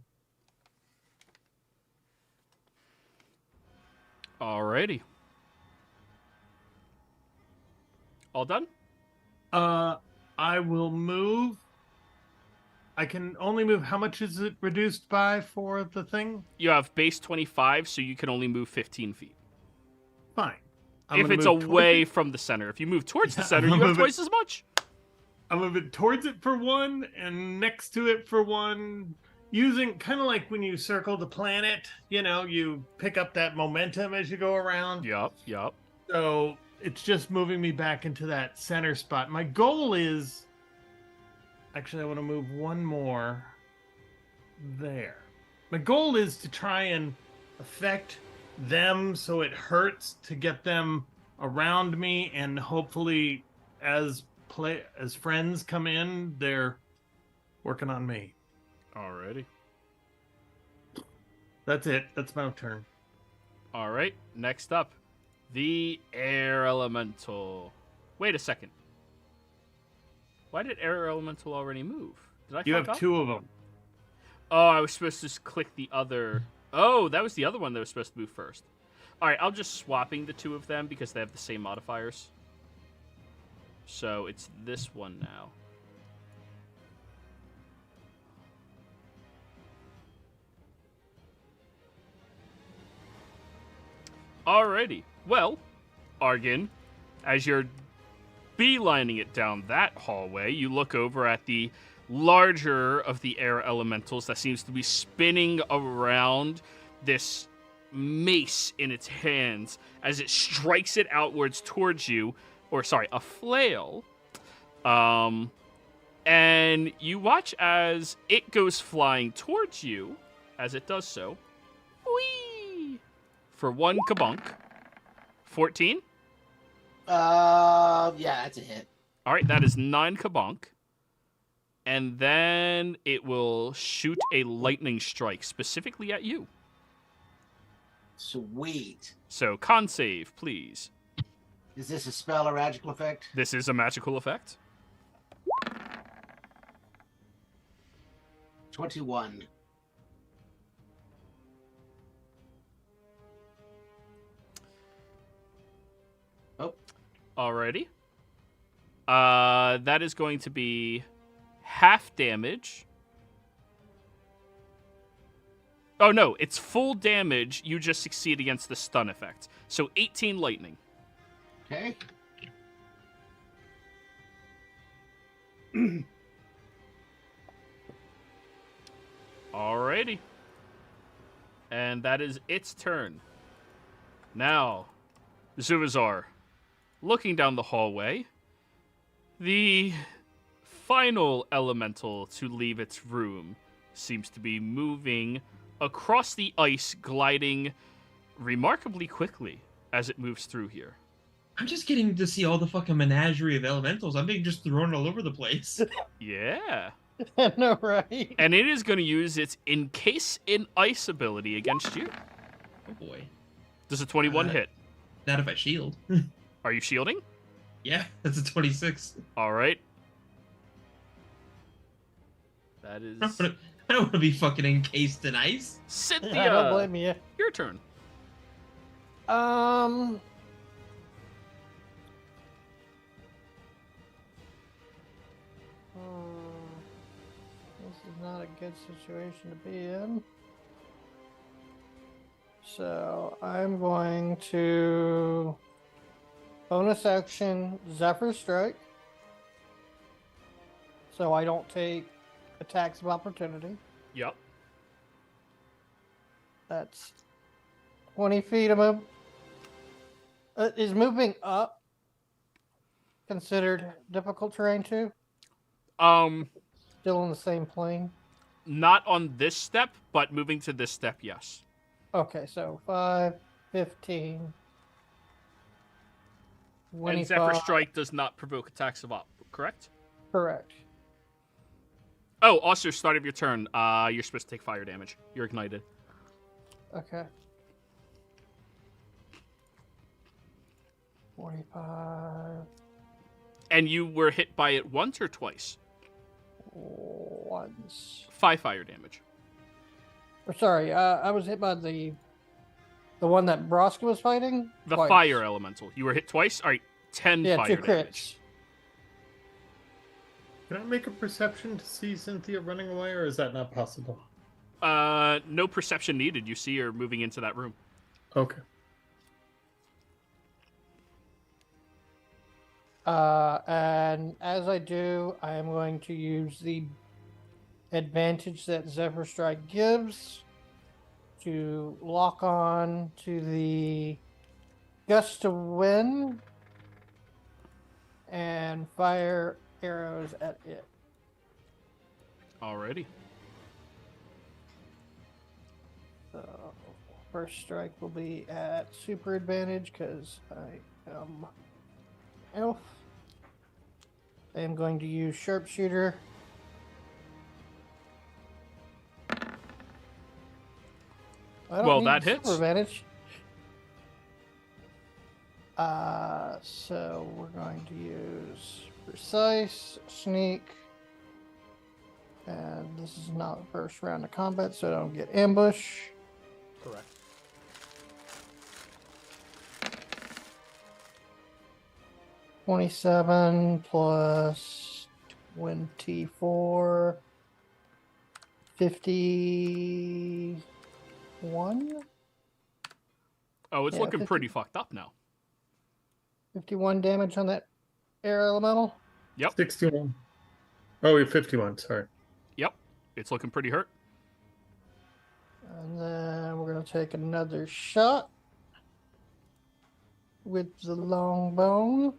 Speaker 1: Alrighty. All done?
Speaker 8: I will move. I can only move. How much is it reduced by for the thing?
Speaker 1: You have base 25, so you can only move 15 feet.
Speaker 8: Fine.
Speaker 1: If it's away from the center. If you move towards the center, you have twice as much.
Speaker 8: I'm moving towards it for 1 and next to it for 1. Using kind of like when you circle the planet, you pick up that momentum as you go around.
Speaker 1: Yup.
Speaker 8: So it's just moving me back into that center spot. My goal is... Actually, I want to move 1 more there. My goal is to try and affect them so it hurts to get them around me, and hopefully as friends come in, they're working on me.
Speaker 1: Alrighty.
Speaker 8: That's it. That's my turn.
Speaker 1: Alright, next up. The Air Elemental. Wait a second. Why did Air Elemental already move? Did I
Speaker 8: You
Speaker 1: fuck
Speaker 8: have
Speaker 1: up?
Speaker 8: 2 of them.
Speaker 1: Oh, I was supposed to just click the other... Oh, that was the other one that was supposed to move first. Alright, I'll just swapping the 2 of them because they have the same modifiers. So it's this one now. Alrighty. Well, Argon, as you're beelining it down that hallway, you look over at the larger of the air elementals that seems to be spinning around this mace in its hands as it strikes it outwards towards you, or sorry, a flail. And you watch as it goes flying towards you as it does so. Whee! For 1 kabunk. 14?
Speaker 3: Yeah, that's a hit.
Speaker 1: All right, that is 9 kabunk. And then it will shoot a lightning strike specifically at you.
Speaker 3: Sweet.
Speaker 1: So, con save, please.
Speaker 3: Is this a spell or magical effect?
Speaker 1: This is a magical effect.
Speaker 3: 21. Oh.
Speaker 1: Alrighty. That is going to be half damage. Oh, no, it's full damage. You just succeed against the stun effect. So 18 lightning.
Speaker 3: Okay.
Speaker 1: Alrighty. And that is its turn. Now, Zuvazar, looking down the hallway, the final elemental to leave its room seems to be moving across the ice, gliding remarkably quickly as it moves through here.
Speaker 7: I'm just getting to see all the fucking menagerie of elementals. I'm being just thrown all over the place.
Speaker 1: Yeah.
Speaker 5: I know, right?
Speaker 1: And it is going to use its Encase in Ice ability against you.
Speaker 7: Oh boy.
Speaker 1: Does a 21 hit?
Speaker 7: Not if I shield.
Speaker 1: Are you shielding?
Speaker 7: Yeah, that's a 26.
Speaker 1: All right. That is...
Speaker 7: I don't want to be fucking encased in ice.
Speaker 1: Cynthia!
Speaker 5: I don't blame you.
Speaker 1: Your turn.
Speaker 5: This is not a good situation to be in. So I'm going to bonus action Zephyr Strike. So I don't take attacks of opportunity.
Speaker 1: Yep.
Speaker 5: That's 20 feet of move. Is moving up considered difficult terrain too? Still in the same plane?
Speaker 1: Not on this step, but moving to this step, yes.
Speaker 5: Okay, so 5, 15, 25.
Speaker 1: And Zephyr Strike does not provoke attacks of op, correct?
Speaker 5: Correct.
Speaker 1: Oh, also, start of your turn, you're supposed to take fire damage. You're ignited.
Speaker 5: Okay. 45.
Speaker 1: And you were hit by it once or twice?
Speaker 5: Once.
Speaker 1: 5 fire damage.
Speaker 5: Or sorry, I was hit by the one that Broska was fighting?
Speaker 1: The
Speaker 5: Twice.
Speaker 1: fire elemental. You were hit twice? All right, 10
Speaker 5: Yeah,
Speaker 1: fire
Speaker 5: 2 crits.
Speaker 1: damage.
Speaker 6: Can I make a perception to see Cynthia running away, or is that not possible?
Speaker 1: No perception needed. You see her moving into that room.
Speaker 6: Okay.
Speaker 5: And as I do, I am going to use the advantage that Zephyr Strike gives to lock on to the gust of wind and fire arrows at it.
Speaker 1: Alrighty.
Speaker 5: So, first strike will be at super advantage because I am elf. I am going to use sharpshooter. I don't
Speaker 1: Well,
Speaker 5: need
Speaker 1: that
Speaker 5: super
Speaker 1: hits.
Speaker 5: advantage. So we're going to use precise, sneak, and this is not the first round of combat, so I don't get ambush.
Speaker 1: Correct.
Speaker 5: $27 plus 24, 51.
Speaker 1: Oh, it's
Speaker 5: Yeah,
Speaker 1: looking
Speaker 5: 50.
Speaker 1: pretty fucked up now.
Speaker 5: 51 damage on that air elemental.
Speaker 1: Yep.
Speaker 6: 61. Oh, you're 51. Sorry.
Speaker 1: Yep. It's looking pretty hurt.
Speaker 5: And then we're going to take another shot with the long bone.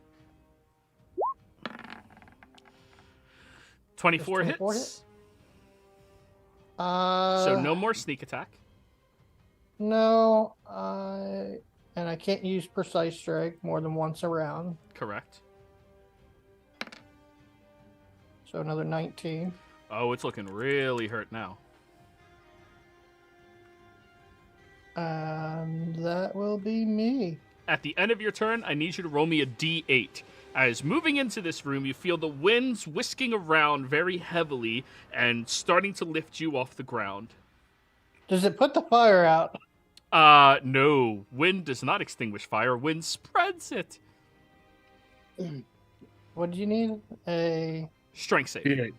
Speaker 1: 24
Speaker 5: Does 24
Speaker 1: hits.
Speaker 5: So
Speaker 1: So no more sneak attack.
Speaker 5: No, and I can't use precise strike more than once a round.
Speaker 1: Correct.
Speaker 5: So another 19.
Speaker 1: Oh, it's looking really hurt now.
Speaker 5: And that will be me.
Speaker 1: At the end of your turn, I need you to roll me a d8. As moving into this room, you feel the winds whisking around very heavily and starting to lift you off the ground.
Speaker 5: Does it put the fire out?
Speaker 1: No. Wind does not extinguish fire. Wind spreads it.
Speaker 5: What do you need? A
Speaker 1: Strength save.
Speaker 6: D8.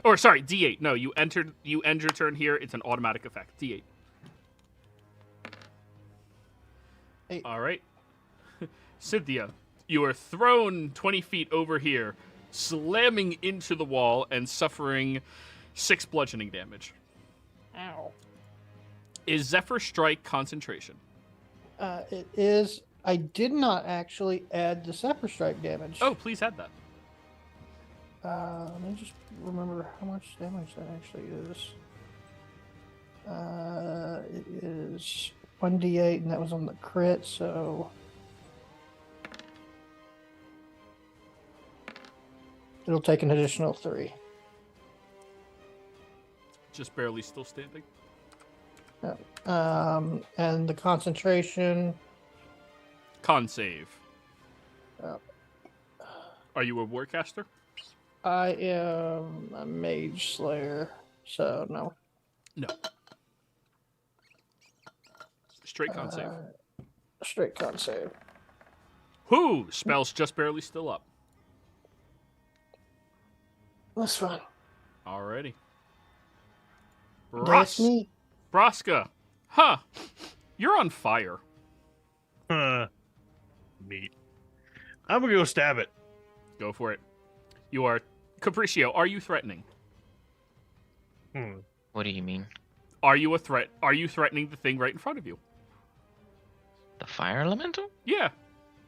Speaker 1: Or sorry, D8. No, you end your turn here. It's an automatic effect. D8.
Speaker 5: 8.
Speaker 1: All right. Cynthia, you are thrown 20 feet over here, slamming into the wall and suffering 6 bludgeoning damage.
Speaker 5: Ow.
Speaker 1: Is Zephyr Strike concentration?
Speaker 5: It is. I did not actually add the Zephyr Strike damage.
Speaker 1: Oh, please add that.
Speaker 5: Let me just remember how much damage that actually is. It is 1d8, and that was on the crit, so it'll take an additional 3.
Speaker 1: Just barely still standing.
Speaker 5: And the concentration.
Speaker 1: Con save.
Speaker 5: Oh.
Speaker 1: Are you a warcaster?
Speaker 5: I am a mage slayer, so no.
Speaker 1: No. Straight con save.
Speaker 5: Straight con save.
Speaker 1: Whoo! Spell's just barely still up.
Speaker 5: That's fine.
Speaker 1: Alrighty.
Speaker 5: That's me.
Speaker 1: Braska. Huh. You're on fire.
Speaker 4: Neat. I'm gonna go stab it.
Speaker 1: Go for it. You are... Capriccio, are you threatening?
Speaker 2: What do you mean?
Speaker 1: Are you a threat? Are you threatening the thing right in front of you?
Speaker 2: The fire elemental?
Speaker 1: Yeah.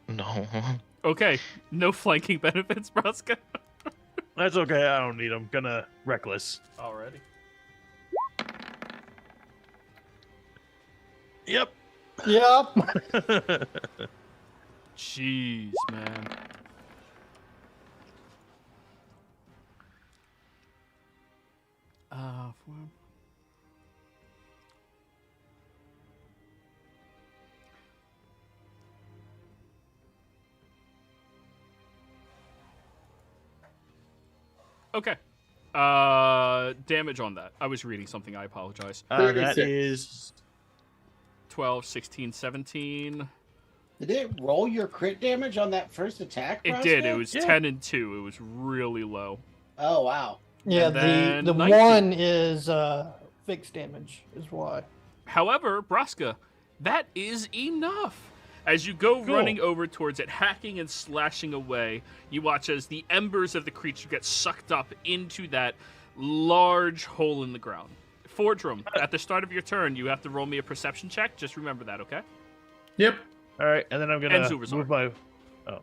Speaker 2: No.
Speaker 1: Okay. No flanking benefits, Braska.
Speaker 4: That's okay. I don't need them. Gonna reckless.
Speaker 1: Already.
Speaker 4: Yep.
Speaker 5: Yep.
Speaker 1: Jeez, man. Okay. Damage on that. I was reading something. I apologize.
Speaker 4: That
Speaker 6: 36.
Speaker 4: is
Speaker 1: 12, 16, 17.
Speaker 3: Did it roll your crit damage on that first attack?
Speaker 1: It did. It
Speaker 3: Roscoe?
Speaker 1: was 10 and 2. It was really low.
Speaker 3: Oh wow.
Speaker 5: Yeah,
Speaker 1: And then
Speaker 5: the
Speaker 1: 19.
Speaker 5: one is fixed damage, is why.
Speaker 1: However, Braska, that is enough. As you go
Speaker 4: Cool.
Speaker 1: running over towards it, hacking and slashing away, you watch as the embers of the creature get sucked up into that large hole in the ground. Fordrum, at the start of your turn, you have to roll me a perception check. Just remember that, okay?
Speaker 6: Yep.
Speaker 4: All right, and then I'm gonna
Speaker 1: And Zubazar.
Speaker 4: move my.
Speaker 1: But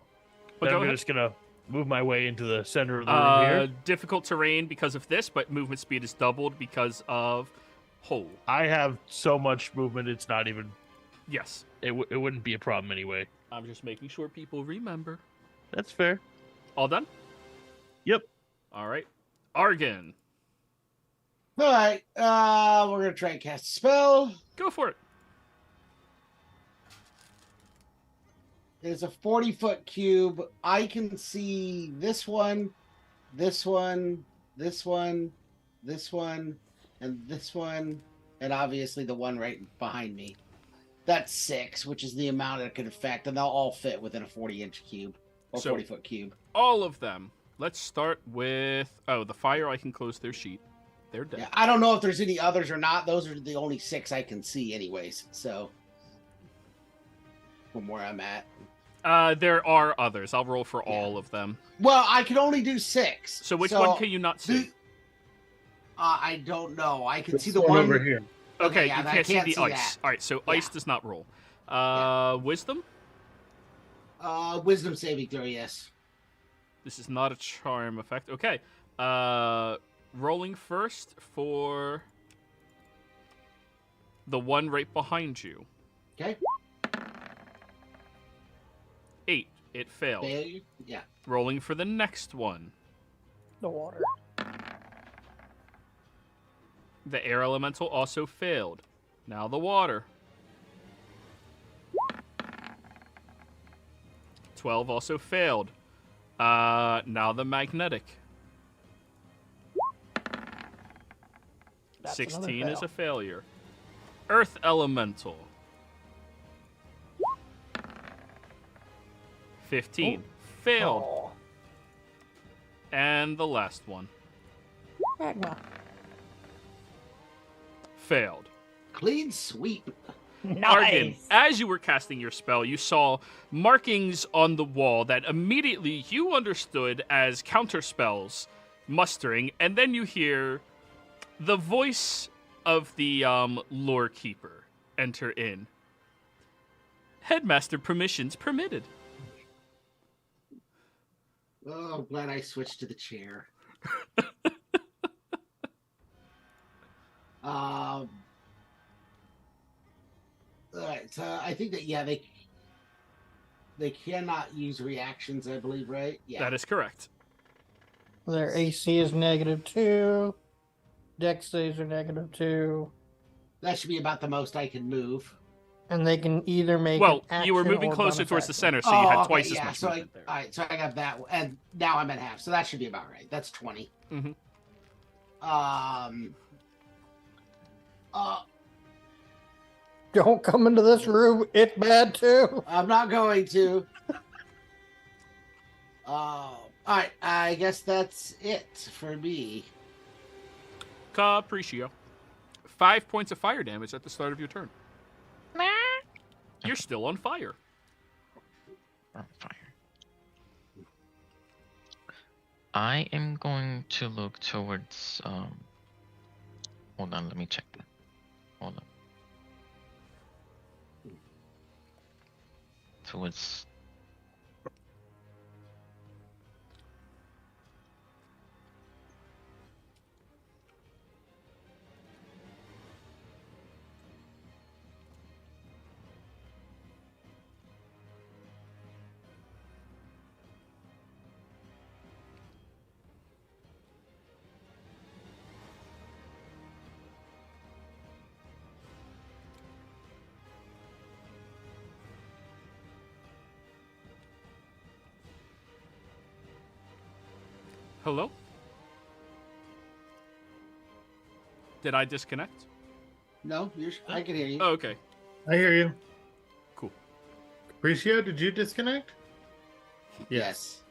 Speaker 4: Then
Speaker 1: go
Speaker 4: I'm
Speaker 1: ahead.
Speaker 4: just gonna move my way into the center of the room here.
Speaker 1: Difficult terrain because of this, but movement speed is doubled because of hole.
Speaker 4: I have so much movement; it's not even.
Speaker 1: Yes.
Speaker 4: It wouldn't be a problem anyway.
Speaker 1: I'm just making sure people remember.
Speaker 4: That's fair.
Speaker 1: All done?
Speaker 4: Yep.
Speaker 1: All right. Argon,
Speaker 3: All right. We're gonna try and cast a spell.
Speaker 1: go for it.
Speaker 3: It's a 40-foot cube. I can see this one, this one, this one, this one, and this one, and obviously the one right behind me. That's 6, which is the amount it could affect, and they'll all fit within a 40-inch cube or
Speaker 1: So-
Speaker 3: 40-foot cube.
Speaker 1: All of them. Let's start with... Oh, the fire, I can close their sheet. They're dead.
Speaker 3: Yeah, I don't know if there's any others or not. Those are the only 6 I can see, anyways. So, from where I'm at.
Speaker 1: There are others. I'll roll for all of them.
Speaker 3: Well, I can only do 6.
Speaker 1: So which one can you not see?
Speaker 3: I don't know. I can see the
Speaker 6: one
Speaker 3: one
Speaker 6: over here.
Speaker 1: Okay,
Speaker 3: yeah,
Speaker 1: you
Speaker 3: I
Speaker 1: can't see
Speaker 3: can't
Speaker 1: the
Speaker 3: see
Speaker 1: ice.
Speaker 3: that.
Speaker 1: All right, so
Speaker 3: Yeah.
Speaker 1: ice does not roll. Wisdom?
Speaker 3: Wisdom saving throw, yes.
Speaker 1: This is not a charm effect. Okay. Rolling first for the one right behind you.
Speaker 3: Okay.
Speaker 1: 8. It failed.
Speaker 3: Failure? Yeah.
Speaker 1: Rolling for the next one.
Speaker 5: The water.
Speaker 1: The air elemental also failed. Now the water. 12 also failed. Now the magnetic.
Speaker 5: That's
Speaker 1: 16
Speaker 5: another
Speaker 1: is a
Speaker 5: fail.
Speaker 1: failure. Earth elemental. 15. Failed.
Speaker 5: Oh,
Speaker 1: And the last one.
Speaker 5: magma.
Speaker 1: Failed.
Speaker 3: Clean sweep.
Speaker 1: Argon,
Speaker 5: Nice.
Speaker 1: as you were casting your spell, you saw markings on the wall that immediately you understood as counterspells mustering, and then you hear the voice of the lore keeper enter in. Headmaster permissions permitted.
Speaker 3: Oh, I'm glad I switched to the chair. All right, so I think that they cannot use reactions, I believe, right? Yeah.
Speaker 1: That is correct.
Speaker 5: Their AC is -2. Dex saves are -2.
Speaker 3: That should be about the most I can move.
Speaker 5: And they can either make
Speaker 1: Well,
Speaker 5: an
Speaker 1: you were
Speaker 5: action
Speaker 1: moving
Speaker 5: or
Speaker 1: closer
Speaker 5: bonus
Speaker 1: towards the
Speaker 5: action.
Speaker 1: center, so you had
Speaker 3: okay,
Speaker 1: twice as
Speaker 3: yeah,
Speaker 1: much
Speaker 3: so
Speaker 1: movement there.
Speaker 3: all right, so I got that, and now I'm at half, so that should be about right. That's 20.
Speaker 1: Mhm.
Speaker 5: Don't come into this room. It's bad too.
Speaker 3: I'm not going to. All right, I guess that's it for me.
Speaker 1: Capriccio. 5 points of fire damage at the start of your turn. You're still on fire.
Speaker 2: On fire. I am going to look towards. Hold on, let me check that. Hold on. Towards.
Speaker 1: Hello? Did I disconnect?
Speaker 3: No, I can hear you.
Speaker 1: Oh, okay.
Speaker 6: I hear you.
Speaker 1: Cool.
Speaker 6: Capriccio, did you disconnect?
Speaker 3: Yes.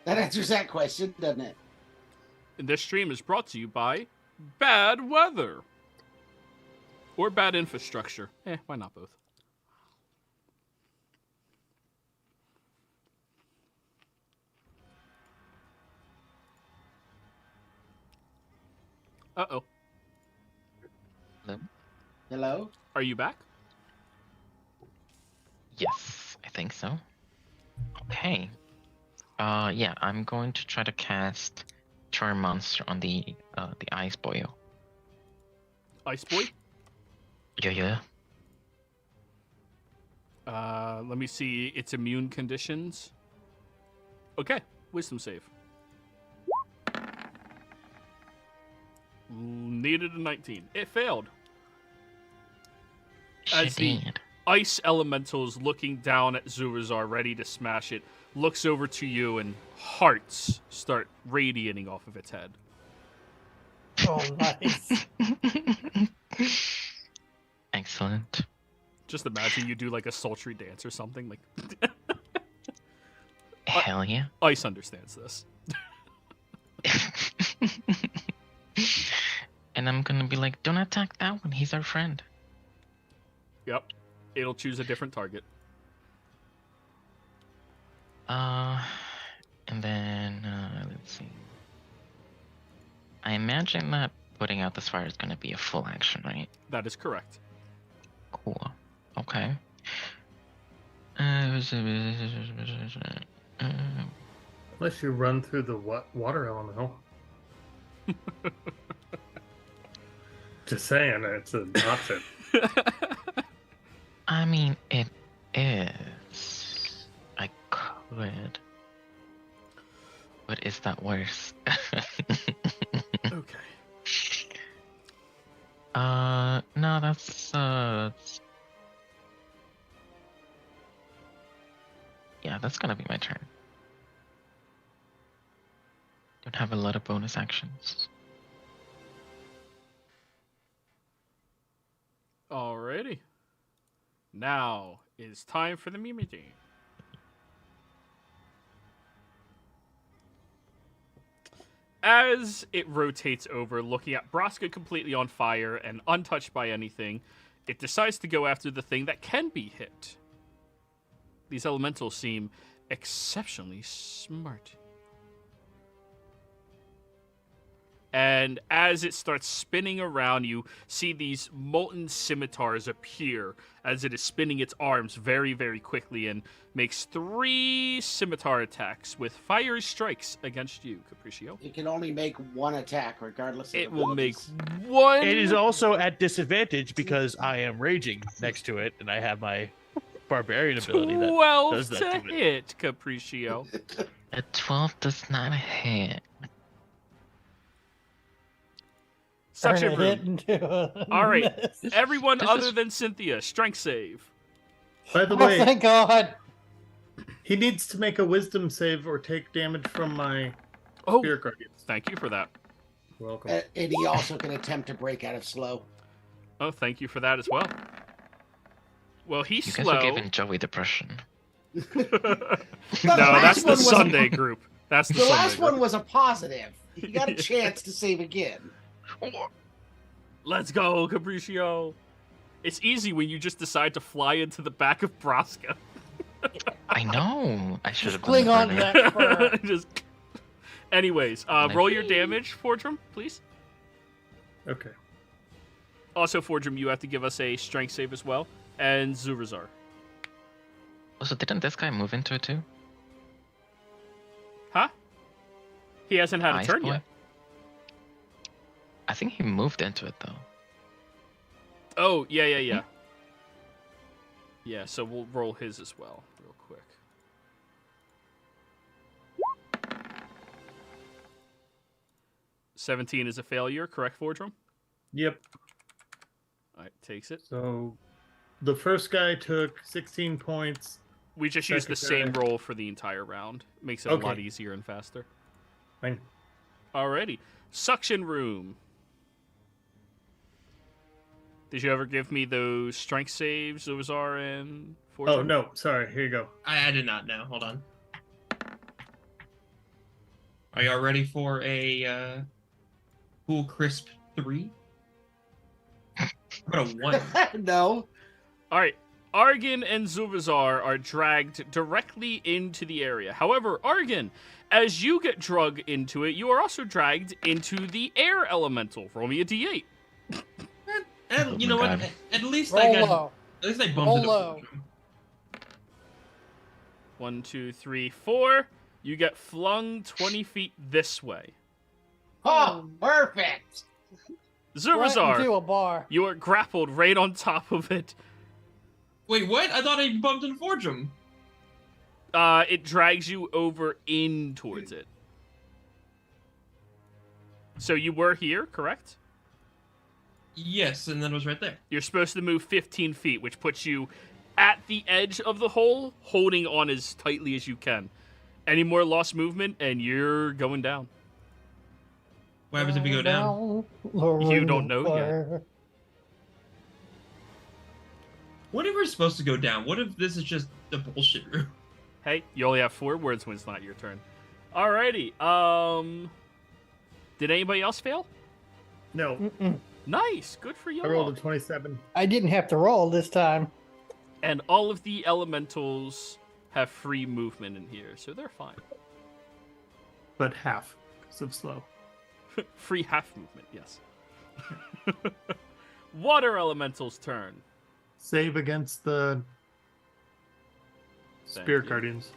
Speaker 3: That answers that question, doesn't it?
Speaker 1: And this stream is brought to you by bad weather. Or bad infrastructure. Why not both? Uh-oh.
Speaker 2: Hello?
Speaker 3: Hello?
Speaker 1: Are you back?
Speaker 2: Yes, I think so. Okay. Yeah, I'm going to try to cast Charm Monster on the Ice Boy.
Speaker 1: Ice Boy?
Speaker 2: Yeah.
Speaker 1: Let me see its immune conditions. Okay, wisdom save. Needed a 19. It failed. As the
Speaker 2: Shit.
Speaker 1: ice elementals looking down at Zurazar, ready to smash it, looks over to you and hearts start radiating off of its head.
Speaker 5: Oh, nice.
Speaker 2: Excellent.
Speaker 1: Just imagine you do like a sultry dance or something. Like
Speaker 2: Hell yeah.
Speaker 1: Ice understands this.
Speaker 2: And I'm gonna be like, don't attack that one. He's our friend.
Speaker 1: Yep. It'll choose a different target.
Speaker 2: And then let's see. I imagine that putting out this fire is gonna be a full action, right?
Speaker 1: That is correct.
Speaker 2: Cool. Okay.
Speaker 6: Unless you run through the water elemental. Just saying, it's an option.
Speaker 2: I mean, it is. I could. But is that worse?
Speaker 1: Okay.
Speaker 2: No, that's yeah, that's gonna be my turn. Don't have a lot of bonus actions.
Speaker 1: Alrighty. Now is time for the Mimidi. As it rotates over, looking at Braska completely on fire and untouched by anything, it decides to go after the thing that can be hit. These elementals seem exceptionally smart. And as it starts spinning around, you see these molten scimitars appear as it is spinning its arms very, very quickly and makes 3 scimitar attacks with fire strikes against you, Capriccio.
Speaker 3: It can only make one attack, regardless of
Speaker 1: It
Speaker 3: the
Speaker 1: will make
Speaker 3: bonus.
Speaker 1: one.
Speaker 4: It is also at disadvantage because I am raging next to it, and I have my barbarian ability that
Speaker 1: 12
Speaker 4: does that
Speaker 1: to
Speaker 4: to it.
Speaker 1: hit, Capriccio.
Speaker 2: A 12 does not hit.
Speaker 1: Suction
Speaker 5: Turn a hit
Speaker 1: room.
Speaker 5: into a
Speaker 1: All right,
Speaker 5: miss.
Speaker 1: everyone
Speaker 2: This
Speaker 1: other
Speaker 2: is-
Speaker 1: than Cynthia, strength save.
Speaker 6: By the
Speaker 5: Oh,
Speaker 6: way,
Speaker 5: thank God.
Speaker 6: he needs to make a wisdom save or take damage from my
Speaker 1: Oh,
Speaker 6: spirit guardians.
Speaker 1: thank you for that.
Speaker 6: You're welcome.
Speaker 3: And he also can attempt to break out of slow.
Speaker 1: Oh, thank you for that as well. Well, he's
Speaker 2: You guys
Speaker 1: slow.
Speaker 2: are giving Joey depression.
Speaker 1: No,
Speaker 3: last
Speaker 1: that's the
Speaker 3: one was-
Speaker 1: Sunday group. That's the
Speaker 3: The
Speaker 1: Sunday
Speaker 3: last one
Speaker 1: group.
Speaker 3: was a positive. He got a chance to save again.
Speaker 1: Let's go, Capriccio. It's easy when you just decide to fly into the back of Braska.
Speaker 2: I know. I should have
Speaker 5: Cling on to
Speaker 2: earlier.
Speaker 5: that fur.
Speaker 1: Just... Anyways, roll your damage, Fordrum, please.
Speaker 6: Okay.
Speaker 1: Also, Fordrum, you have to give us a strength save as well. And Zurazar.
Speaker 2: Also, didn't this guy move into it too?
Speaker 1: Huh? He hasn't had a
Speaker 2: Ice
Speaker 1: turn
Speaker 2: Boy?
Speaker 1: yet.
Speaker 2: I think he moved into it though.
Speaker 1: Oh, yeah. Yeah, so we'll roll his as well, real quick. $17 is a failure, correct, Fordrum?
Speaker 6: Yep.
Speaker 1: Alright, takes it.
Speaker 6: So the first guy took 16 points.
Speaker 1: We just use the
Speaker 6: Second
Speaker 1: same
Speaker 6: guy.
Speaker 1: roll for the entire round. Makes it a lot
Speaker 6: Okay.
Speaker 1: easier and faster.
Speaker 6: Fine.
Speaker 1: Alrighty. Suction room. Did you ever give me those strength saves, Zuzar and
Speaker 6: Oh
Speaker 1: Fortune?
Speaker 6: no, sorry. Here you go.
Speaker 7: I did not know. Hold on. Are y'all ready for a cool crisp 3? How about a 1?
Speaker 3: No.
Speaker 1: All right. Argon and Zuvazar are dragged directly into the area. However, Argon, as you get dragged into it, you are also dragged into the air elemental. Roll me a d8.
Speaker 7: And you know
Speaker 2: my
Speaker 7: what?
Speaker 2: God.
Speaker 7: At least
Speaker 5: Roll
Speaker 7: I got.
Speaker 5: low.
Speaker 7: At least I bumped
Speaker 5: Roll
Speaker 7: it
Speaker 5: low.
Speaker 7: up.
Speaker 1: 1, 2, 3, 4. You get flung 20 feet this way.
Speaker 3: Oh, perfect.
Speaker 5: Right
Speaker 1: Zuvazar,
Speaker 5: into a bar.
Speaker 1: you are grappled right on top of it.
Speaker 7: Wait, what? I thought I bumped into Fortune.
Speaker 1: It drags you over in towards it. So you were here, correct?
Speaker 7: Yes, and then it was right there.
Speaker 1: You're supposed to move 15 feet, which puts you at the edge of the hole, holding on as tightly as you can. Any more lost movement, and you're going down.
Speaker 7: What happens if we go down?
Speaker 1: You don't know yet.
Speaker 7: What if we're supposed to go down? What if this is just the bullshit room?
Speaker 1: Hey, you only have 4 words when it's not your turn. Alrighty, did anybody else fail?
Speaker 6: No,
Speaker 5: Mm-mm.
Speaker 1: Nice, good for you.
Speaker 6: I rolled a 27.
Speaker 5: I didn't have to roll this time.
Speaker 1: And all of the elementals have free movement in here, so they're fine.
Speaker 6: But half because of slow.
Speaker 1: Free half movement, yes. Water elemental's turn.
Speaker 6: Save against the
Speaker 1: Thank
Speaker 6: Spirit
Speaker 1: you.
Speaker 6: Guardians.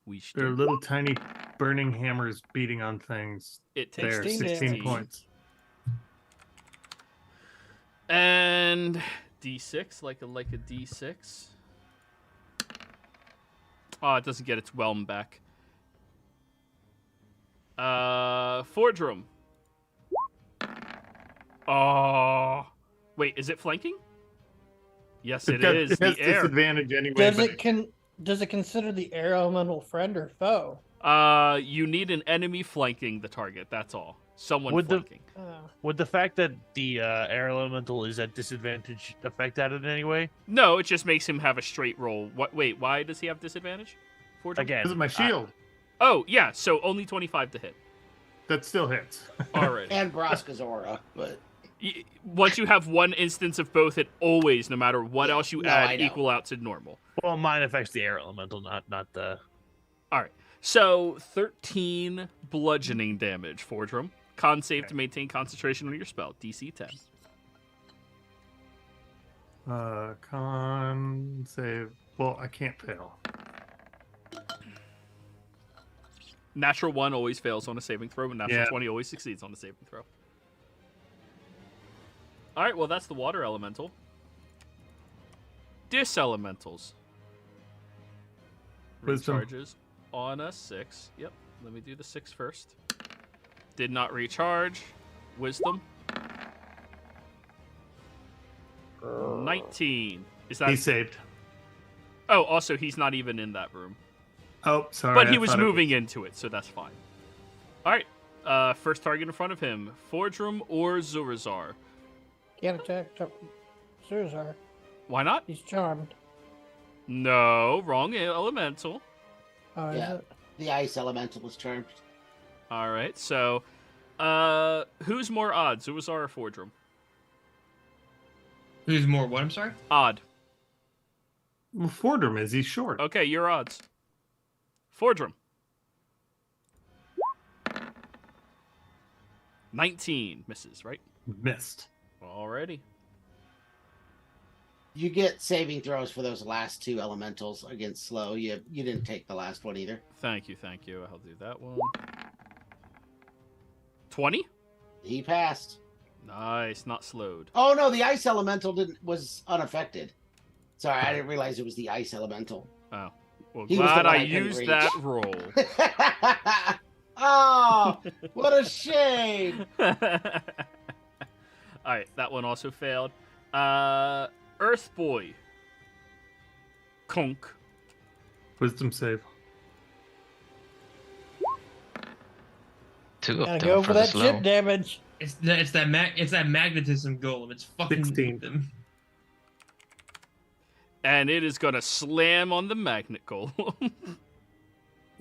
Speaker 1: We should.
Speaker 6: They're little tiny burning hammers beating on things.
Speaker 1: It takes
Speaker 6: There,
Speaker 5: 16
Speaker 6: 16
Speaker 5: damage.
Speaker 6: points.
Speaker 1: And D6, like a D6. Oh, it doesn't get its whelm back. Fordrum. Oh, wait, is it flanking? Yes, it is.
Speaker 6: It has
Speaker 1: The air.
Speaker 6: disadvantage anyway.
Speaker 5: Does
Speaker 6: but
Speaker 5: it consider the air elemental friend or foe?
Speaker 1: You need an enemy flanking the target. That's all. Someone
Speaker 4: Would the-
Speaker 1: flanking.
Speaker 4: Would the fact that the air elemental is at disadvantage affect that in any way?
Speaker 1: No, it just makes him have a straight roll. What? Wait, why does he have disadvantage? Fordrum?
Speaker 4: Again,
Speaker 6: Because of my shield.
Speaker 1: Oh, yeah. So only 25 to hit.
Speaker 6: That still hits.
Speaker 1: Alrighty.
Speaker 3: And Braska's aura, but
Speaker 1: Once you have one instance of both, it always, no matter what else you
Speaker 3: No, I
Speaker 1: add,
Speaker 3: know.
Speaker 1: equal out to normal.
Speaker 4: well, mine affects the air elemental, not the.
Speaker 1: All right. So 13 bludgeoning damage, Fordrum. Con save to maintain concentration on your spell. DC 10.
Speaker 6: Con save. Well, I can't fail.
Speaker 1: Natural 1 always fails on a saving throw, and natural
Speaker 6: Yeah.
Speaker 1: 20 always succeeds on a saving throw. All right, well, that's the water elemental. Dis elementals.
Speaker 6: Wisdom.
Speaker 1: Recharges on a 6. Yep, let me do the 6 first. Did not recharge. Wisdom. 19. Is that?
Speaker 6: He saved.
Speaker 1: Oh, also, he's not even in that room.
Speaker 6: Oh, sorry.
Speaker 1: But
Speaker 6: I
Speaker 1: he was
Speaker 6: thought it
Speaker 1: moving into it, so that's fine. All right. First target in front of him. Fordrum or Zurazar.
Speaker 5: Can't attack Surzar.
Speaker 1: Why not?
Speaker 5: He's charmed.
Speaker 1: No, wrong elemental.
Speaker 5: Oh, is
Speaker 3: Yeah.
Speaker 5: it?
Speaker 3: the ice elemental was charmed.
Speaker 1: All right, so who's more odd, Zurazar or Fordrum?
Speaker 7: Who's more? What? I'm sorry.
Speaker 1: Odd.
Speaker 6: Well, Fordham is. He's short.
Speaker 1: Okay, your odds. Fordrum. 19 misses, right?
Speaker 6: Missed.
Speaker 1: Alrighty.
Speaker 3: You get saving throws for those last 2 elementals against slow. You didn't take the last one either.
Speaker 1: Thank you. I'll do that one. 20?
Speaker 3: He passed.
Speaker 1: Nice, not slowed.
Speaker 3: Oh no, the ice elemental was unaffected. Sorry, I didn't realize it was the ice elemental.
Speaker 1: Oh. Well,
Speaker 3: He was the
Speaker 1: glad
Speaker 3: one
Speaker 1: I
Speaker 3: I couldn't
Speaker 1: used
Speaker 3: reach.
Speaker 1: that roll.
Speaker 3: Oh, what a shame!
Speaker 1: Alright, that one also failed. Earth Boy. Conk.
Speaker 6: Wisdom save.
Speaker 2: 2 of
Speaker 5: Gotta
Speaker 2: them
Speaker 5: go
Speaker 2: for
Speaker 5: for
Speaker 2: the
Speaker 5: that
Speaker 2: slow.
Speaker 5: chip damage.
Speaker 7: It's that magnetism golem. It's fucking
Speaker 6: 16.
Speaker 7: them.
Speaker 1: And it is gonna slam on the magnet golem.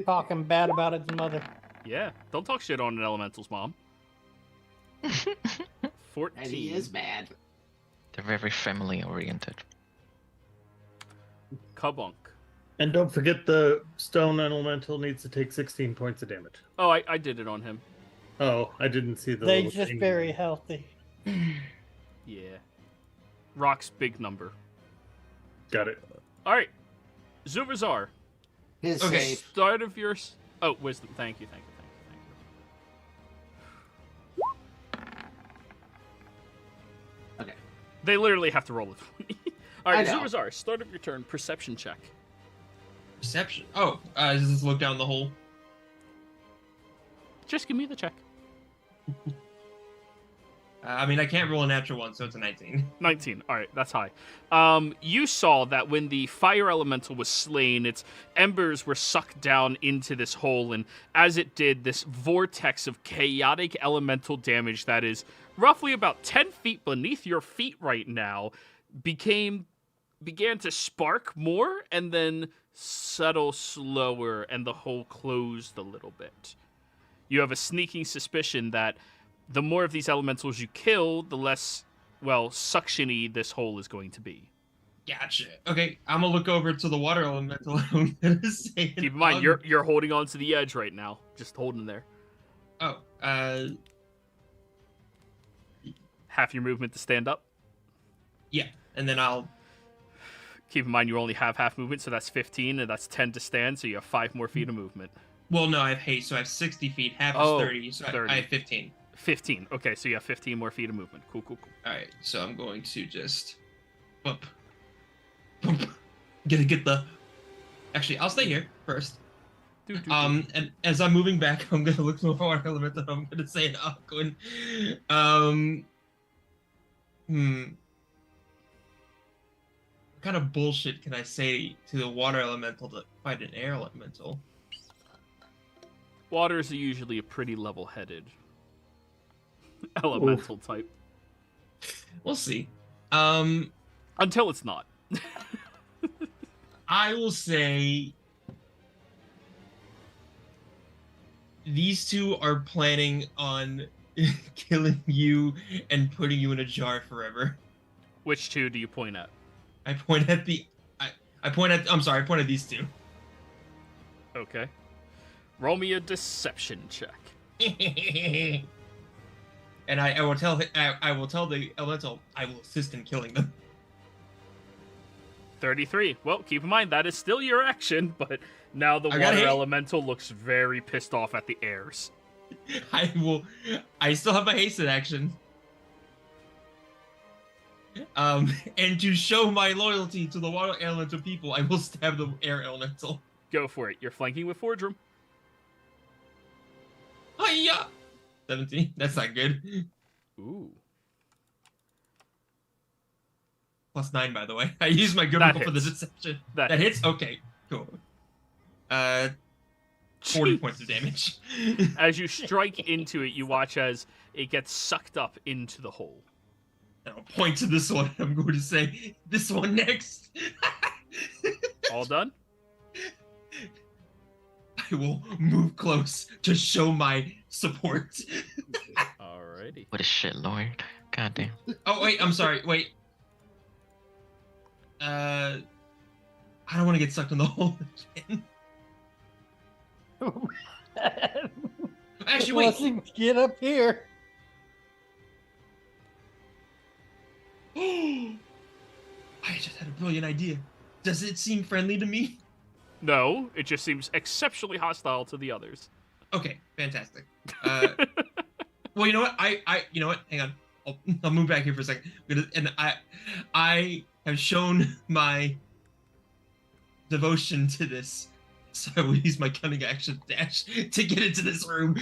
Speaker 5: Talking bad about its mother.
Speaker 1: Yeah, don't talk shit on an elemental's mom. 14.
Speaker 3: And he is mad.
Speaker 2: They're very family oriented.
Speaker 1: Kabunk.
Speaker 6: And don't forget the stone elemental needs to take 16 points of damage.
Speaker 1: Oh, I did it on him.
Speaker 6: Oh, I didn't see the.
Speaker 5: They
Speaker 6: little
Speaker 5: just
Speaker 6: thing.
Speaker 5: very healthy.
Speaker 1: Yeah. Rock's big number.
Speaker 6: Got it.
Speaker 1: All right. Zubazar,
Speaker 3: His
Speaker 7: Okay.
Speaker 3: safe.
Speaker 1: start of your... Oh, wisdom. Thank you.
Speaker 3: Okay.
Speaker 1: They literally have to roll a 20. All right,
Speaker 3: I know.
Speaker 1: Zubazar, start of your turn. Perception check.
Speaker 7: Perception. Oh, does this look down the hole?
Speaker 1: Just give me the check.
Speaker 7: I mean, I can't roll a natural one, so it's a 19.
Speaker 1: 19. All right, that's high. You saw that when the fire elemental was slain, its embers were sucked down into this hole, and as it did, this vortex of chaotic elemental damage that is roughly about 10 feet beneath your feet right now began to spark more and then settle slower, and the hole closed a little bit. You have a sneaking suspicion that the more of these elementals you kill, the less, well, suction-y this hole is going to be.
Speaker 7: Gotcha. Okay, I'm gonna look over to the water elemental. I'm gonna say.
Speaker 1: Keep in mind, you're holding on to the edge right now. Just holding there.
Speaker 7: Oh,
Speaker 1: Half your movement to stand up.
Speaker 7: yeah, and then I'll.
Speaker 1: Keep in mind, you only have half movement, so that's 15, and that's 10 to stand, so you have 5 more feet of movement.
Speaker 7: Well, no, I have haste, so I have 60 feet. Half
Speaker 1: Oh,
Speaker 7: is 30, so
Speaker 1: 30.
Speaker 7: I have 15.
Speaker 1: 15. Okay, so you have 15 more feet of movement. Cool.
Speaker 7: All right, so I'm going to just bump. Gonna get the. Actually, I'll stay here first. And as I'm moving back, I'm gonna look for water elemental. I'm gonna say an Aquan. What kind of bullshit can I say to the water elemental to fight an air elemental?
Speaker 1: Waters are usually a pretty level-headed elemental type.
Speaker 7: We'll see.
Speaker 1: Until it's not.
Speaker 7: I will say these two are planning on killing you and putting you in a jar forever.
Speaker 1: Which two do you point at?
Speaker 7: I point at I'm point at these two.
Speaker 1: Okay. Roll me a deception check.
Speaker 7: And I will tell the elemental I will assist in killing them.
Speaker 1: 33. Well, keep in mind, that is still your action, but now the
Speaker 7: I got
Speaker 1: water
Speaker 7: hit.
Speaker 1: elemental looks very pissed off at the airs.
Speaker 7: I still have my hasted action. And to show my loyalty to the water elemental people, I will stab the air elemental.
Speaker 1: Go for it. You're flanking with Fordrum.
Speaker 7: Hiya! 17. That's not good.
Speaker 1: Ooh.
Speaker 7: Plus 9, by the way. I used my good
Speaker 1: That
Speaker 7: roll for the
Speaker 1: hits.
Speaker 7: deception.
Speaker 1: That
Speaker 7: That hits? Okay, cool. 40
Speaker 1: Jeez.
Speaker 7: points of damage.
Speaker 1: As you strike into it, you watch as it gets sucked up into the hole.
Speaker 7: And I'll point to this one. I'm going to say, this one next.
Speaker 1: All done?
Speaker 7: I will move close to show my support.
Speaker 1: Alrighty.
Speaker 2: What a shit lord. Goddamn.
Speaker 7: Oh, wait, I'm sorry. Wait. I don't want to get sucked in the hole again. Actually, wait.
Speaker 5: Let's him get up here.
Speaker 7: I just had a brilliant idea. Does it seem friendly to me?
Speaker 1: No, it just seems exceptionally hostile to the others.
Speaker 7: Okay, fantastic. Well, you know what? You know what? Hang on. I'll move back here for a second. I have shown my devotion to this, so I will use my cunning action dash to get into this room.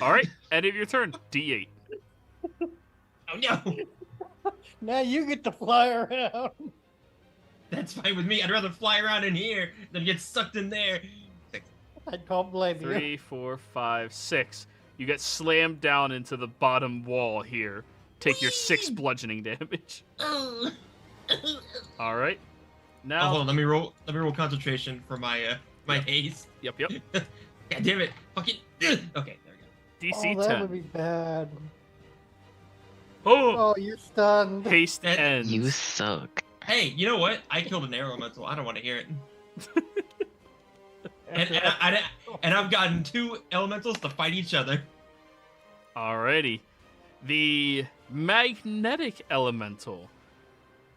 Speaker 1: Alright, end of your turn. D8.
Speaker 7: Oh no!
Speaker 5: Now you get to fly around.
Speaker 7: That's fine with me. I'd rather fly around in here than get sucked in there.
Speaker 5: I don't blame you.
Speaker 1: 3, 4, 5, 6. You get slammed down into the bottom wall here. Take your 6 bludgeoning damage. All right. Now.
Speaker 7: Oh, hold on. Let me roll concentration for my my haste.
Speaker 1: Yep.
Speaker 7: God damn it! Fucking. Okay, there we go.
Speaker 1: DC
Speaker 5: Oh, that
Speaker 1: 10.
Speaker 5: would be bad.
Speaker 1: Oh,
Speaker 5: Oh, you're stunned.
Speaker 1: haste
Speaker 7: That-
Speaker 1: ends.
Speaker 2: You suck.
Speaker 7: Hey, you know what? I killed an air elemental. I don't want to hear it. And I've gotten 2 elementals to fight each other.
Speaker 1: Alrighty. The magnetic elemental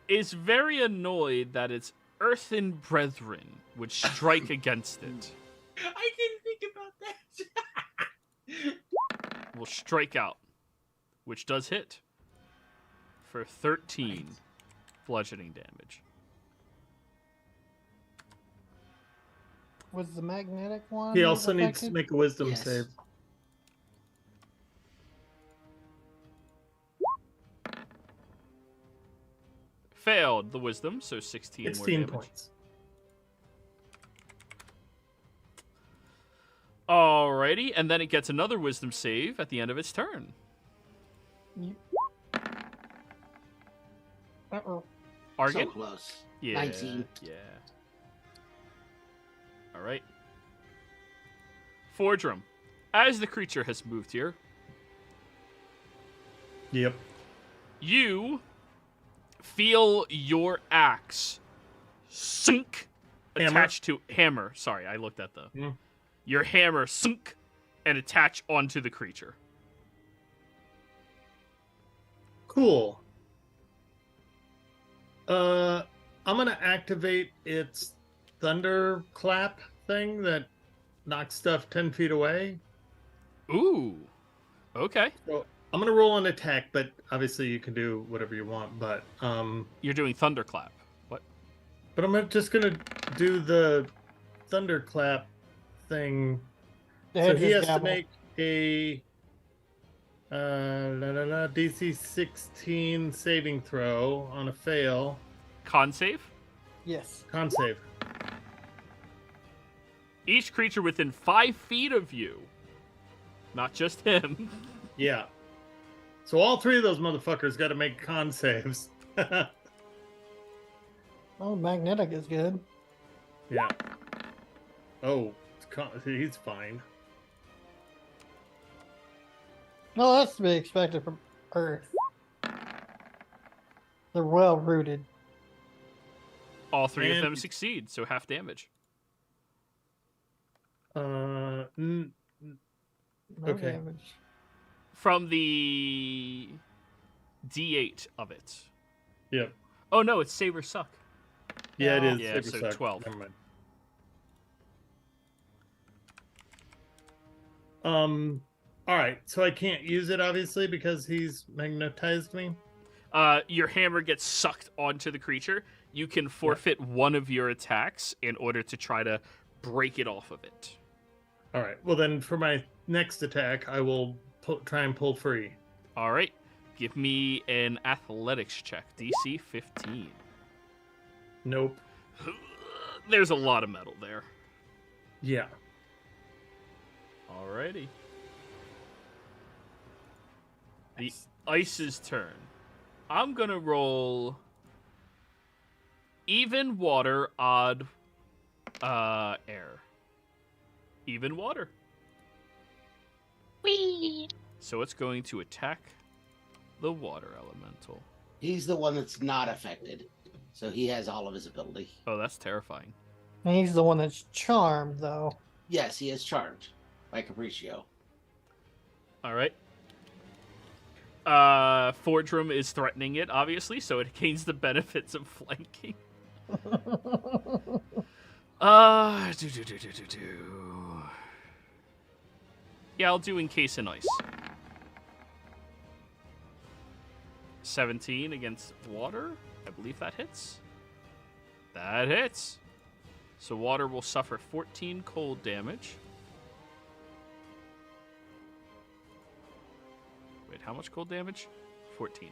Speaker 1: is very annoyed that its earthen brethren would strike against it.
Speaker 7: I didn't think about that.
Speaker 1: Will strike out, which does hit for 13 bludgeoning damage.
Speaker 5: Was the magnetic one?
Speaker 8: He also needs to
Speaker 5: affected?
Speaker 8: make a wisdom
Speaker 3: Yes.
Speaker 8: save.
Speaker 1: Failed the wisdom, so 16 more
Speaker 8: 16
Speaker 1: damage.
Speaker 8: points.
Speaker 1: Alrighty, and then it gets another wisdom save at the end of its turn.
Speaker 5: Uh-oh.
Speaker 1: Argon?
Speaker 3: So close.
Speaker 1: Yeah.
Speaker 3: 19.
Speaker 1: Yeah. All right. Fordrum, as the creature has moved here,
Speaker 8: Yep.
Speaker 1: you feel your axe sink
Speaker 8: Hammer.
Speaker 1: attached to hammer. Sorry, I looked at the your hammer sink and attach onto the creature.
Speaker 8: Cool. I'm gonna activate its thunderclap thing that knocks stuff 10 feet away.
Speaker 1: Ooh. Okay.
Speaker 8: So I'm gonna roll an attack, but obviously you can do whatever you want. But
Speaker 1: You're doing thunderclap. What?
Speaker 8: just gonna do the thunderclap thing.
Speaker 5: The
Speaker 8: So
Speaker 5: head
Speaker 8: he
Speaker 5: just
Speaker 8: has to
Speaker 5: gavel.
Speaker 8: make a DC 16 saving throw. On a fail,
Speaker 1: Con save?
Speaker 5: Yes.
Speaker 8: con save.
Speaker 1: Each creature within 5 feet of you. Not just him.
Speaker 8: Yeah. So all 3 of those motherfuckers got to make con saves.
Speaker 5: Oh, magnetic is good.
Speaker 8: Yeah. Oh, he's fine.
Speaker 5: Well, that's to be expected from Earth. They're well rooted.
Speaker 1: All 3 of
Speaker 8: And-
Speaker 1: them succeed, so half damage.
Speaker 5: No
Speaker 8: Okay.
Speaker 5: damage.
Speaker 1: From the D8 of it.
Speaker 8: Yep.
Speaker 1: Oh no, it's Saber Suck.
Speaker 8: Yeah, it is.
Speaker 1: Yeah,
Speaker 8: Saber
Speaker 1: so
Speaker 8: suck.
Speaker 1: 12.
Speaker 8: Never mind. All right. So I can't use it obviously because he's magnetized me.
Speaker 1: Your hammer gets sucked onto the creature. You can forfeit one of your attacks in order to try to break it off of it.
Speaker 8: All right. Well, then for my next attack, I will try and pull free.
Speaker 1: All right. Give me an athletics check. DC 15.
Speaker 8: Nope.
Speaker 1: There's a lot of metal there.
Speaker 8: Yeah.
Speaker 1: Alrighty. The ice's turn. I'm gonna roll even water, odd air. Even water.
Speaker 2: Whee!
Speaker 1: So it's going to attack the water elemental.
Speaker 3: He's the one that's not affected, so he has all of his ability.
Speaker 1: Oh, that's terrifying.
Speaker 5: And he's the one that's charmed, though.
Speaker 3: Yes, he is charmed by Capriccio.
Speaker 1: All right. Fordrum is threatening it, obviously, so it gains the benefits of flanking. Yeah, I'll do Encase in Ice. 17 against water. I believe that hits. That hits. So water will suffer 14 cold damage. Wait, how much cold damage? 14.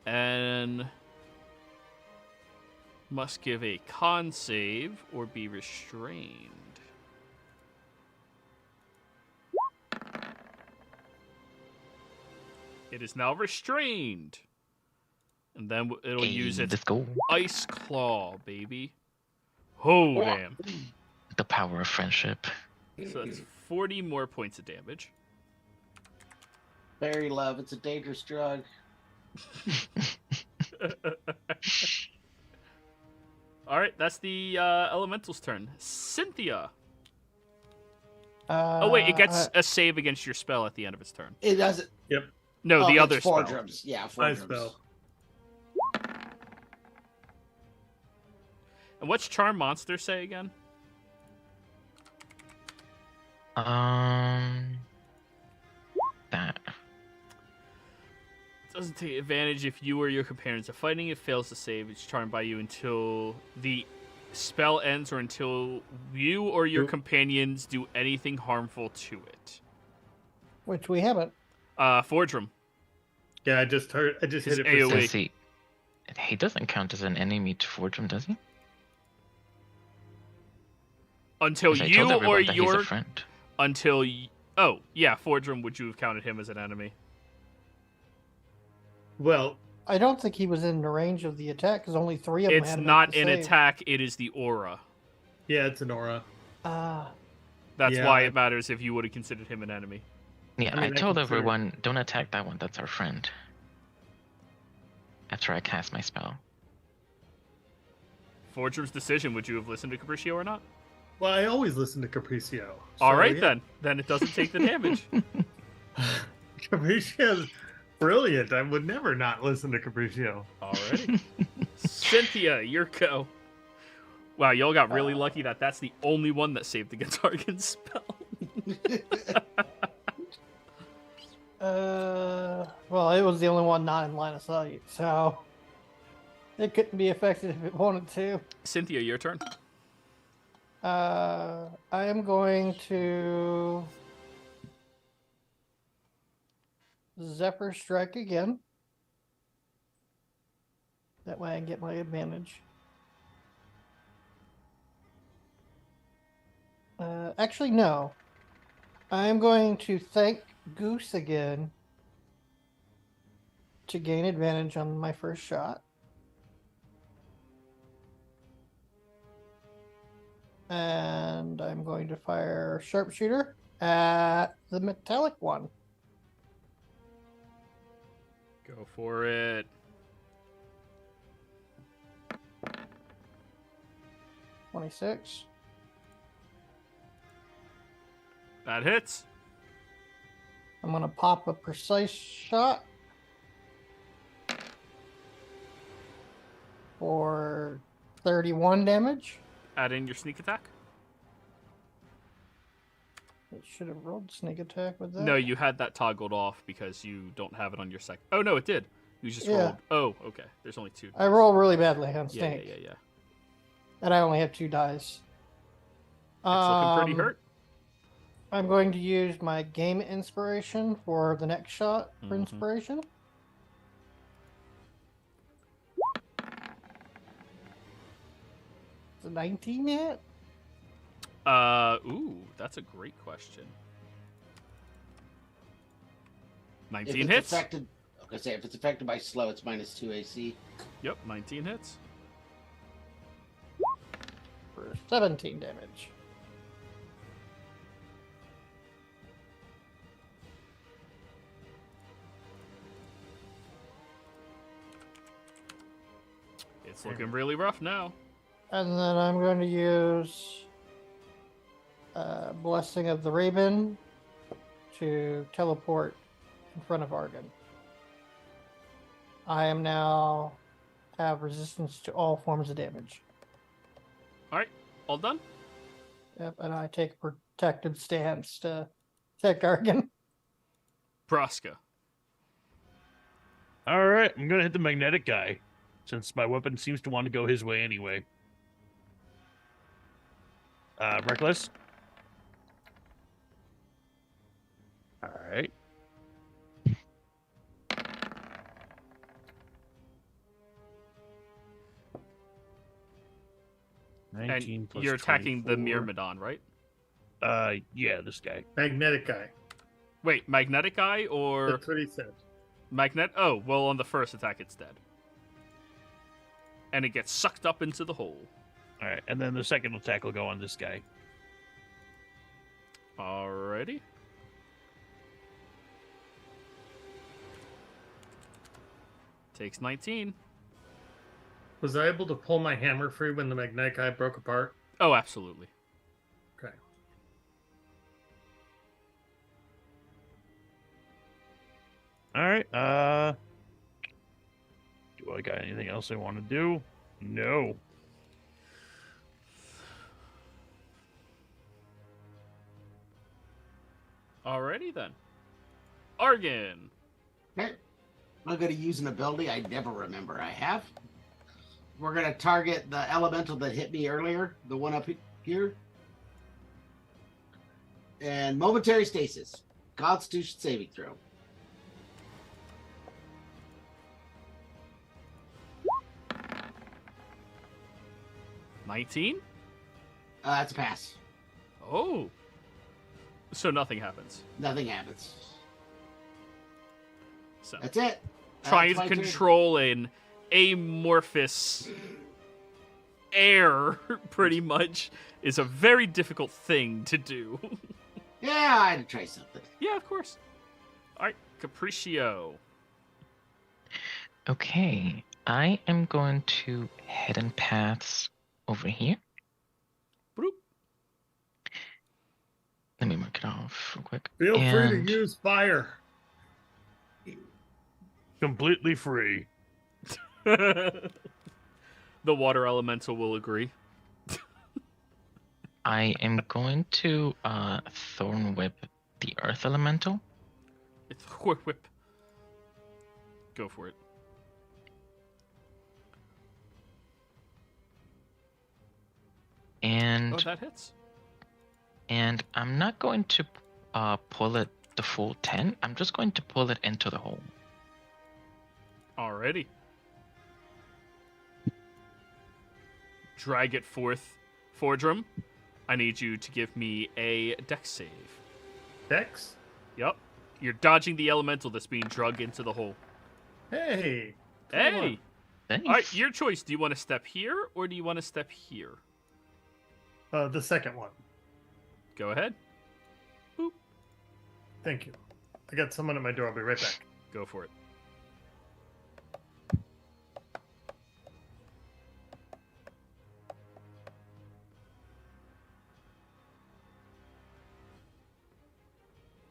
Speaker 1: And must give a con save or be restrained. It is now restrained. And then it'll use its
Speaker 2: Let's go.
Speaker 1: Ice Claw, baby. Oh, damn.
Speaker 2: The power of friendship.
Speaker 1: So that's 40 more points of damage.
Speaker 3: Fairy love, it's a dangerous drug.
Speaker 1: All right, that's the elemental's turn. Cynthia. Oh wait, it gets a save against your spell at the end of its turn.
Speaker 3: It doesn't.
Speaker 1: No, the
Speaker 3: it's
Speaker 1: other
Speaker 3: four
Speaker 1: spell.
Speaker 3: drums. Yeah,
Speaker 6: My
Speaker 3: 4 drums.
Speaker 6: spell.
Speaker 1: And what's Charm Monster say again?
Speaker 2: That.
Speaker 1: It doesn't take advantage if you or your companions are fighting. It fails to save. It's charmed by you until the spell ends or until you or your companions do anything harmful to it.
Speaker 5: Which we haven't.
Speaker 1: Fordrum.
Speaker 6: Yeah, I just hit it for
Speaker 1: AoE.
Speaker 2: Let's see. He doesn't count as an enemy to Fortune, does he?
Speaker 1: Until
Speaker 2: 'Cause I
Speaker 1: you
Speaker 2: told
Speaker 1: or
Speaker 2: everyone that he's
Speaker 1: your
Speaker 2: a friend.
Speaker 1: Oh, yeah, Fordrum, would you have counted him as an enemy?
Speaker 6: Well,
Speaker 5: I don't think he was in the range of the attack because only 3 of them
Speaker 1: It's
Speaker 5: had to make
Speaker 1: not
Speaker 5: the
Speaker 1: an
Speaker 5: save.
Speaker 1: attack, it is the aura.
Speaker 6: yeah, it's an aura.
Speaker 5: Ah,
Speaker 1: That's
Speaker 6: Yeah.
Speaker 1: why it matters if you would have considered him an enemy.
Speaker 2: Yeah,
Speaker 6: I mean, I
Speaker 2: told
Speaker 6: consider-
Speaker 2: everyone, don't attack that one, that's our friend. After I cast my spell.
Speaker 1: Fordrum's decision, would you have listened to Capriccio or not?
Speaker 6: Well, I always listen to Capriccio.
Speaker 1: All
Speaker 6: so,
Speaker 1: right,
Speaker 6: yeah.
Speaker 1: then. Then it doesn't take the damage.
Speaker 6: Capricio's brilliant. I would never not listen to Capriccio.
Speaker 1: Alrighty. Cynthia, your go. Wow, y'all got really lucky that that's the only one that saved against Argan's spell.
Speaker 5: well, it was the only one not in line of sight, so it couldn't be affected if it wanted to.
Speaker 1: Cynthia, your turn.
Speaker 5: I am going to Zephyr Strike again. That way I get my advantage. Actually, no. I'm going to thank Goose again to gain advantage on my first shot. And I'm going to fire Sharpshooter at the metallic one.
Speaker 1: Go for it. .26. That hits.
Speaker 5: I'm going to pop a precise shot for 31 damage.
Speaker 1: Add in your sneak attack.
Speaker 5: It should have rolled sneak attack with that.
Speaker 1: No, you had that toggled off because you don't have it on your second. Oh, no, it did. You just
Speaker 5: Yeah.
Speaker 1: rolled. Oh, okay. There's only 2.
Speaker 5: I roll really badly on
Speaker 1: Yeah,
Speaker 5: snake,
Speaker 1: yeah.
Speaker 5: and I only have 2 dice.
Speaker 1: It's looking pretty hurt.
Speaker 5: I'm going to use my game inspiration for the next shot for
Speaker 1: Mhm.
Speaker 5: inspiration. Is it 19 yet?
Speaker 1: Ooh, that's a great question.
Speaker 3: If
Speaker 1: 19
Speaker 3: it's
Speaker 1: hits.
Speaker 3: affected, I was gonna say, if it's affected by slow, it's -2 AC.
Speaker 1: Yep, 19 hits.
Speaker 5: For 17 damage.
Speaker 1: It's looking really rough now.
Speaker 5: And then I'm going to use Blessing of the Raven to teleport in front of Argon. I am now have resistance to all forms of damage.
Speaker 1: Alright, all done?
Speaker 5: Yep, and I take a protected stance to protect Argon.
Speaker 1: Braska.
Speaker 4: All right, I'm gonna hit the magnetic guy, since my weapon seems to want to go his way anyway. Reckless. All right.
Speaker 1: And
Speaker 4: 19 plus
Speaker 1: you're attacking the
Speaker 4: 24.
Speaker 1: Myrmidon, right?
Speaker 4: Yeah, this guy.
Speaker 6: Magnetic guy.
Speaker 1: Wait, Magnetic Eye or
Speaker 6: That's what he said.
Speaker 1: Magnet? Oh, well, on the first attack, it's dead. And it gets sucked up into the hole.
Speaker 4: All right, and then the second attack will go on this guy.
Speaker 1: Alrighty. Takes 19.
Speaker 6: Was I able to pull my hammer free when the magnetic eye broke apart?
Speaker 1: Oh, absolutely.
Speaker 6: Okay.
Speaker 4: All right. Do I got anything else I want to do? No.
Speaker 1: Alrighty then. Argon.
Speaker 3: Okay. I'm going to use an ability I never remember I have. We're going to target the elemental that hit me earlier, the one up here. And momentary stasis. Constitution saving throw.
Speaker 1: $19?
Speaker 3: That's a pass.
Speaker 1: Oh. So nothing happens.
Speaker 3: Nothing happens.
Speaker 1: So
Speaker 3: That's it.
Speaker 1: trying
Speaker 3: That's
Speaker 1: to
Speaker 3: my turn.
Speaker 1: control an amorphous air, pretty much, is a very difficult thing to do.
Speaker 3: Yeah, I had to try something.
Speaker 1: Yeah, of course. Alright, Capriccio.
Speaker 2: Okay, I am going to head and paths over here.
Speaker 1: Bloop.
Speaker 2: Let me mark it off real quick.
Speaker 6: Feel free
Speaker 2: And-
Speaker 6: to use fire.
Speaker 4: Completely free.
Speaker 1: The water elemental will agree.
Speaker 2: I am going to Thorn Whip the Earth Elemental.
Speaker 1: It's whip. Go for it.
Speaker 2: And
Speaker 1: Oh, that hits.
Speaker 2: and I'm not going to pull it the full 10. I'm just going to pull it into the hole.
Speaker 1: Alrighty. Drag it forth. Fordrum, I need you to give me a dex save.
Speaker 6: Dex?
Speaker 1: Yup. You're dodging the elemental that's being dragged into the hole.
Speaker 6: Hey.
Speaker 1: Hey!
Speaker 2: Nice.
Speaker 1: Alright, your choice. Do you want to step here, or do you want to step here?
Speaker 6: The second one.
Speaker 1: Go ahead.
Speaker 6: Thank you. I got someone at my door. I'll be right back.
Speaker 1: Go for it.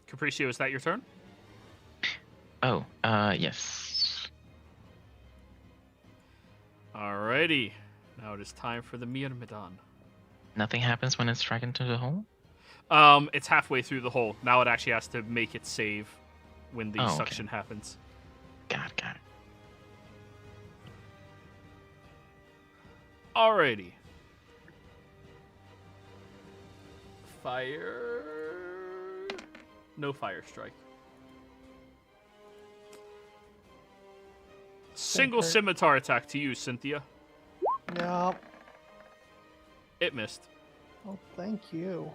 Speaker 1: Capriccio, is that your turn?
Speaker 2: Oh, yes.
Speaker 1: Alrighty. Now it is time for the Myrmidon.
Speaker 2: Nothing happens when it's dragged into the hole?
Speaker 1: It's halfway through the hole. Now it actually has to make it save when the
Speaker 2: Oh, okay.
Speaker 1: suction happens.
Speaker 2: Got it.
Speaker 1: Alrighty. Fire. No fire strike. Single
Speaker 5: hurt.
Speaker 1: scimitar attack to you, Cynthia.
Speaker 5: No.
Speaker 1: It missed.
Speaker 5: Oh, thank you.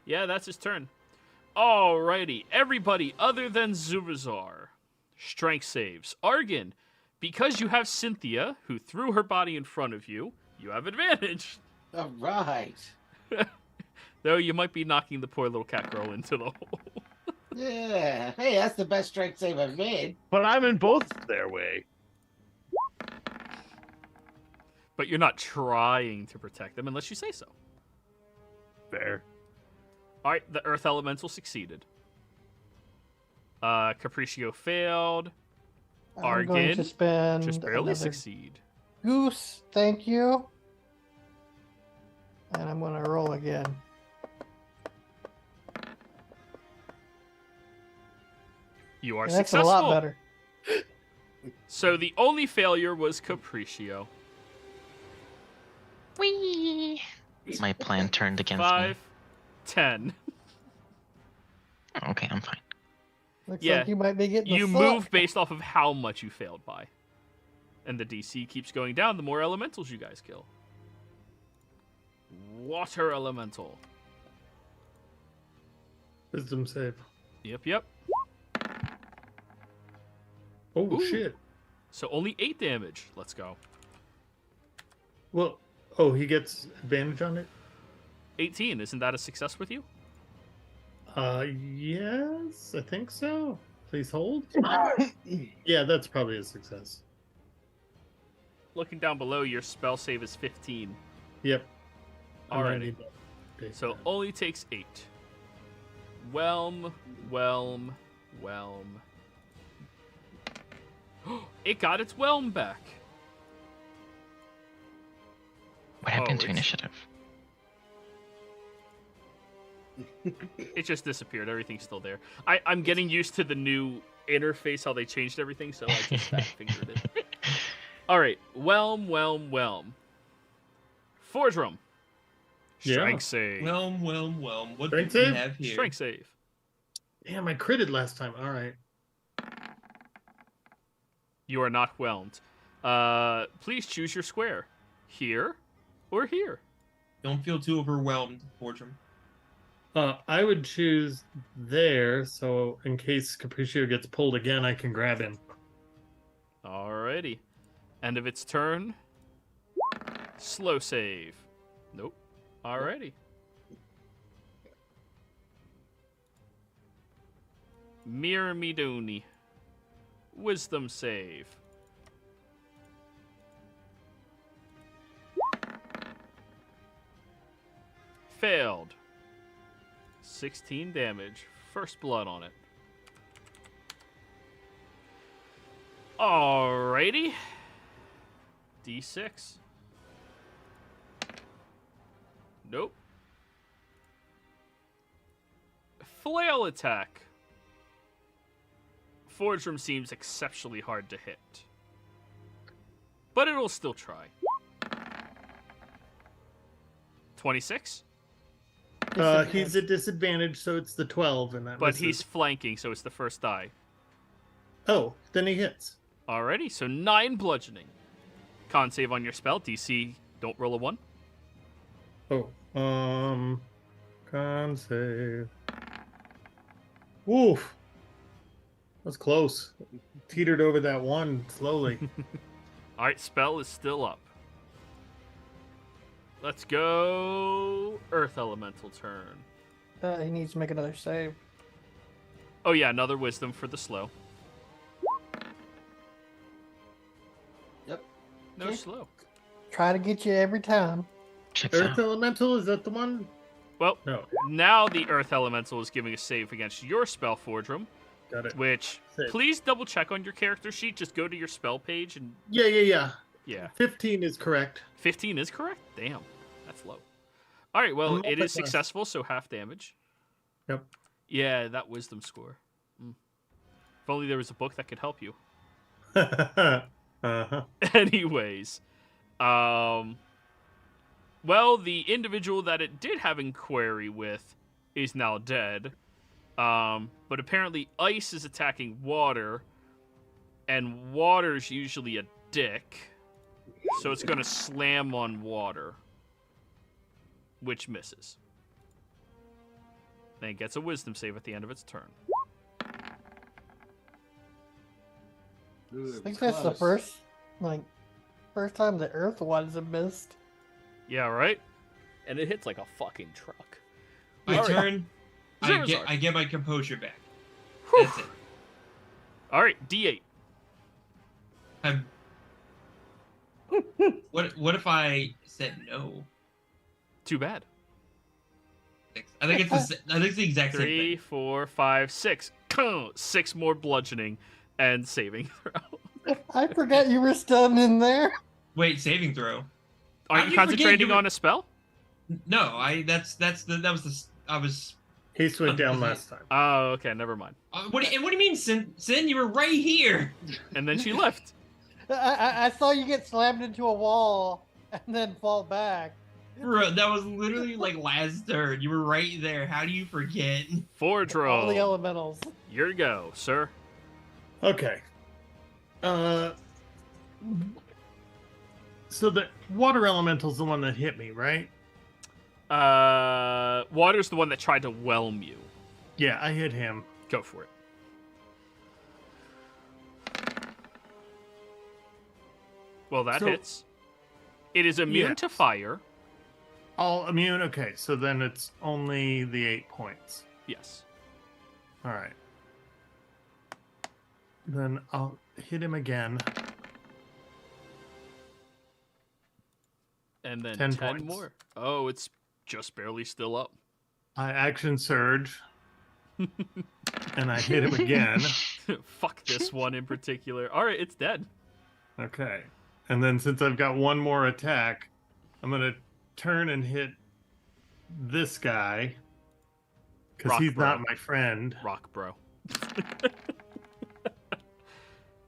Speaker 1: Yeah, that's his turn. Alrighty. Everybody other than Zubazar. Strength saves. Argon, because you have Cynthia, who threw her body in front of you, you have advantage.
Speaker 3: All right.
Speaker 1: Though you might be knocking the poor little cat girl into the hole.
Speaker 3: Yeah. Hey, that's the best strength save I've made.
Speaker 4: But I'm in both their way.
Speaker 1: But you're not trying to protect them unless you say so.
Speaker 4: Fair.
Speaker 1: Alright, the Earth Elemental succeeded. Capriccio failed.
Speaker 5: I'm going to
Speaker 1: Argon
Speaker 5: spend
Speaker 1: just barely
Speaker 5: another
Speaker 1: succeed.
Speaker 5: goose. Thank you. And I'm going to roll again.
Speaker 1: You are
Speaker 5: And that's
Speaker 1: successful.
Speaker 5: a lot better.
Speaker 1: So the only failure was Capriccio.
Speaker 2: Whee! My plan turned against
Speaker 1: 5, 10.
Speaker 2: me. Okay, I'm fine.
Speaker 5: Looks
Speaker 1: Yeah,
Speaker 5: like you might be getting
Speaker 1: You
Speaker 5: the
Speaker 1: move
Speaker 5: suck.
Speaker 1: based off of how much you failed by. And the DC keeps going down the more elementals you guys kill. Water Elemental.
Speaker 6: Wisdom save.
Speaker 1: Yep.
Speaker 6: Oh
Speaker 1: Ooh.
Speaker 6: shit.
Speaker 1: So only 8 damage. Let's go.
Speaker 6: Well, he gets advantage on it?
Speaker 1: 18. Isn't that a success with you?
Speaker 6: Yes, I think so. Please hold. Yeah, that's probably a success.
Speaker 1: Looking down below, your spell save is 15.
Speaker 6: Yep. I might
Speaker 1: Alrighty.
Speaker 6: need that. Okay,
Speaker 1: So
Speaker 6: yeah.
Speaker 1: only takes 8. Whelm. It got its whelm back.
Speaker 2: What happened to
Speaker 1: it's-
Speaker 2: initiative?
Speaker 1: It just disappeared. Everything's still there. I'm getting used to the new interface, how they changed everything, so I just fat fingered it. Alright. Whelm. Fordrum.
Speaker 6: Yeah.
Speaker 1: Strength save.
Speaker 7: Whelm. What do
Speaker 6: Strength
Speaker 7: we
Speaker 6: save?
Speaker 7: have here?
Speaker 1: Strength save.
Speaker 6: Damn, I critted last time. All right.
Speaker 1: You are not whelmed. Please choose your square. Here or here.
Speaker 7: Don't feel too overwhelmed, Fortrum.
Speaker 6: I would choose there, so in case Capriccio gets pulled again, I can grab him.
Speaker 1: Alrighty. End of its turn. Slow save. Nope. Alrighty. Mirmiduni. Wisdom save. Failed. 16 damage. First blood on it. Alrighty. D6. Nope. Flail attack. Fordrum seems exceptionally hard to hit. But it'll still try. 26?
Speaker 6: He's at disadvantage, so it's the 12, and that
Speaker 1: But
Speaker 6: misses.
Speaker 1: he's flanking, so it's the first die.
Speaker 6: Oh, then he hits.
Speaker 1: Alrighty, so 9 bludgeoning. Con save on your spell. DC, don't roll a 1.
Speaker 6: Oh, con save. Woof. That's close. Teetered over that one slowly.
Speaker 1: Alright, spell is still up. Let's go Earth Elemental turn.
Speaker 5: He needs to make another save.
Speaker 1: Oh yeah, another wisdom for the slow.
Speaker 3: Yep.
Speaker 1: No
Speaker 5: Okay.
Speaker 1: slow.
Speaker 5: Try to get you every time.
Speaker 2: Checks
Speaker 6: Earth
Speaker 2: out.
Speaker 6: Elemental, is that the one?
Speaker 1: Well,
Speaker 6: No,
Speaker 1: now the Earth Elemental is giving a save against your spell, Fordrum,
Speaker 6: got it.
Speaker 1: which,
Speaker 6: Save.
Speaker 1: please double check on your character sheet. Just go to your spell page and,
Speaker 6: Yeah.
Speaker 1: yeah.
Speaker 6: 15 is correct.
Speaker 1: 15 is correct? Damn, that's low. Alright, well,
Speaker 6: I'm
Speaker 1: it is
Speaker 6: multiclass.
Speaker 1: successful, so half damage.
Speaker 6: Yep.
Speaker 1: Yeah, that wisdom score. If only there was a book that could help you.
Speaker 6: Uh-huh.
Speaker 1: Anyways, well, the individual that it did have inquiry with is now dead. But apparently ice is attacking water, and water's usually a dick, so it's going to slam on water, which misses. Then it gets a wisdom save at the end of its turn.
Speaker 3: Ooh,
Speaker 5: I
Speaker 3: it
Speaker 5: think
Speaker 3: was
Speaker 5: that's the
Speaker 3: close.
Speaker 5: first time the Earth ones have missed.
Speaker 1: Yeah, right? And it hits like a fucking truck.
Speaker 7: My
Speaker 1: Alright.
Speaker 7: turn.
Speaker 1: Zerzar.
Speaker 7: I get my composure back.
Speaker 1: Whew.
Speaker 7: That's it.
Speaker 1: Alright, D8.
Speaker 7: I'm... What if I said no?
Speaker 1: Too bad.
Speaker 7: I think it's the exact same
Speaker 1: 3,
Speaker 7: thing.
Speaker 1: 4, 5, 6. 6 more bludgeoning and saving throw.
Speaker 5: I forgot you were still in there.
Speaker 7: Wait, saving throw.
Speaker 1: Are
Speaker 7: How'd
Speaker 1: you
Speaker 7: you
Speaker 1: concentrating
Speaker 7: forget you were-
Speaker 1: on a spell?
Speaker 7: No, I was.
Speaker 6: Haste went down last time.
Speaker 1: Oh, okay, never mind.
Speaker 7: What do you mean, Sin? You were right here.
Speaker 1: And then she left.
Speaker 5: I saw you get slammed into a wall and then fall back.
Speaker 7: Bro, that was literally like last turn. You were right there. How do you forget?
Speaker 1: For
Speaker 5: All the
Speaker 1: draw.
Speaker 5: elementals.
Speaker 1: Your go, sir.
Speaker 6: Okay. So the water elemental's the one that hit me, right?
Speaker 1: Water's the one that tried to whelm you.
Speaker 6: Yeah, I hit him.
Speaker 1: Go for it. Well, that
Speaker 8: So-
Speaker 1: hits. It is immune to
Speaker 8: Yes.
Speaker 1: fire.
Speaker 8: All immune? Okay, so then it's only the 8 points.
Speaker 1: Yes.
Speaker 8: All right. Then I'll hit him again.
Speaker 1: And then
Speaker 8: 10
Speaker 1: 10
Speaker 8: points.
Speaker 1: more. Oh, it's just barely still up.
Speaker 8: I action surge. And I hit him again.
Speaker 1: Fuck this one in particular. All right, it's dead.
Speaker 8: Okay. And then since I've got one more attack, I'm going to turn and hit this guy. Because
Speaker 1: Rock,
Speaker 8: he's
Speaker 1: bro.
Speaker 8: not my friend.
Speaker 1: Rock, bro.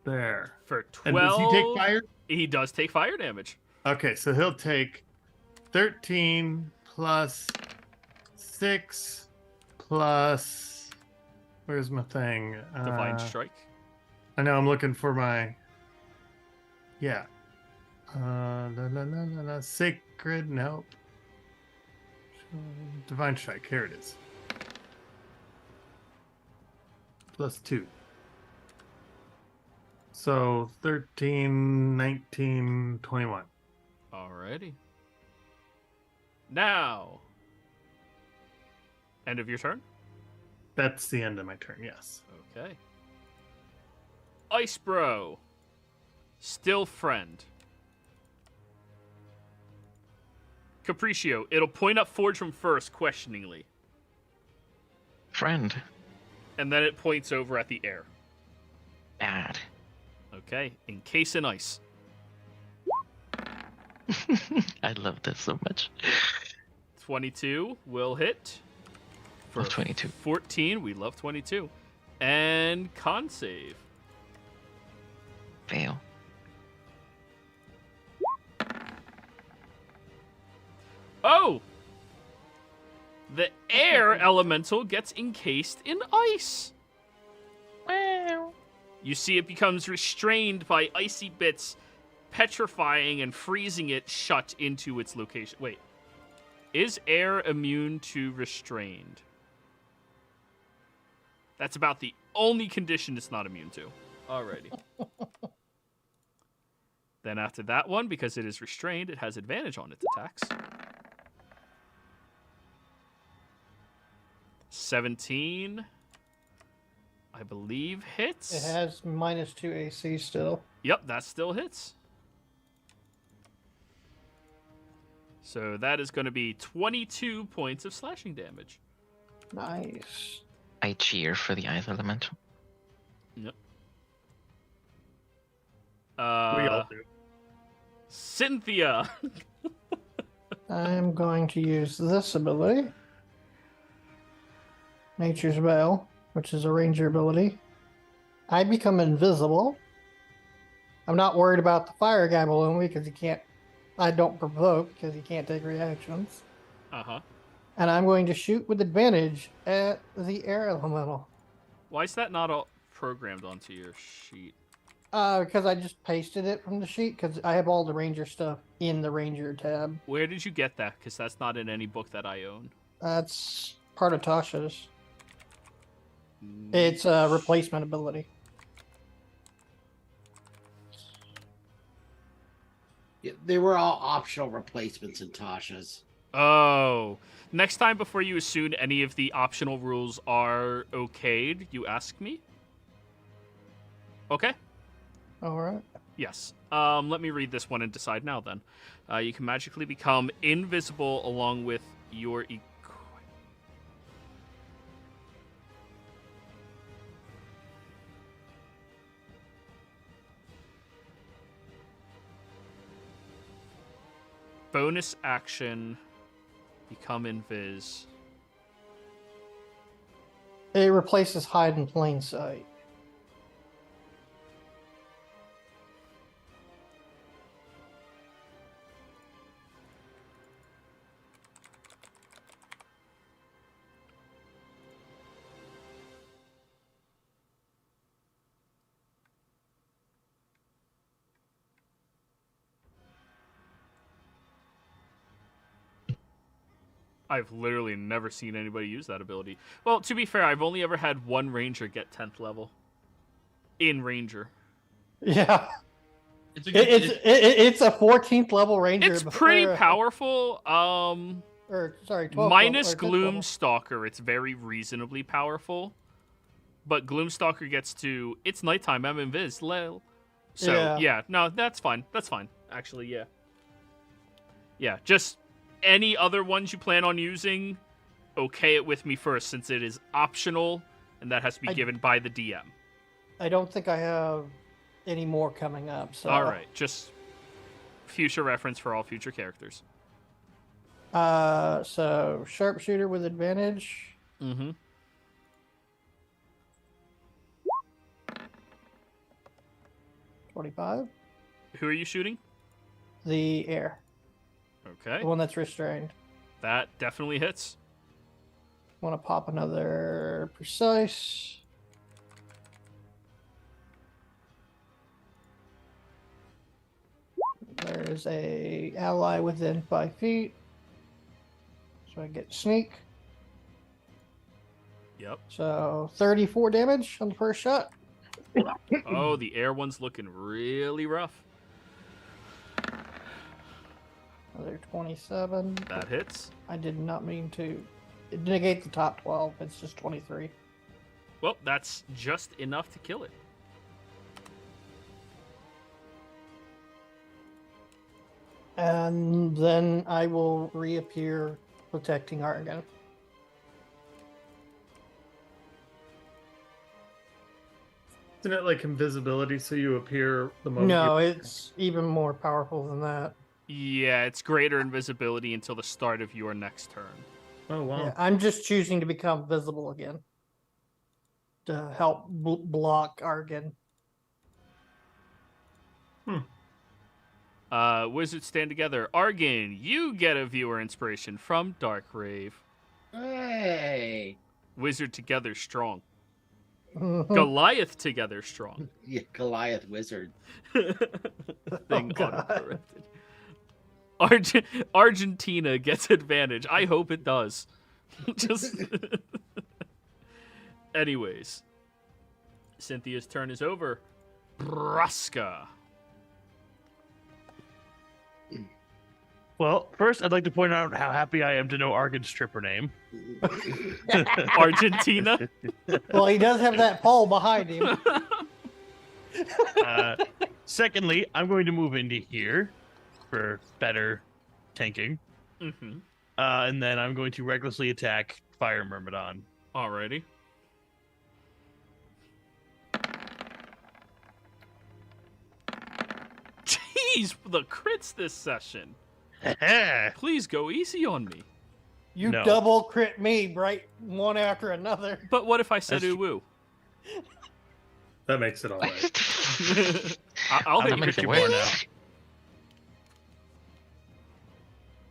Speaker 8: There.
Speaker 1: For 12.
Speaker 8: And does he take fire?
Speaker 1: He does take fire damage.
Speaker 8: Okay, so he'll take 13 plus 6 plus. Where's my thing?
Speaker 1: Divine Strike.
Speaker 8: I know, I'm looking for my. Yeah. Sacred, nope. Divine Strike, here it is. Plus 2. So 13, 19, 21.
Speaker 1: Alrighty. Now. End of your turn?
Speaker 8: That's the end of my turn, yes.
Speaker 1: Okay. Ice Bro. Still friend. Capriccio, it'll point up Fortune first, questioningly.
Speaker 2: Friend.
Speaker 1: And then it points over at the air.
Speaker 2: Bad.
Speaker 1: Okay, encase in ice.
Speaker 2: I love this so much.
Speaker 1: 22 will hit. For
Speaker 2: 22.
Speaker 1: 14, we love 22. And con save.
Speaker 2: Fail.
Speaker 1: Oh! The air elemental gets encased in ice.
Speaker 2: Wow.
Speaker 1: You see it becomes restrained by icy bits, petrifying and freezing it shut into its location. Wait. Is air immune to restrained? That's about the only condition it's not immune to. Alrighty. Then after that one, because it is restrained, it has advantage on its attacks. 17, I believe, hits.
Speaker 5: It has -2 AC still.
Speaker 1: Yep, that still hits. So that is going to be 22 points of slashing damage.
Speaker 5: Nice.
Speaker 2: I cheer for the ice elemental.
Speaker 1: Yep.
Speaker 8: We all do.
Speaker 1: Cynthia.
Speaker 5: I'm going to use this ability. Nature's Veil, which is a ranger ability. I become invisible. I'm not worried about the fire guy below me because he can't. I don't provoke because he can't take reactions.
Speaker 1: Uh-huh.
Speaker 5: And I'm going to shoot with advantage at the air elemental.
Speaker 1: Why is that not all programmed onto your sheet?
Speaker 5: Because I just pasted it from the sheet because I have all the ranger stuff in the ranger tab.
Speaker 1: Where did you get that? Because that's not in any book that I own.
Speaker 5: That's part of Tasha's. It's a replacement ability.
Speaker 3: Yeah, they were all optional replacements in Tasha's.
Speaker 1: Oh. Next time before you assume any of the optional rules are okayed, you ask me? Okay?
Speaker 5: All right.
Speaker 1: Yes. Let me read this one and decide now then. You can magically become invisible along with your bonus action, become invis.
Speaker 5: It replaces hide in plain sight.
Speaker 1: I've literally never seen anybody use that ability. Well, to be fair, I've only ever had one ranger get 10th level. In ranger.
Speaker 5: Yeah.
Speaker 7: It's a good.
Speaker 5: It's a 14th level ranger.
Speaker 1: It's pretty powerful.
Speaker 5: Or sorry, 12th
Speaker 1: Minus
Speaker 5: level, or 10th level.
Speaker 1: Gloomstalker, it's very reasonably powerful. But Gloomstalker gets to, it's nighttime, I'm invis, lol. So, yeah, no, that's fine. That's fine, actually, yeah. Yeah, just any other ones you plan on using, okay it with me first, since it is optional, and that has to be given by the DM.
Speaker 5: I don't think I have any more coming up, so...
Speaker 1: Alright, just future reference for all future characters.
Speaker 5: So, sharpshooter with advantage.
Speaker 1: Mm-hmm.
Speaker 5: 25.
Speaker 1: Who are you shooting?
Speaker 5: The air.
Speaker 1: Okay.
Speaker 5: The one that's restrained.
Speaker 1: That definitely hits.
Speaker 5: Want to pop another precise. There's a ally within 5 feet. So I get sneak.
Speaker 1: Yep.
Speaker 5: So 34 damage on the first shot.
Speaker 1: Oh, the air one's looking really rough.
Speaker 5: Another 27.
Speaker 1: That hits.
Speaker 5: I did not mean to negate the top 12. It's just 23.
Speaker 1: Well, that's just enough to kill it.
Speaker 5: And then I will reappear protecting Argon.
Speaker 6: Isn't it like invisibility, so you appear the moment?
Speaker 5: No,
Speaker 6: you...
Speaker 5: it's even more powerful than that.
Speaker 1: Yeah, it's greater invisibility until the start of your next turn.
Speaker 6: Oh wow!
Speaker 5: Yeah, I'm just choosing to become visible again to help block Argon.
Speaker 1: Wizards stand together. Argon, you get a viewer inspiration from Darkrave.
Speaker 3: Hey.
Speaker 1: Wizard together strong.
Speaker 5: Mhm.
Speaker 1: Goliath together strong.
Speaker 3: Yeah, Goliath wizard.
Speaker 1: Thing
Speaker 5: God.
Speaker 1: autocorrected. Argentina gets advantage. I hope it does. Just. Anyways, Cynthia's turn is over. Braska.
Speaker 4: Well, first, I'd like to point out how happy I am to know Argon's stripper name.
Speaker 1: Argentina.
Speaker 5: Well, he does have that pole behind him.
Speaker 4: Secondly, I'm going to move into here for better tanking.
Speaker 1: Mm-hmm.
Speaker 4: And then I'm going to recklessly attack Fire Myrmidon.
Speaker 1: Alrighty. Jeez, the crits this session. Please go easy on me.
Speaker 5: You
Speaker 4: No.
Speaker 5: double crit me, right? One after another.
Speaker 1: But what if I said
Speaker 4: That's
Speaker 1: ooh-woo?
Speaker 6: That makes it all right.
Speaker 1: I'll
Speaker 2: That
Speaker 1: hit
Speaker 2: makes
Speaker 1: you
Speaker 2: it
Speaker 1: more
Speaker 2: worse.
Speaker 1: now.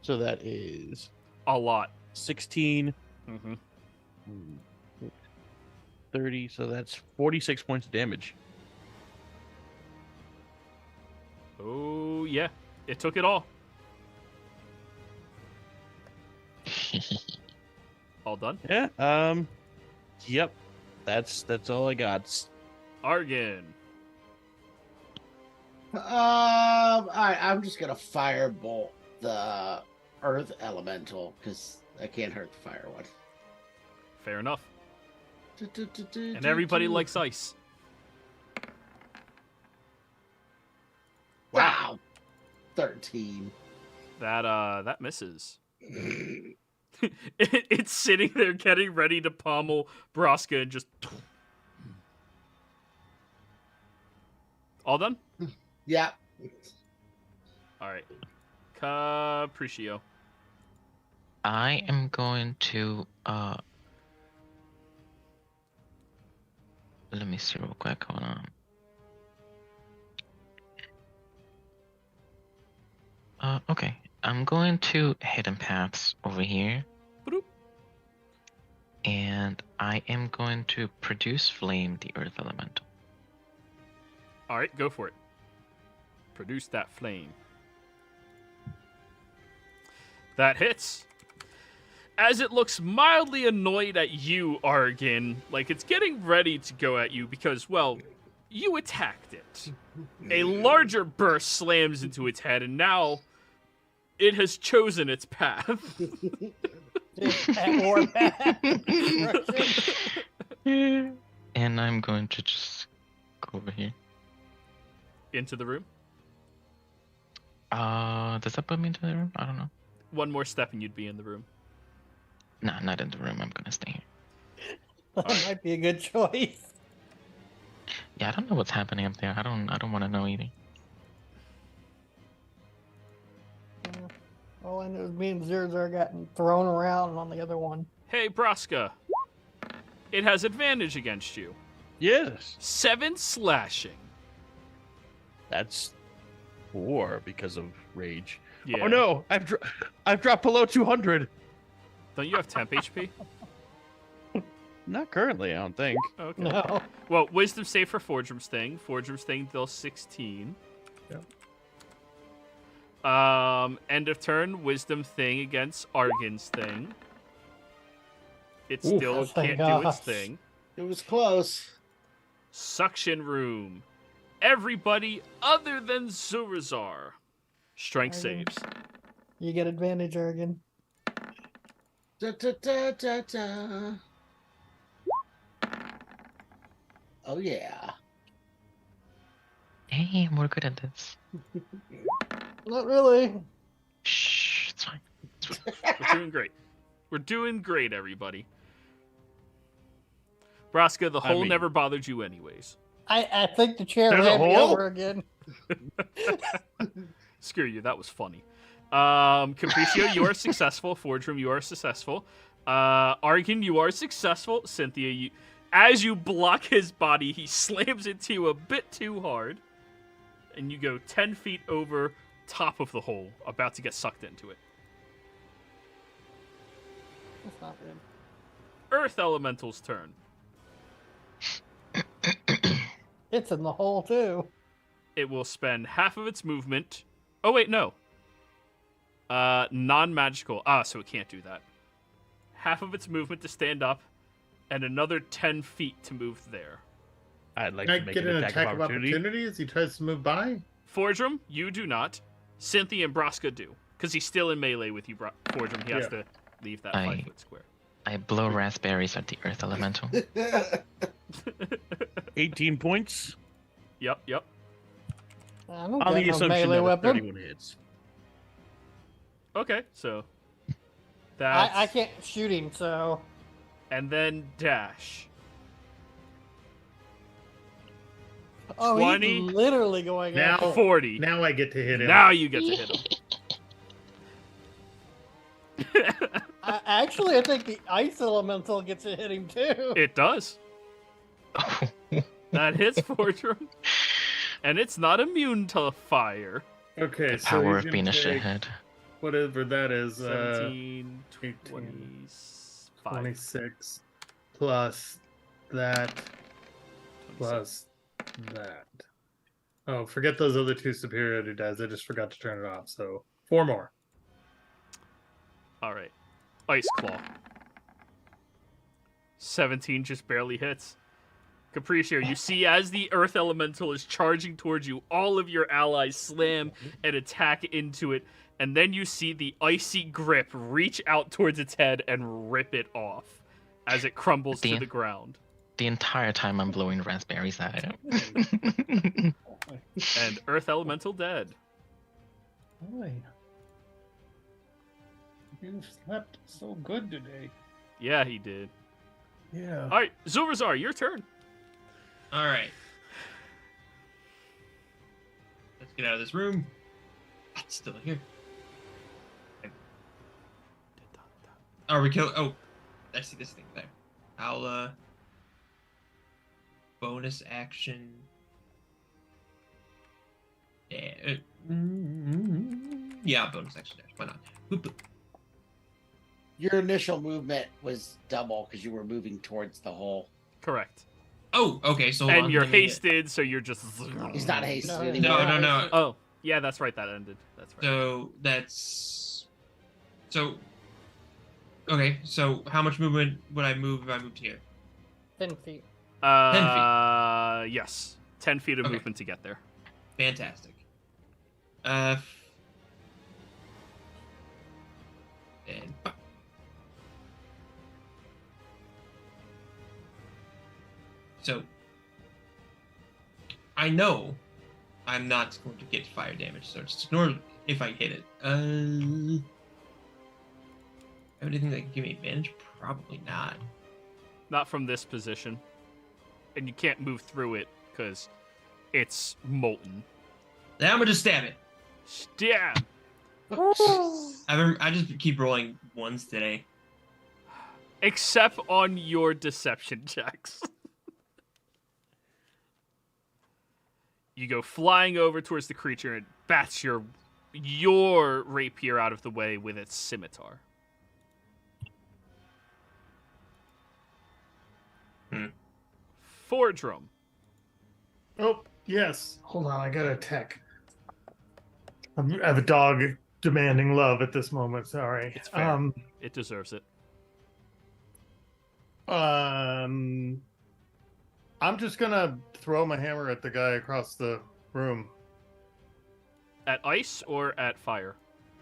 Speaker 4: So that is
Speaker 1: A lot.
Speaker 4: 16,
Speaker 1: Mm-hmm.
Speaker 4: 30, so that's 46 points of damage.
Speaker 1: Oh, yeah. It took it all. All done?
Speaker 4: Yeah, yep. That's all I got.
Speaker 1: Argon.
Speaker 3: All right, I'm just gonna firebolt the earth elemental because I can't hurt the fire one.
Speaker 1: Fair enough. And everybody likes ice.
Speaker 3: Wow. 13.
Speaker 1: That misses. It's sitting there getting ready to pummel Braska and just... All done?
Speaker 3: Yeah.
Speaker 1: Alright. Capriccio.
Speaker 2: I am going to let me see real quick. Hold on. Okay. I'm going to Hidden Paths over here.
Speaker 1: Boop.
Speaker 2: And I am going to produce Flame, the Earth Elemental.
Speaker 1: Alright, go for it. Produce that flame. That hits. as it looks mildly annoyed at you, Argon, like it's getting ready to go at you because, well, you attacked it. A larger burst slams into its head, and now it has chosen its path.
Speaker 5: Or bad.
Speaker 2: And I'm going to just go over here.
Speaker 1: Into the room.
Speaker 2: Does that put me into the room? I don't know.
Speaker 1: One more step and you'd be in the room.
Speaker 2: Nah, not in the room. I'm gonna stay here.
Speaker 5: That might be a good choice.
Speaker 2: Yeah, I don't know what's happening up there. I don't want to know either.
Speaker 5: All I know is me and Zerzar gotten thrown around on the other one.
Speaker 1: Hey, Braska. It has advantage against you.
Speaker 4: Yes.
Speaker 1: 7 slashing.
Speaker 4: That's 4 because of rage.
Speaker 1: Yeah.
Speaker 4: Oh no, I've dropped below 200.
Speaker 1: Don't you have temp HP?
Speaker 4: Not currently, I don't think.
Speaker 1: Okay.
Speaker 5: No.
Speaker 1: Well, wisdom save for Fordrum's thing. Fordrum's thing deals 16. End of turn, wisdom thing against Argon's thing. It still
Speaker 5: Oh, thank
Speaker 1: can't do its
Speaker 5: gosh.
Speaker 1: thing.
Speaker 3: It was close.
Speaker 1: Suction room. Everybody other than Zurazar. Strength
Speaker 5: Argon.
Speaker 1: saves.
Speaker 5: You get advantage, Argon.
Speaker 3: Da, da, da, da, da. Oh yeah.
Speaker 2: Hey, we're good at this.
Speaker 5: Not really.
Speaker 2: Shh, it's fine.
Speaker 1: We're doing great. We're doing great, everybody. Braska, the
Speaker 4: I
Speaker 1: hole
Speaker 4: mean-
Speaker 1: never bothered you anyways.
Speaker 5: I think the chair
Speaker 4: There's a
Speaker 5: ran me
Speaker 4: hole?
Speaker 5: over again.
Speaker 1: Screw you, that was funny. Capriccio, you are successful. Fordrum, you are successful. Argon, you are successful. Cynthia, as you block his body, he slams into you a bit too hard. And you go 10 feet over top of the hole, about to get sucked into it.
Speaker 5: That's not good.
Speaker 1: Earth Elemental's turn.
Speaker 5: It's in the hole, too.
Speaker 1: It will spend half of its movement. Oh, wait, no. Non-magical. So it can't do that. Half of its movement to stand up, and another 10 feet to move there.
Speaker 4: I'd like
Speaker 6: Can I
Speaker 4: to make
Speaker 6: get
Speaker 4: an
Speaker 6: an
Speaker 4: attack of opportunity.
Speaker 6: as he tries to move by?
Speaker 1: Fordrum, you do not. Cynthia and Braska do. Because he's still in melee with you, Fordrum. He has to leave that 5-foot square.
Speaker 2: I blow raspberries at the earth elemental.
Speaker 4: 18 points.
Speaker 1: Yep.
Speaker 5: I don't
Speaker 4: On the
Speaker 5: got no
Speaker 4: assumption
Speaker 5: melee
Speaker 4: that
Speaker 5: weapon.
Speaker 4: 31 hits.
Speaker 1: Okay, so that's...
Speaker 5: I can't shoot him, so...
Speaker 1: And then dash.
Speaker 5: Oh,
Speaker 1: 20.
Speaker 5: he's literally going
Speaker 6: Now-
Speaker 5: after
Speaker 1: 40.
Speaker 6: Now I get to hit him.
Speaker 1: Now you get to hit him.
Speaker 5: Actually, I think the ice elemental gets to hit him, too.
Speaker 1: It does. That hits Fordrum. And it's not immune to fire.
Speaker 6: Okay,
Speaker 2: The
Speaker 6: so
Speaker 2: power
Speaker 6: he's
Speaker 2: of being a
Speaker 6: gonna take
Speaker 2: shithead.
Speaker 6: whatever that is.
Speaker 1: 17,
Speaker 6: 18,
Speaker 1: 25.
Speaker 6: 26 plus that
Speaker 1: 26.
Speaker 6: plus that. Oh, forget those other 2 superiority dice. I just forgot to turn it off. So 4 more.
Speaker 1: All right. Ice Claw. 17 just barely hits. Capriccio, you see as the Earth Elemental is charging towards you, all of your allies slam and attack into it, and then you see the icy grip reach out towards its head and rip it off as it crumbles to
Speaker 2: Damn.
Speaker 1: the ground.
Speaker 2: The entire time I'm blowing raspberries at him.
Speaker 1: And Earth Elemental dead.
Speaker 8: Boy. You slept so good today.
Speaker 1: Yeah, he did.
Speaker 8: Yeah.
Speaker 1: All right, Zurazar, your turn.
Speaker 7: All right. Let's get out of this room. It's still here. Are we kill? Oh, I see this thing there. I'll bonus action. Yeah. Yeah, bonus action dash. Why not? Boop, boop.
Speaker 3: Your initial movement was double because you were moving towards the hole.
Speaker 1: Correct.
Speaker 7: Oh, okay. So
Speaker 1: And you're
Speaker 7: let me-
Speaker 1: hasted, so you're just...
Speaker 3: He's not hasted
Speaker 5: No,
Speaker 3: anymore.
Speaker 7: No.
Speaker 1: Oh, yeah, that's right, that ended. That's right.
Speaker 7: So that's so Okay, so how much movement would I move if I moved here?
Speaker 5: 10 feet.
Speaker 7: 10
Speaker 1: Yes. 10 feet of
Speaker 7: Okay.
Speaker 1: movement to get there.
Speaker 7: Fantastic. And so I know I'm not going to get fire damage, so just ignore if I hit it. Have anything that can give me advantage? Probably not.
Speaker 1: Not from this position. And you can't move through it because it's molten.
Speaker 7: Now I'm gonna just stab it.
Speaker 1: Stab!
Speaker 7: I just keep rolling ones today.
Speaker 1: Except on your deception checks. You go flying over towards the creature and bats your rapier out of the way with its scimitar. Fordrum.
Speaker 8: Oh, yes. Hold on, I got a tech. I have a dog demanding love at this moment. Sorry.
Speaker 1: It's fair. It deserves it.
Speaker 8: I'm just gonna throw my hammer at the guy across the room.
Speaker 1: At ice or at fire?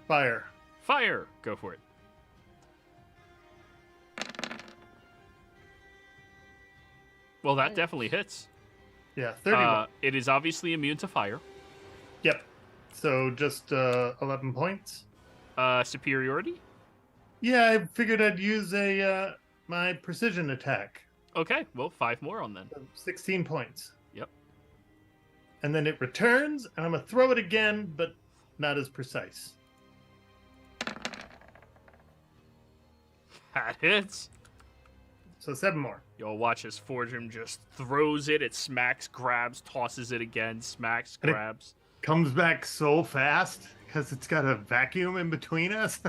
Speaker 8: Fire.
Speaker 1: Fire! Go for it. Well, that definitely hits.
Speaker 8: Yeah, 31.
Speaker 1: It is obviously immune to fire.
Speaker 8: Yep. So just 11 points.
Speaker 1: Superiority?
Speaker 8: Yeah, I figured I'd use a my precision attack.
Speaker 1: Okay, well, 5 more on then.
Speaker 8: 16 points.
Speaker 1: Yep.
Speaker 8: And then it returns, and I'm gonna throw it again, but not as precise.
Speaker 1: That hits.
Speaker 8: So 7 more.
Speaker 1: You'll watch as Fordrum just throws it. It smacks, grabs, tosses it again, smacks,
Speaker 8: And it-
Speaker 1: grabs.
Speaker 8: Comes back so fast because it's got a vacuum in between us.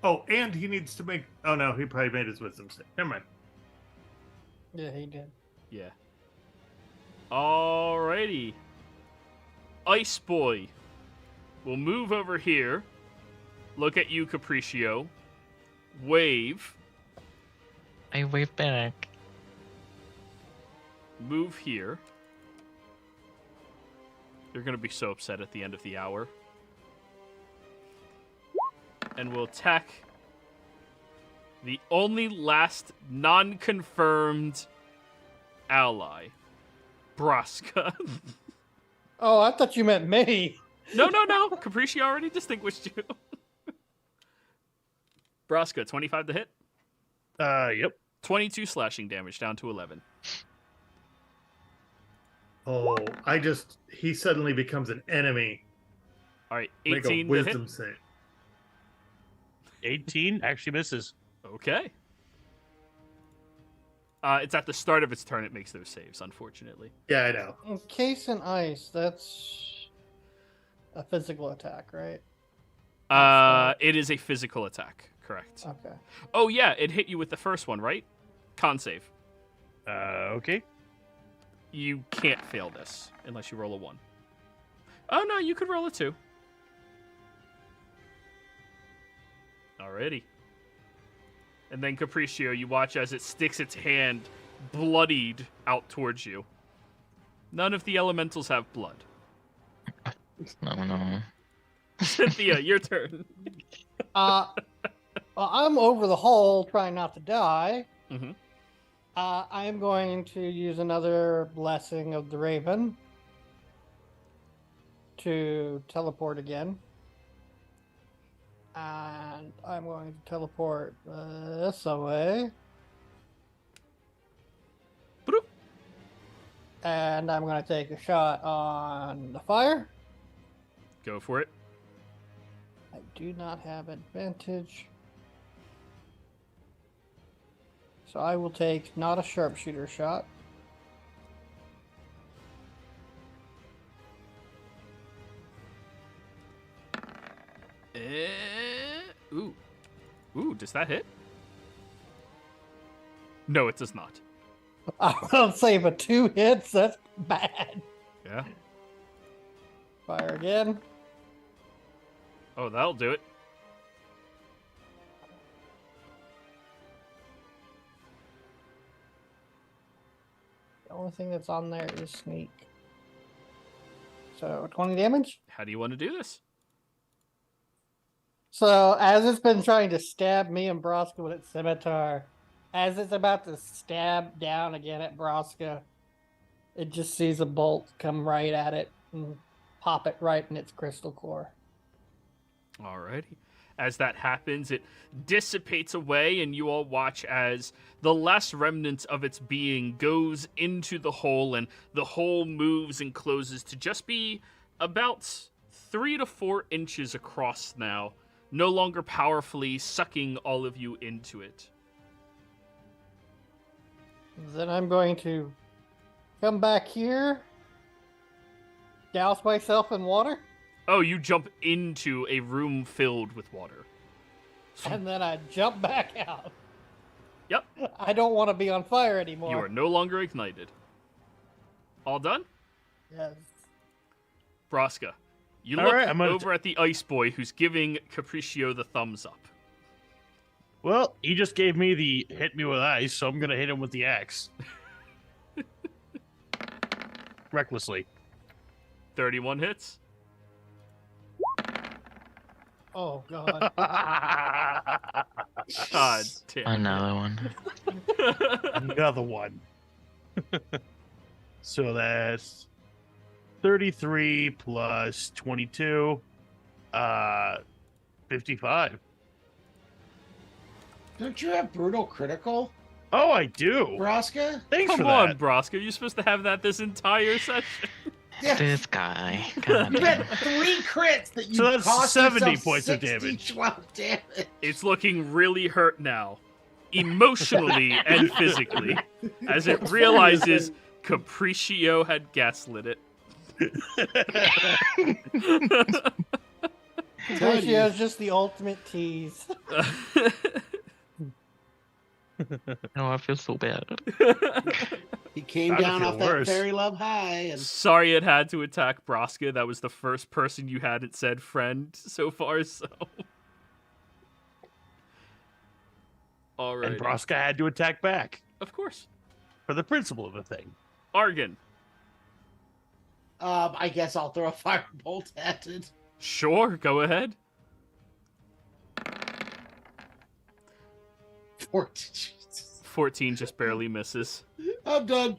Speaker 8: Oh, and he needs to make. Oh no, he probably made his wisdom save. Never mind.
Speaker 5: Yeah, he did.
Speaker 1: Yeah. Alrighty. Ice Boy will move over here. Look at you, Capriccio. Wave.
Speaker 2: I wave back.
Speaker 1: Move here. You're going to be so upset at the end of the hour. And we'll attack the only last non-confirmed ally, Braska.
Speaker 5: Oh, I thought you meant me.
Speaker 1: No. Capriccio already distinguished you. Braska, 25 to hit.
Speaker 4: Yep.
Speaker 1: 22 slashing damage, down to 11.
Speaker 8: Oh, he suddenly becomes an enemy.
Speaker 1: All right,
Speaker 8: Make
Speaker 1: 18
Speaker 8: a
Speaker 1: to hit.
Speaker 8: wisdom save.
Speaker 4: 18 actually misses.
Speaker 1: Okay. It's at the start of its turn it makes those saves, unfortunately.
Speaker 8: Yeah, I know.
Speaker 5: Encase in ice, that's a physical attack, right?
Speaker 1: It is a physical attack, correct.
Speaker 5: Okay.
Speaker 1: Oh, yeah, it hit you with the first one, right? Con save.
Speaker 4: Okay.
Speaker 1: You can't fail this unless you roll a 1. Oh, no, you could roll a 2. Alrighty. And then Capriccio, you watch as it sticks its hand bloodied out towards you. None of the elementals have blood.
Speaker 2: No.
Speaker 1: Cynthia, your turn.
Speaker 5: Well, I'm over the hole trying not to die.
Speaker 1: Mm-hmm.
Speaker 5: I am going to use another Blessing of the Raven to teleport again. And I'm going to teleport this away.
Speaker 1: Bloop.
Speaker 5: And I'm going to take a shot on the fire.
Speaker 1: Go for it.
Speaker 5: I do not have advantage. So I will take not a sharpshooter shot.
Speaker 1: Ooh, does that hit? No, it does not.
Speaker 5: I don't say, but 2 hits, that's bad.
Speaker 1: Yeah.
Speaker 5: Fire again.
Speaker 1: Oh, that'll do it.
Speaker 5: Only thing that's on there is sneak. So 20 damage.
Speaker 1: How do you want to do this?
Speaker 5: So as it's been trying to stab me and Broska with its scimitar, as it's about to stab down again at Broska, it just sees a bolt come right at it and pop it right in its crystal core.
Speaker 1: Alrighty. As that happens, it dissipates away, and you all watch as the last remnant of its being goes into the hole, and the hole moves and closes to just be about 3 to 4 inches across now, no longer powerfully sucking all of you into it.
Speaker 5: Then I'm going to come back here, douse myself in water,
Speaker 1: Oh, you jump into a room filled with water.
Speaker 5: and then I jump back out.
Speaker 1: Yep.
Speaker 5: I don't want to be on fire anymore.
Speaker 1: You are no longer ignited. All done?
Speaker 5: Yes.
Speaker 1: Broska, you
Speaker 4: All
Speaker 1: look
Speaker 4: right, I'm gonna
Speaker 1: over at the ice boy who's giving Capriccio the thumbs up.
Speaker 4: Well, he just gave me the hit me with ice, so I'm gonna hit him with the axe. Recklessly.
Speaker 1: 31 hits.
Speaker 5: Oh god.
Speaker 1: God damn.
Speaker 2: Another one.
Speaker 4: Another one. So that's 33 plus 22, 55.
Speaker 3: Don't you have brutal critical,
Speaker 4: Oh, I do.
Speaker 3: Broska?
Speaker 4: Thanks
Speaker 1: Come
Speaker 4: for
Speaker 1: on,
Speaker 4: that.
Speaker 1: Broska. You're supposed to have that this entire session.
Speaker 3: Yeah.
Speaker 2: This guy. God
Speaker 3: You
Speaker 2: damn.
Speaker 3: had 3 crits that you
Speaker 4: So that's
Speaker 3: cost
Speaker 4: 70
Speaker 3: yourself
Speaker 4: points of
Speaker 3: 60 damage.
Speaker 1: It's looking really hurt now, emotionally and physically, as it realizes Capriccio had gaslit it.
Speaker 5: Capriccio is just the ultimate tease.
Speaker 2: Oh, I feel so bad.
Speaker 3: He came
Speaker 4: Gotta
Speaker 3: down
Speaker 4: feel
Speaker 3: off
Speaker 4: worse.
Speaker 3: that fairy love high, and
Speaker 1: Sorry it had to attack Broska. That was the first person you hadn't said friend so far, so. Alright.
Speaker 4: And Broska had to attack back
Speaker 1: Of course.
Speaker 4: for the principle of the thing.
Speaker 1: Argon.
Speaker 3: I guess I'll throw a firebolt at it.
Speaker 1: Sure, go ahead.
Speaker 3: 14. Jesus.
Speaker 1: 14 just barely misses.
Speaker 3: I'm done.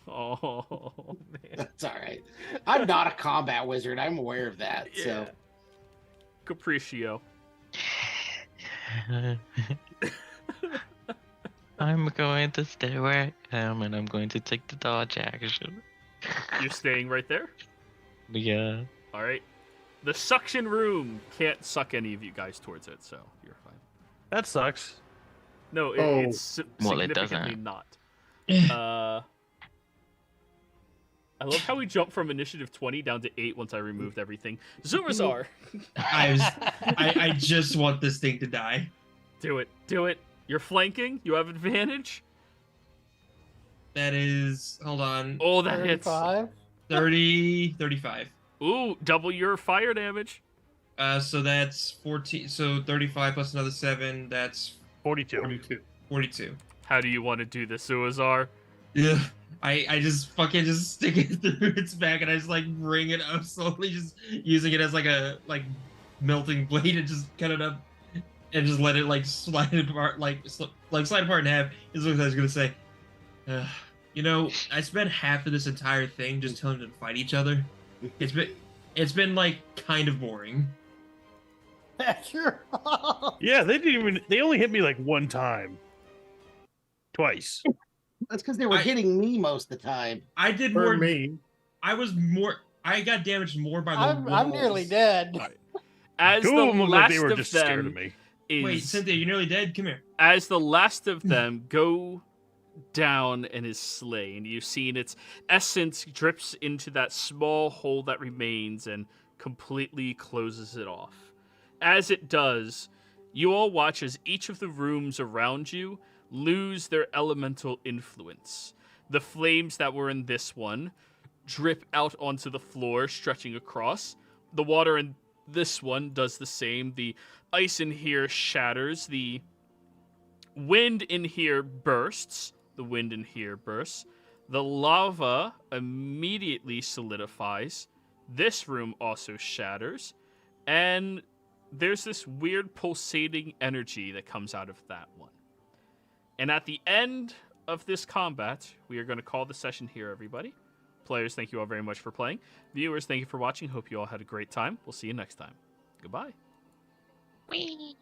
Speaker 1: Oh, man.
Speaker 3: That's all right. I'm not a combat wizard. I'm aware of that.
Speaker 1: Yeah.
Speaker 3: So
Speaker 1: Capriccio.
Speaker 2: I'm going to stay where I am, and I'm going to take the dodge action.
Speaker 1: You're staying right there?
Speaker 2: Yeah.
Speaker 1: Alright. The suction room can't suck any of you guys towards it, so you're fine.
Speaker 4: That sucks.
Speaker 1: No,
Speaker 6: Oh.
Speaker 1: it's
Speaker 2: Well, it
Speaker 1: significantly
Speaker 2: doesn't.
Speaker 1: not. I love how we jumped from initiative 20 down to 8 once I removed everything. Zumazar!
Speaker 7: I just want this thing to die.
Speaker 1: Do it. Do it. You're flanking. You have advantage.
Speaker 7: That is, hold on,
Speaker 1: Oh, that hits.
Speaker 5: 35.
Speaker 7: 35.
Speaker 1: Ooh, double your fire damage.
Speaker 7: So that's 14. So 35 plus another 7. That's
Speaker 4: 42.
Speaker 6: 42.
Speaker 7: 42.
Speaker 1: How do you want to do this, Zumazar?
Speaker 7: Yeah. I just fucking just stick it through its back and I just like bring it up slowly, just using it as like a melting blade and just cut it up and just let it like slide it apart, slide apart in half. Is what I was gonna say. You know, I spent half of this entire thing just telling them to fight each other. It's been like kind of boring.
Speaker 5: That's your
Speaker 4: Yeah, they only hit me like one time. Twice.
Speaker 3: that's because they were hitting me most of the time.
Speaker 7: I did
Speaker 6: For
Speaker 7: more.
Speaker 6: me,
Speaker 7: I got damaged more by the
Speaker 5: I'm nearly
Speaker 7: walls.
Speaker 5: dead.
Speaker 1: As
Speaker 4: Two
Speaker 1: the
Speaker 4: of them looked like
Speaker 1: last
Speaker 4: they were
Speaker 1: of
Speaker 4: just scared
Speaker 1: them
Speaker 4: of me.
Speaker 1: is
Speaker 7: Wait, Cynthia, you're nearly dead. Come here.
Speaker 1: as the last of them go down and is slain, you've seen its essence drips into that small hole that remains and completely closes it off. As it does, you all watch as each of the rooms around you lose their elemental influence. The flames that were in this one drip out onto the floor, stretching across. The water in this one does the same. The ice in here shatters. The wind in here bursts. The wind in here bursts. The lava immediately solidifies. This room also shatters. And there's this weird pulsating energy that comes out of that one. And at the end of this combat, we are going to call the session here, everybody. Players, thank you all very much for playing. Viewers, thank you for watching. Hope you all had a great time. We'll see you next time. Goodbye.
Speaker 2: Whee!